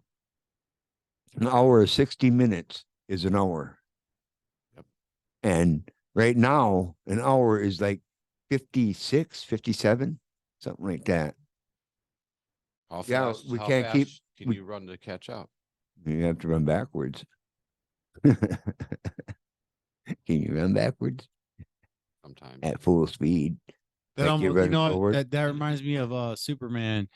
Speaker 5: hour of 60 minutes is an hour.
Speaker 6: Yep.
Speaker 5: And right now, an hour is like 56, 57, something like that.
Speaker 6: How
Speaker 5: Yeah,
Speaker 6: fast,
Speaker 5: we
Speaker 6: how
Speaker 5: can't keep-
Speaker 6: fast Can
Speaker 5: we-
Speaker 6: you run to catch up?
Speaker 5: You have to run backwards. Can you run backwards
Speaker 6: Sometimes.
Speaker 5: at full speed?
Speaker 4: That
Speaker 5: Like
Speaker 4: almost,
Speaker 5: you're
Speaker 4: you
Speaker 5: running
Speaker 4: know,
Speaker 5: forward?
Speaker 4: that reminds me of Superman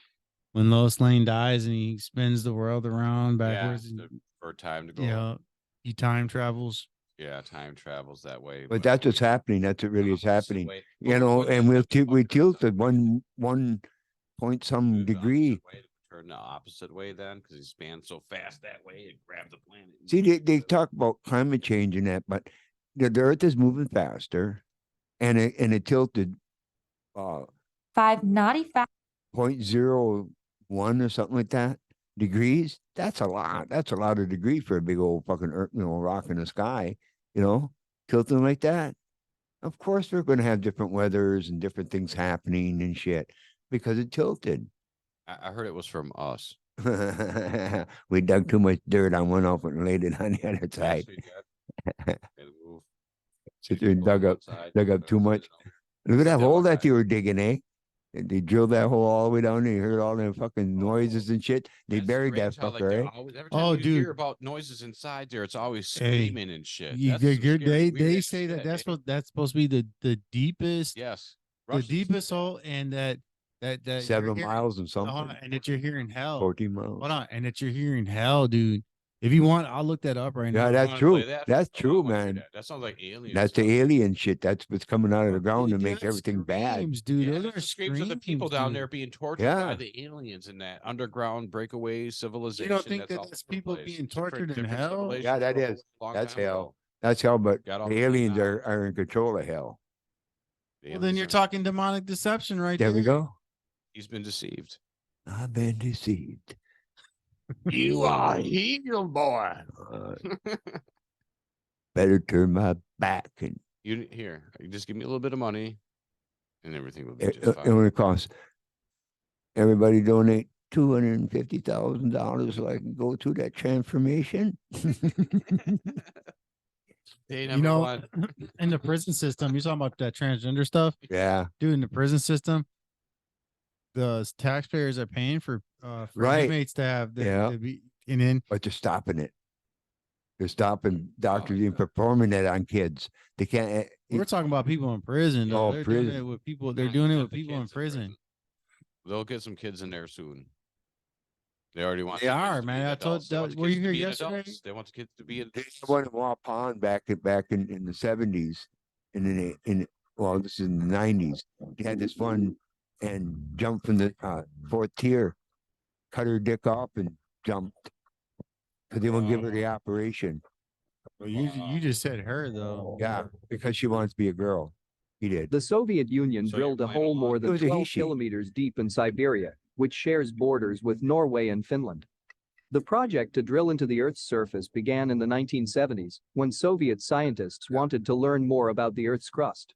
Speaker 4: when Lois Lane dies and he spins the world around backwards.
Speaker 6: Yeah, for time to go.
Speaker 4: Yeah, he time travels.
Speaker 6: Yeah, time travels that way.
Speaker 5: But that's what's happening. That's what really is
Speaker 6: opposite
Speaker 5: happening.
Speaker 6: way.
Speaker 5: You know, and we
Speaker 6: Fucking
Speaker 5: tilted one point some
Speaker 6: move the
Speaker 5: degree.
Speaker 6: opposite way, turn the opposite way then, because he spans so fast that way and grab the planet. and
Speaker 5: See,
Speaker 6: move
Speaker 5: they
Speaker 6: it.
Speaker 5: talk about climate change and that, but the Earth is moving faster, and it tilted
Speaker 15: 5 naughty
Speaker 5: 0.0 1 or something like that degrees. That's a lot. That's a lot of degrees for a big old fucking earth, rock in the sky, tilting like that. Of course, we're going to have different weathers and different things happening and shit because it tilted.
Speaker 6: I heard it was from us.
Speaker 5: We dug too much dirt on one off and laid it on the other side. Sit there and dug up too much. Look at that hole that you were digging, eh? They drilled that hole all the way down there. You heard all them fucking noises and shit. They buried that fucker, eh?
Speaker 6: Every time you hear about noises inside there, it's always screaming and shit. That's some scary,
Speaker 4: They
Speaker 6: weird
Speaker 4: say
Speaker 6: shit,
Speaker 4: that's supposed to be the deepest,
Speaker 6: yes,
Speaker 4: the deepest hole, and that
Speaker 5: 7 miles and something.
Speaker 4: hold on, and that you're hearing hell.
Speaker 5: 14 miles.
Speaker 4: Hold on, and that you're hearing hell, dude. If you want, I'll look that up right now.
Speaker 5: Yeah, that's true. That's true, man.
Speaker 6: That sounds like aliens.
Speaker 5: That's the alien shit. That's what's coming out of the ground to make everything bad.
Speaker 4: Screams, dude.
Speaker 6: Yeah,
Speaker 4: Those
Speaker 6: that's
Speaker 4: are
Speaker 6: the screams of the people
Speaker 4: screams,
Speaker 6: down
Speaker 4: dude.
Speaker 6: there being tortured
Speaker 5: Yeah.
Speaker 6: by the aliens in that underground breakaway civilization.
Speaker 4: You don't think
Speaker 6: all
Speaker 4: that's
Speaker 6: over the
Speaker 4: people
Speaker 6: place.
Speaker 4: being
Speaker 6: Different-
Speaker 4: tortured in
Speaker 6: different
Speaker 4: hell?
Speaker 6: civilizations
Speaker 5: Yeah, that
Speaker 6: for a
Speaker 5: is.
Speaker 6: long
Speaker 5: That's
Speaker 6: time
Speaker 5: hell.
Speaker 6: ago.
Speaker 5: That's hell, but
Speaker 6: Got all
Speaker 5: the
Speaker 6: figured
Speaker 5: aliens
Speaker 6: out.
Speaker 5: are in control of hell.
Speaker 6: The
Speaker 4: Well, then
Speaker 6: aliens
Speaker 4: you're
Speaker 6: are-
Speaker 4: talking demonic deception right there.
Speaker 5: There we go.
Speaker 6: He's been deceived.
Speaker 5: I've been deceived.
Speaker 10: You are evil, boy.
Speaker 5: Better turn my back and
Speaker 6: You just give me a little bit of money, and everything will be
Speaker 5: it,
Speaker 6: just
Speaker 5: it
Speaker 6: fine.
Speaker 5: only costs everybody donate $250,000 so I can go through that transformation.
Speaker 6: Day
Speaker 4: You
Speaker 6: number
Speaker 4: know,
Speaker 6: one.
Speaker 4: in the prison system, you're talking about that transgender stuff,
Speaker 5: Yeah,
Speaker 4: dude. In the prison system, the taxpayers are paying for
Speaker 5: Right.
Speaker 4: inmates to have the,
Speaker 5: Yeah.
Speaker 4: to be, and then
Speaker 5: but they're stopping it. They're stopping doctors even performing that on kids. They can't.
Speaker 4: we're talking about people in prison. Though.
Speaker 5: Oh,
Speaker 4: They're doing
Speaker 5: prison.
Speaker 4: it with people. They're doing it
Speaker 6: Not
Speaker 4: with
Speaker 6: the
Speaker 4: people in
Speaker 6: kids
Speaker 4: prison.
Speaker 6: They'll get some kids in there soon. They already want.
Speaker 4: They
Speaker 6: the kids
Speaker 4: are,
Speaker 6: to
Speaker 4: man.
Speaker 6: be
Speaker 4: I told
Speaker 6: adults. They want
Speaker 4: that.
Speaker 6: the
Speaker 4: Were
Speaker 6: kids
Speaker 4: you
Speaker 6: to
Speaker 4: here
Speaker 6: be
Speaker 4: yesterday?
Speaker 6: adults. They want the kids to be.
Speaker 5: They had one in Waupun back in the 70s, and then this is in the 90s. They had this one and jumped from the 4th tier, cut her dick off and jumped because they won't give her the operation.
Speaker 4: Well, you just said her though.
Speaker 5: Yeah, because she wants to be a girl. He did.
Speaker 15: The Soviet Union
Speaker 6: So you're
Speaker 15: drilled a
Speaker 6: playing
Speaker 15: hole
Speaker 6: along.
Speaker 15: more
Speaker 5: It
Speaker 15: than
Speaker 5: was a
Speaker 15: 12
Speaker 5: he-she.
Speaker 15: kilometers deep in Siberia, which shares borders with Norway and Finland. The project to drill into the Earth's surface began in the 1970s, when Soviet scientists wanted to learn more about the Earth's crust.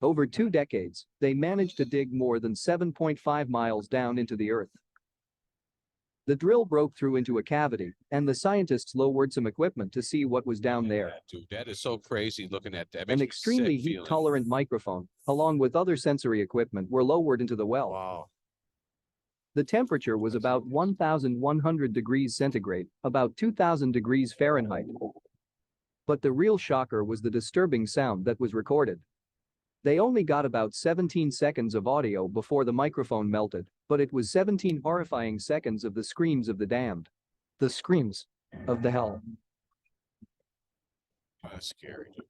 Speaker 15: Over 2 decades, they managed to dig more than 7.5 miles down into the Earth. The drill broke through into a cavity, and the scientists lowered some equipment to see what was down there.
Speaker 6: Dude, that is so crazy looking at that. It makes
Speaker 15: An
Speaker 6: me
Speaker 15: extremely
Speaker 6: sick feeling.
Speaker 15: heat-tolerant microphone, along with other sensory equipment, were lowered into the well.
Speaker 6: Wow.
Speaker 15: The temperature was about 1,100 degrees centigrade, about 2,000 degrees Fahrenheit. But the real shocker was the disturbing sound that was recorded. They only got about 17 seconds of audio before the microphone melted, but it was 17 horrifying seconds of the screams of the damned. The screams of the hell.
Speaker 6: That's scary. Dude.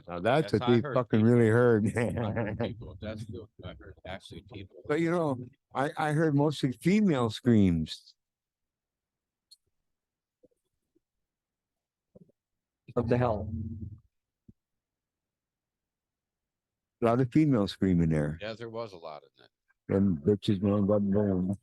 Speaker 5: Now that's what
Speaker 6: I
Speaker 5: they
Speaker 6: heard
Speaker 5: fucking
Speaker 6: people.
Speaker 5: really heard.
Speaker 6: I heard people. That's good. I heard actually people.
Speaker 5: But I heard mostly female screams.
Speaker 15: Of the hell.
Speaker 5: A lot of female screaming there.
Speaker 6: Yeah, there was a lot of that.
Speaker 5: Them bitches, man, got born.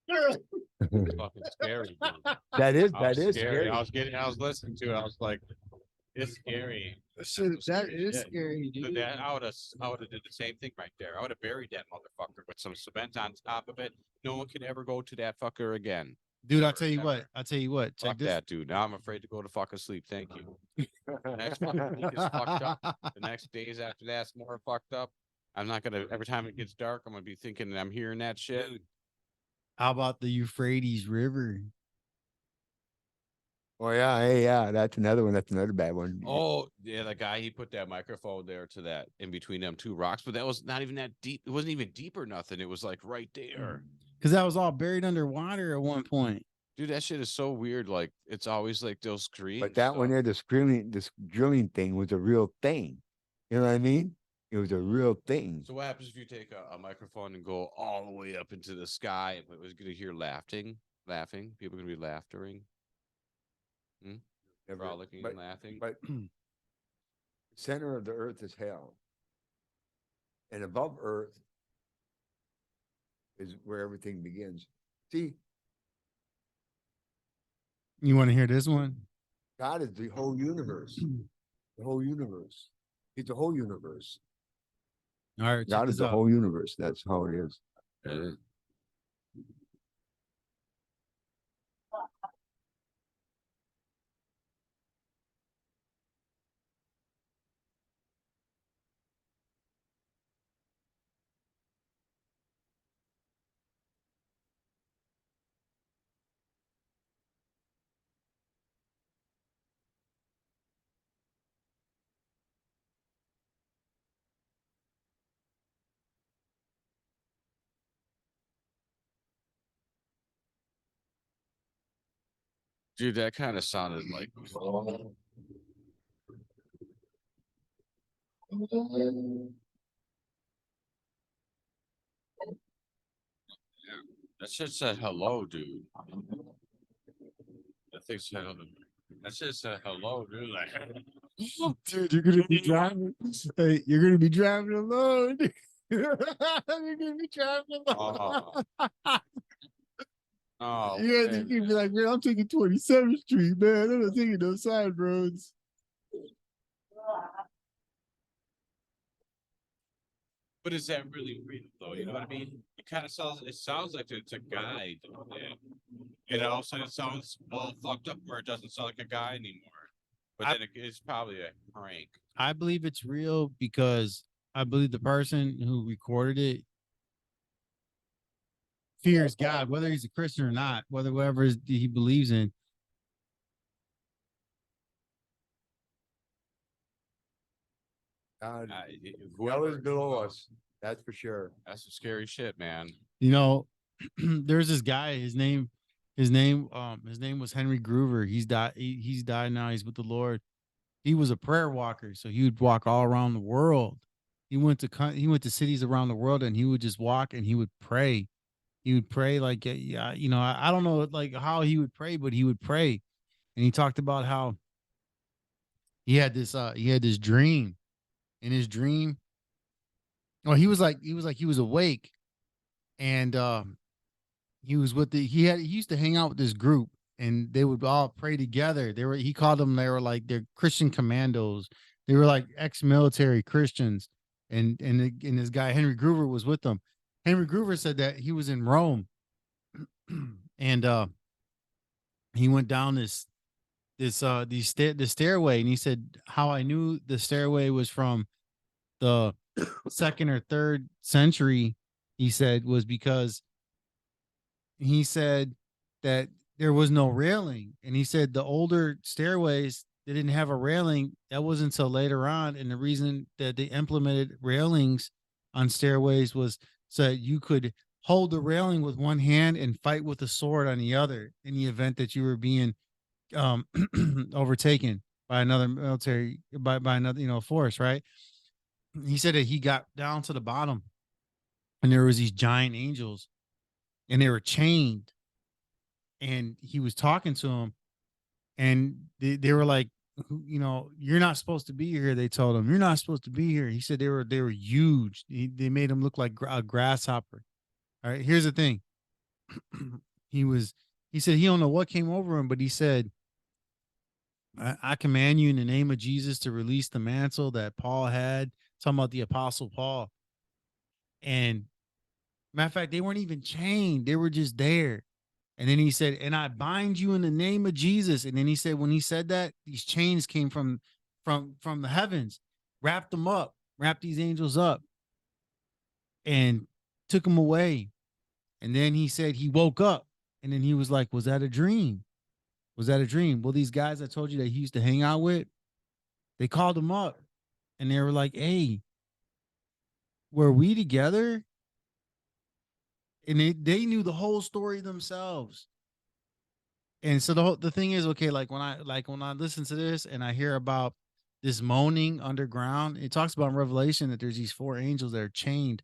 Speaker 6: It's fucking scary. Dude.
Speaker 5: That is
Speaker 6: I was
Speaker 5: scary.
Speaker 6: I was listening to it. I was like, it's scary.
Speaker 4: That is
Speaker 6: Yeah.
Speaker 4: scary,
Speaker 6: But
Speaker 4: dude.
Speaker 6: that, I would have did the same thing right there. I would have buried that motherfucker with some cement on top of it. No one could ever go to that fucker again.
Speaker 4: Dude, I'll
Speaker 6: Ever,
Speaker 4: tell you
Speaker 6: ever.
Speaker 4: what. I'll tell you what. Check
Speaker 6: Fuck
Speaker 4: this.
Speaker 6: that, dude. Now I'm afraid to go to fucking sleep. Thank you. Next fucking week is fucked up. The next days after that's more fucked up. I'm not gonna. Every time it gets dark, I'm gonna be thinking I'm hearing that shit.
Speaker 4: How about the Euphrates River?
Speaker 5: Oh yeah, hey, yeah, that's another one. That's another bad one.
Speaker 6: Oh, yeah, the guy, he put that microphone there to that in between them two rocks, but that was not even that deep. It wasn't even deep or nothing. It was like right there.
Speaker 4: Because that was all buried underwater at one point.
Speaker 6: Dude, that shit is so weird. Like, it's always like those screens.
Speaker 5: But that one there, this drilling thing was a real thing. You know what I mean? It was a real thing.
Speaker 6: So what happens if you take a microphone and go all the way up into the sky? It was going to hear laughing. People going to be laughing. Frolicking and laughing.
Speaker 5: But center of the earth is hell. And above earth is where everything begins. See,
Speaker 4: You want to hear this one?
Speaker 5: God is the whole universe. The whole universe. He's the whole universe.
Speaker 4: All right.
Speaker 5: God is the whole universe. That's how it is.
Speaker 6: Dude, that kind of sounded like. That shit said hello, dude. That thing said hello. That shit said hello, dude. Like,
Speaker 4: Dude, you're gonna be driving. Hey, you're gonna be driving alone. You're gonna be driving alone.
Speaker 6: oh,
Speaker 4: You're gonna be like, man, I'm taking 27th Street, man. I'm not taking those side roads.
Speaker 6: but is that really real, though? You know what I mean? It kind of sounds. It sounds like it's a guy doing that. And all of a sudden, it sounds all fucked up where it doesn't sound like a guy anymore. But then it's probably a prank.
Speaker 4: I believe it's real because I believe the person who recorded it fears God, whether he's a Christian or not, whatever he believes in.
Speaker 5: God, hell
Speaker 6: Whoever
Speaker 5: is below us. That's for sure.
Speaker 6: That's some scary shit, man.
Speaker 4: You know, there's this guy. His name was Henry Groover. He's died now. He's with the Lord. He was a prayer walker, so he would walk all around the world. He went to cities around the world, and he would just walk and he would pray. He would pray like, yeah, you know, I don't know like how he would pray, but he would pray, and he talked about how he had this dream. In his dream, well, he was awake, and he used to hang out with this group, and they would all pray together. He called them, they were like, they're Christian commandos. They were like ex-military Christians, and this guy Henry Groover was with them. Henry Groover said that he was in Rome, and he went down this stairway, and he said how I knew the stairway was from the 2nd or 3rd century. He said was because he said that there was no railing, and he said the older stairways, they didn't have a railing. That wasn't until later on, and the reason that they implemented railings on stairways was so that you could hold the railing with one hand and fight with a sword on the other in the event that you were being overtaken by another military by another force, right? He said that he got down to the bottom, and there was these giant angels, and they were chained, and he was talking to them, and they were like, you're not supposed to be here. They told him, you're not supposed to be here. He said they were huge. They made him look like a grasshopper. All right, here's the thing. He said he don't know what came over him, but he said, I command you in the name of Jesus to release the mantle that Paul had. Talking about the Apostle Paul. And matter of fact, they weren't even chained. They were just there. And then he said, and I bind you in the name of Jesus. And then he said, when he said that, these chains came from the heavens, wrapped these angels up, and took them away. And then he said he woke up, and then he was like, was that a dream?
Speaker 8: Was that a dream? Well, these guys I told you that he used to hang out with, they called him up and they were like, hey, were we together? And they knew the whole story themselves. And so the thing is, okay, like when I listen to this and I hear about this moaning underground, it talks about in Revelation that there's these 4 angels that are chained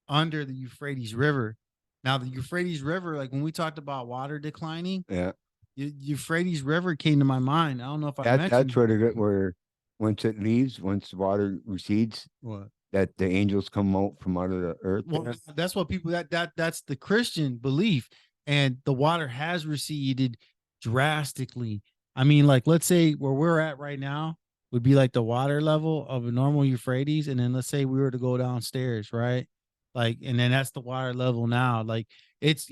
Speaker 8: under the Euphrates River. Now the Euphrates River, like when we talked about water declining,
Speaker 5: Yeah.
Speaker 8: Euphrates River came to my mind. I don't know if I mentioned
Speaker 5: That's where where once it leaves, once the water recedes,
Speaker 8: what?
Speaker 5: that the angels come out from out of the earth.
Speaker 8: Well,
Speaker 5: there.
Speaker 8: that's what people that's the Christian belief, and the water has receded drastically. I mean, like let's say where we're at right now would be like the water level of a normal Euphrates, and then let's say we were to go downstairs, right? Like, and then that's the water level now. Like it's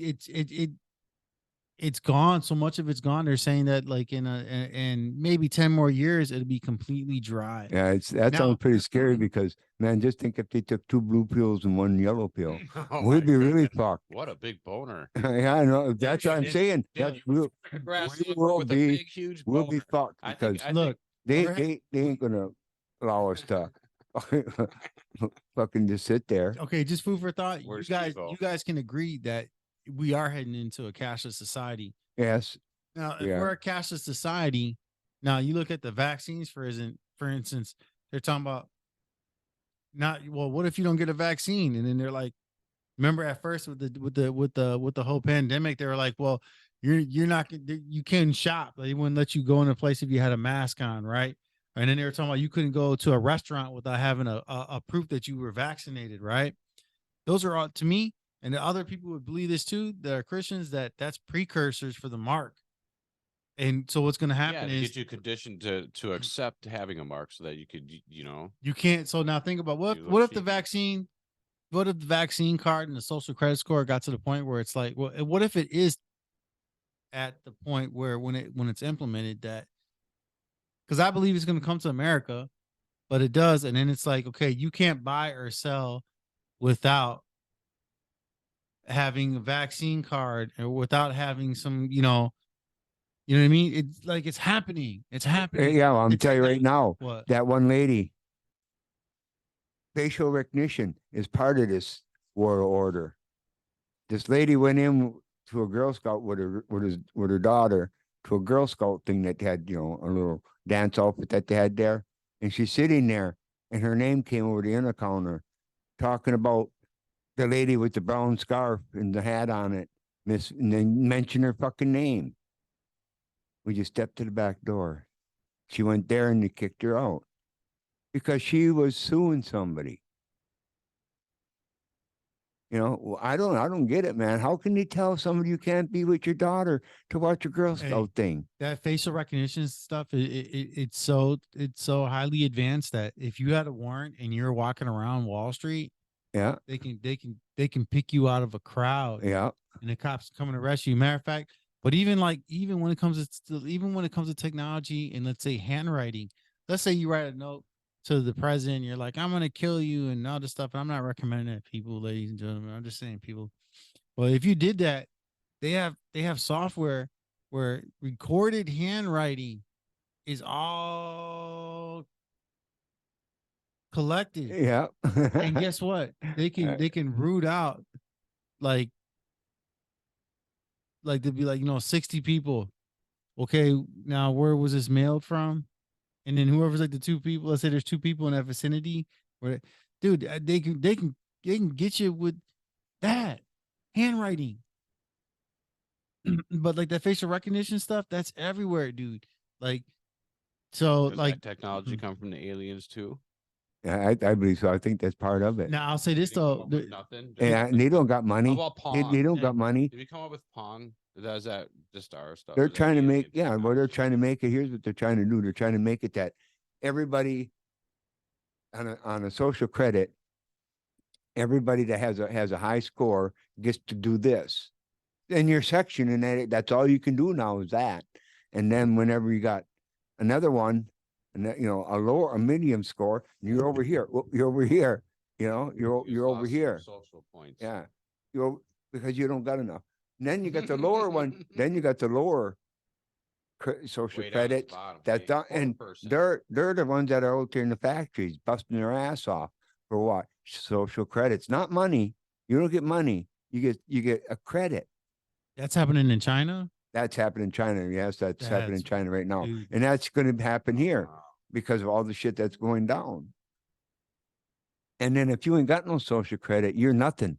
Speaker 8: gone. So much of it's gone. They're saying that like in maybe 10 more years, it'll be completely dry.
Speaker 5: Yeah, that
Speaker 8: Now-
Speaker 5: sounds pretty scary because man, just think if they took 2 blue pills and 1 yellow pill,
Speaker 6: Oh
Speaker 5: we'd
Speaker 6: my
Speaker 5: be really
Speaker 6: goodness.
Speaker 5: fucked.
Speaker 6: What a big boner.
Speaker 5: Yeah, I know. That's what I'm
Speaker 6: Yeah,
Speaker 5: saying.
Speaker 6: yeah,
Speaker 5: That's real.
Speaker 6: Grass
Speaker 5: We
Speaker 6: with
Speaker 5: will
Speaker 6: a
Speaker 5: be.
Speaker 6: big, huge
Speaker 5: We'll be
Speaker 6: boner.
Speaker 5: fucked
Speaker 6: I
Speaker 5: because
Speaker 6: think,
Speaker 8: Look,
Speaker 5: they ain't gonna allow us to fucking just sit there.
Speaker 8: okay, just food for thought.
Speaker 6: Where's
Speaker 8: you
Speaker 6: Steve-O?
Speaker 8: guys can agree that we are heading into a cashless society.
Speaker 5: Yes.
Speaker 8: Now, if
Speaker 5: Yeah.
Speaker 8: we're a cashless society, now you look at the vaccines, for instance, they're talking about what if you don't get a vaccine? And then they're like, remember at first with the whole pandemic, they were like, well, you can shop. They wouldn't let you go in a place if you had a mask on, right? And then they were talking about you couldn't go to a restaurant without having a proof that you were vaccinated, right? Those are all to me, and the other people would believe this too, that are Christians, that's precursors for the mark. And so what's going to happen
Speaker 6: to
Speaker 8: is
Speaker 6: get you conditioned to accept having a mark so that you could,
Speaker 8: you can't. So now think about what if the vaccine, card and the social credit score got to the point where it's like, well, what if it is at the point where when it's implemented that, because I believe it's going to come to America, but it does, and then it's like, okay, you can't buy or sell without having a vaccine card or without having some, you know what I mean? It's like it's happening. It's happening.
Speaker 5: Yeah, well, I'm
Speaker 8: It's
Speaker 5: telling you right now,
Speaker 8: What?
Speaker 5: that one lady, facial recognition is part of this world order. This lady went in to a Girl Scout with her daughter to a Girl Scout thing that had, a little dance outfit that they had there. And she's sitting there and her name came over the intercounter talking about the lady with the brown scarf and the hat on it, and then mention her fucking name. We just stepped to the back door. She went there and they kicked her out because she was suing somebody. I don't get it, man. How can you tell somebody you can't be with your daughter to watch a Girl Scout thing?
Speaker 8: That facial recognition stuff, it's so highly advanced that if you had a warrant and you're walking around Wall Street,
Speaker 5: yeah,
Speaker 8: they can pick you out of a crowd.
Speaker 5: Yeah,
Speaker 8: and the cops come and arrest you. Matter of fact, but even when it comes to technology and let's say handwriting, let's say you write a note to the president, you're like, I'm gonna kill you and all this stuff. And I'm not recommending that, people, ladies and gentlemen. I'm just saying, people. Well, if you did that, they have software where recorded handwriting is all collected.
Speaker 5: Yeah.
Speaker 8: And guess what? They can root out like they'd be like, 60 people. Okay, now where was this mailed from? And then whoever's like the 2 people, let's say there's 2 people in that vicinity, where, dude, they can get you with that handwriting. But like that facial recognition stuff, that's everywhere, dude. Like, so
Speaker 6: Does
Speaker 8: like
Speaker 6: that technology come from the aliens too?
Speaker 5: Yeah, I believe so. I think that's part of it.
Speaker 8: now I'll say this though.
Speaker 6: Nothing.
Speaker 5: Yeah, and they don't got money.
Speaker 6: How about Pong?
Speaker 5: They don't got money.
Speaker 6: Did we come up with Pong? Is that just our stuff?
Speaker 5: They're
Speaker 6: Is that
Speaker 5: trying to
Speaker 6: the
Speaker 5: make,
Speaker 6: alien
Speaker 5: well, they're trying to make it. Here's what they're trying to do. They're trying to make it that everybody on a social credit, everybody that has a high score gets to do this. In your section, and that's all you can do now is that. And then whenever you got another one, and that, a medium score, you're over here. You're over here. You're over here.
Speaker 6: Social points.
Speaker 5: Yeah, because you don't got enough. And then you got the lower one. Then you got the lower social
Speaker 6: Way down at the
Speaker 5: credits.
Speaker 6: bottom,
Speaker 5: That's
Speaker 6: page
Speaker 5: done, and
Speaker 6: 1%.
Speaker 5: they're the ones that are out there in the factories busting their ass off for what? Social credits, not money. You don't get money. You get a credit.
Speaker 4: That's happening in China.
Speaker 5: That's happening in China. Yes, that's happening in
Speaker 4: That's-
Speaker 5: China right now,
Speaker 4: dude.
Speaker 5: and that's going to happen here because of all the shit that's going down. And then if you ain't got no social credit, you're nothing.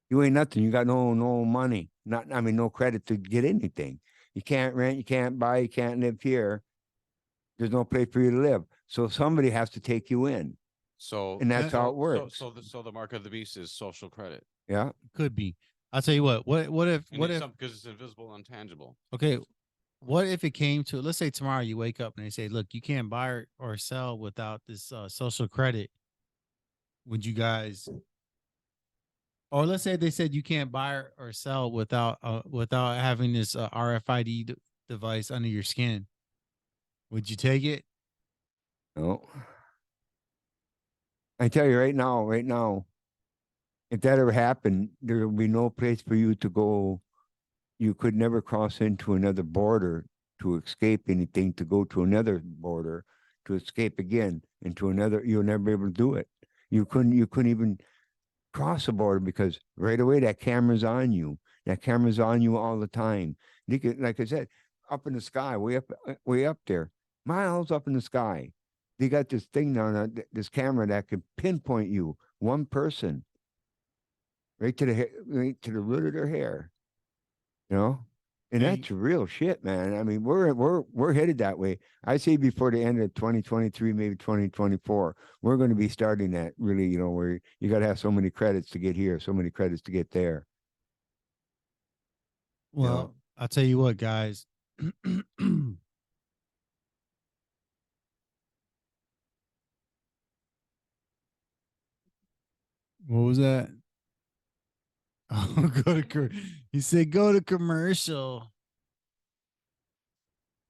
Speaker 5: You ain't nothing. You got no money. No credit to get anything. You can't rent, you can't buy, you can't live here. There's no place for you to live. So somebody has to take you in.
Speaker 6: So
Speaker 5: And that's how it works.
Speaker 6: So the mark of the beast is social credit.
Speaker 5: Yeah.
Speaker 4: Could be. I'll tell you what if
Speaker 6: Because it's invisible, intangible.
Speaker 4: okay, what if it came to, let's say tomorrow you wake up and they say, look, you can't buy or sell without this social credit. Would you guys, or let's say they said you can't buy or sell without having this RFID device under your skin. Would you take it?
Speaker 5: No. I tell you right now, if that ever happened, there will be no place for you to go. You could never cross into another border to escape anything, to go to another border, to escape again into another. You'll never be able to do it. You couldn't even cross the border because right away that camera's on you. That camera's on you all the time. You can, like I said, up in the sky, way up there, miles up in the sky. They got this thing now, this camera that can pinpoint you, one person, right to the root of their hair. You know, and that's real shit, man. I mean, we're headed that way. I say before the end of 2023, maybe 2024, we're going to be starting that really. You know, where you got to have so many credits to get here, so many credits to get there.
Speaker 4: Well, I'll tell you what, guys. What was that? Oh, he said go to commercial.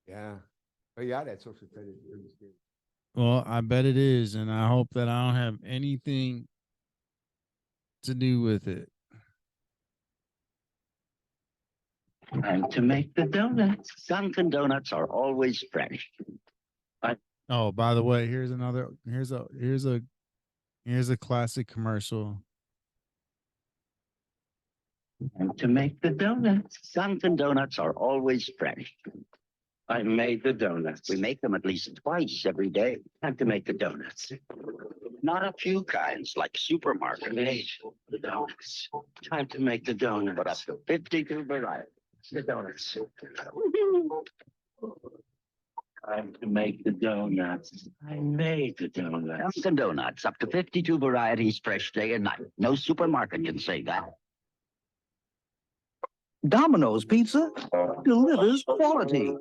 Speaker 5: Yeah. But yeah, that social credit.
Speaker 4: Well, I bet it is, and I hope that I don't have anything to do with it.
Speaker 16: And to make the donuts, Dunkin' Donuts are always fresh.
Speaker 4: Oh, by the way, here's a classic commercial.
Speaker 16: And to make the donuts, Dunkin' Donuts are always fresh. I made the donuts. We make them at least twice every day. Time to make the donuts. Not a few kinds, like supermarket made the donuts. Time to make the donut, but up to 52 varieties. The donuts. Time to make the donuts. I made the donuts. Dunkin' Donuts, up to 52 varieties, fresh day and night. No supermarket can say that.
Speaker 17: Domino's Pizza delivers quality.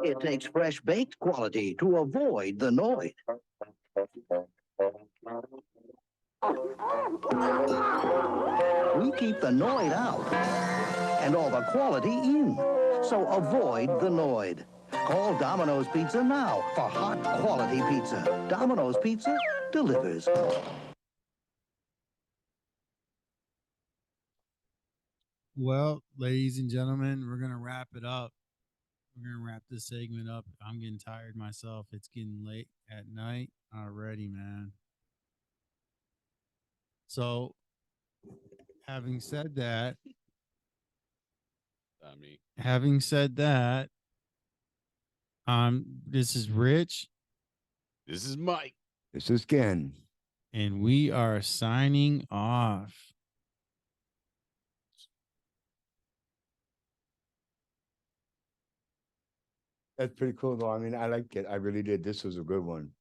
Speaker 17: It takes fresh baked quality to avoid the noise. We keep the noise out and all the quality in. So avoid the noise. Call Domino's Pizza now for hot quality pizza. Domino's Pizza delivers.
Speaker 4: Well, ladies and gentlemen, we're gonna wrap it up. We're gonna wrap this segment up. I'm getting tired myself. It's getting late at night already, man. So, having said that, this is Rich.
Speaker 6: This is Mike.
Speaker 5: This is Ken.
Speaker 4: And we are signing off.
Speaker 5: That's pretty cool, though. I mean, I liked it. I really did. This was a good one.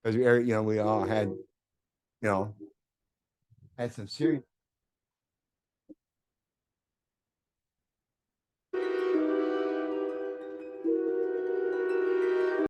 Speaker 5: Because, we all had, had some serious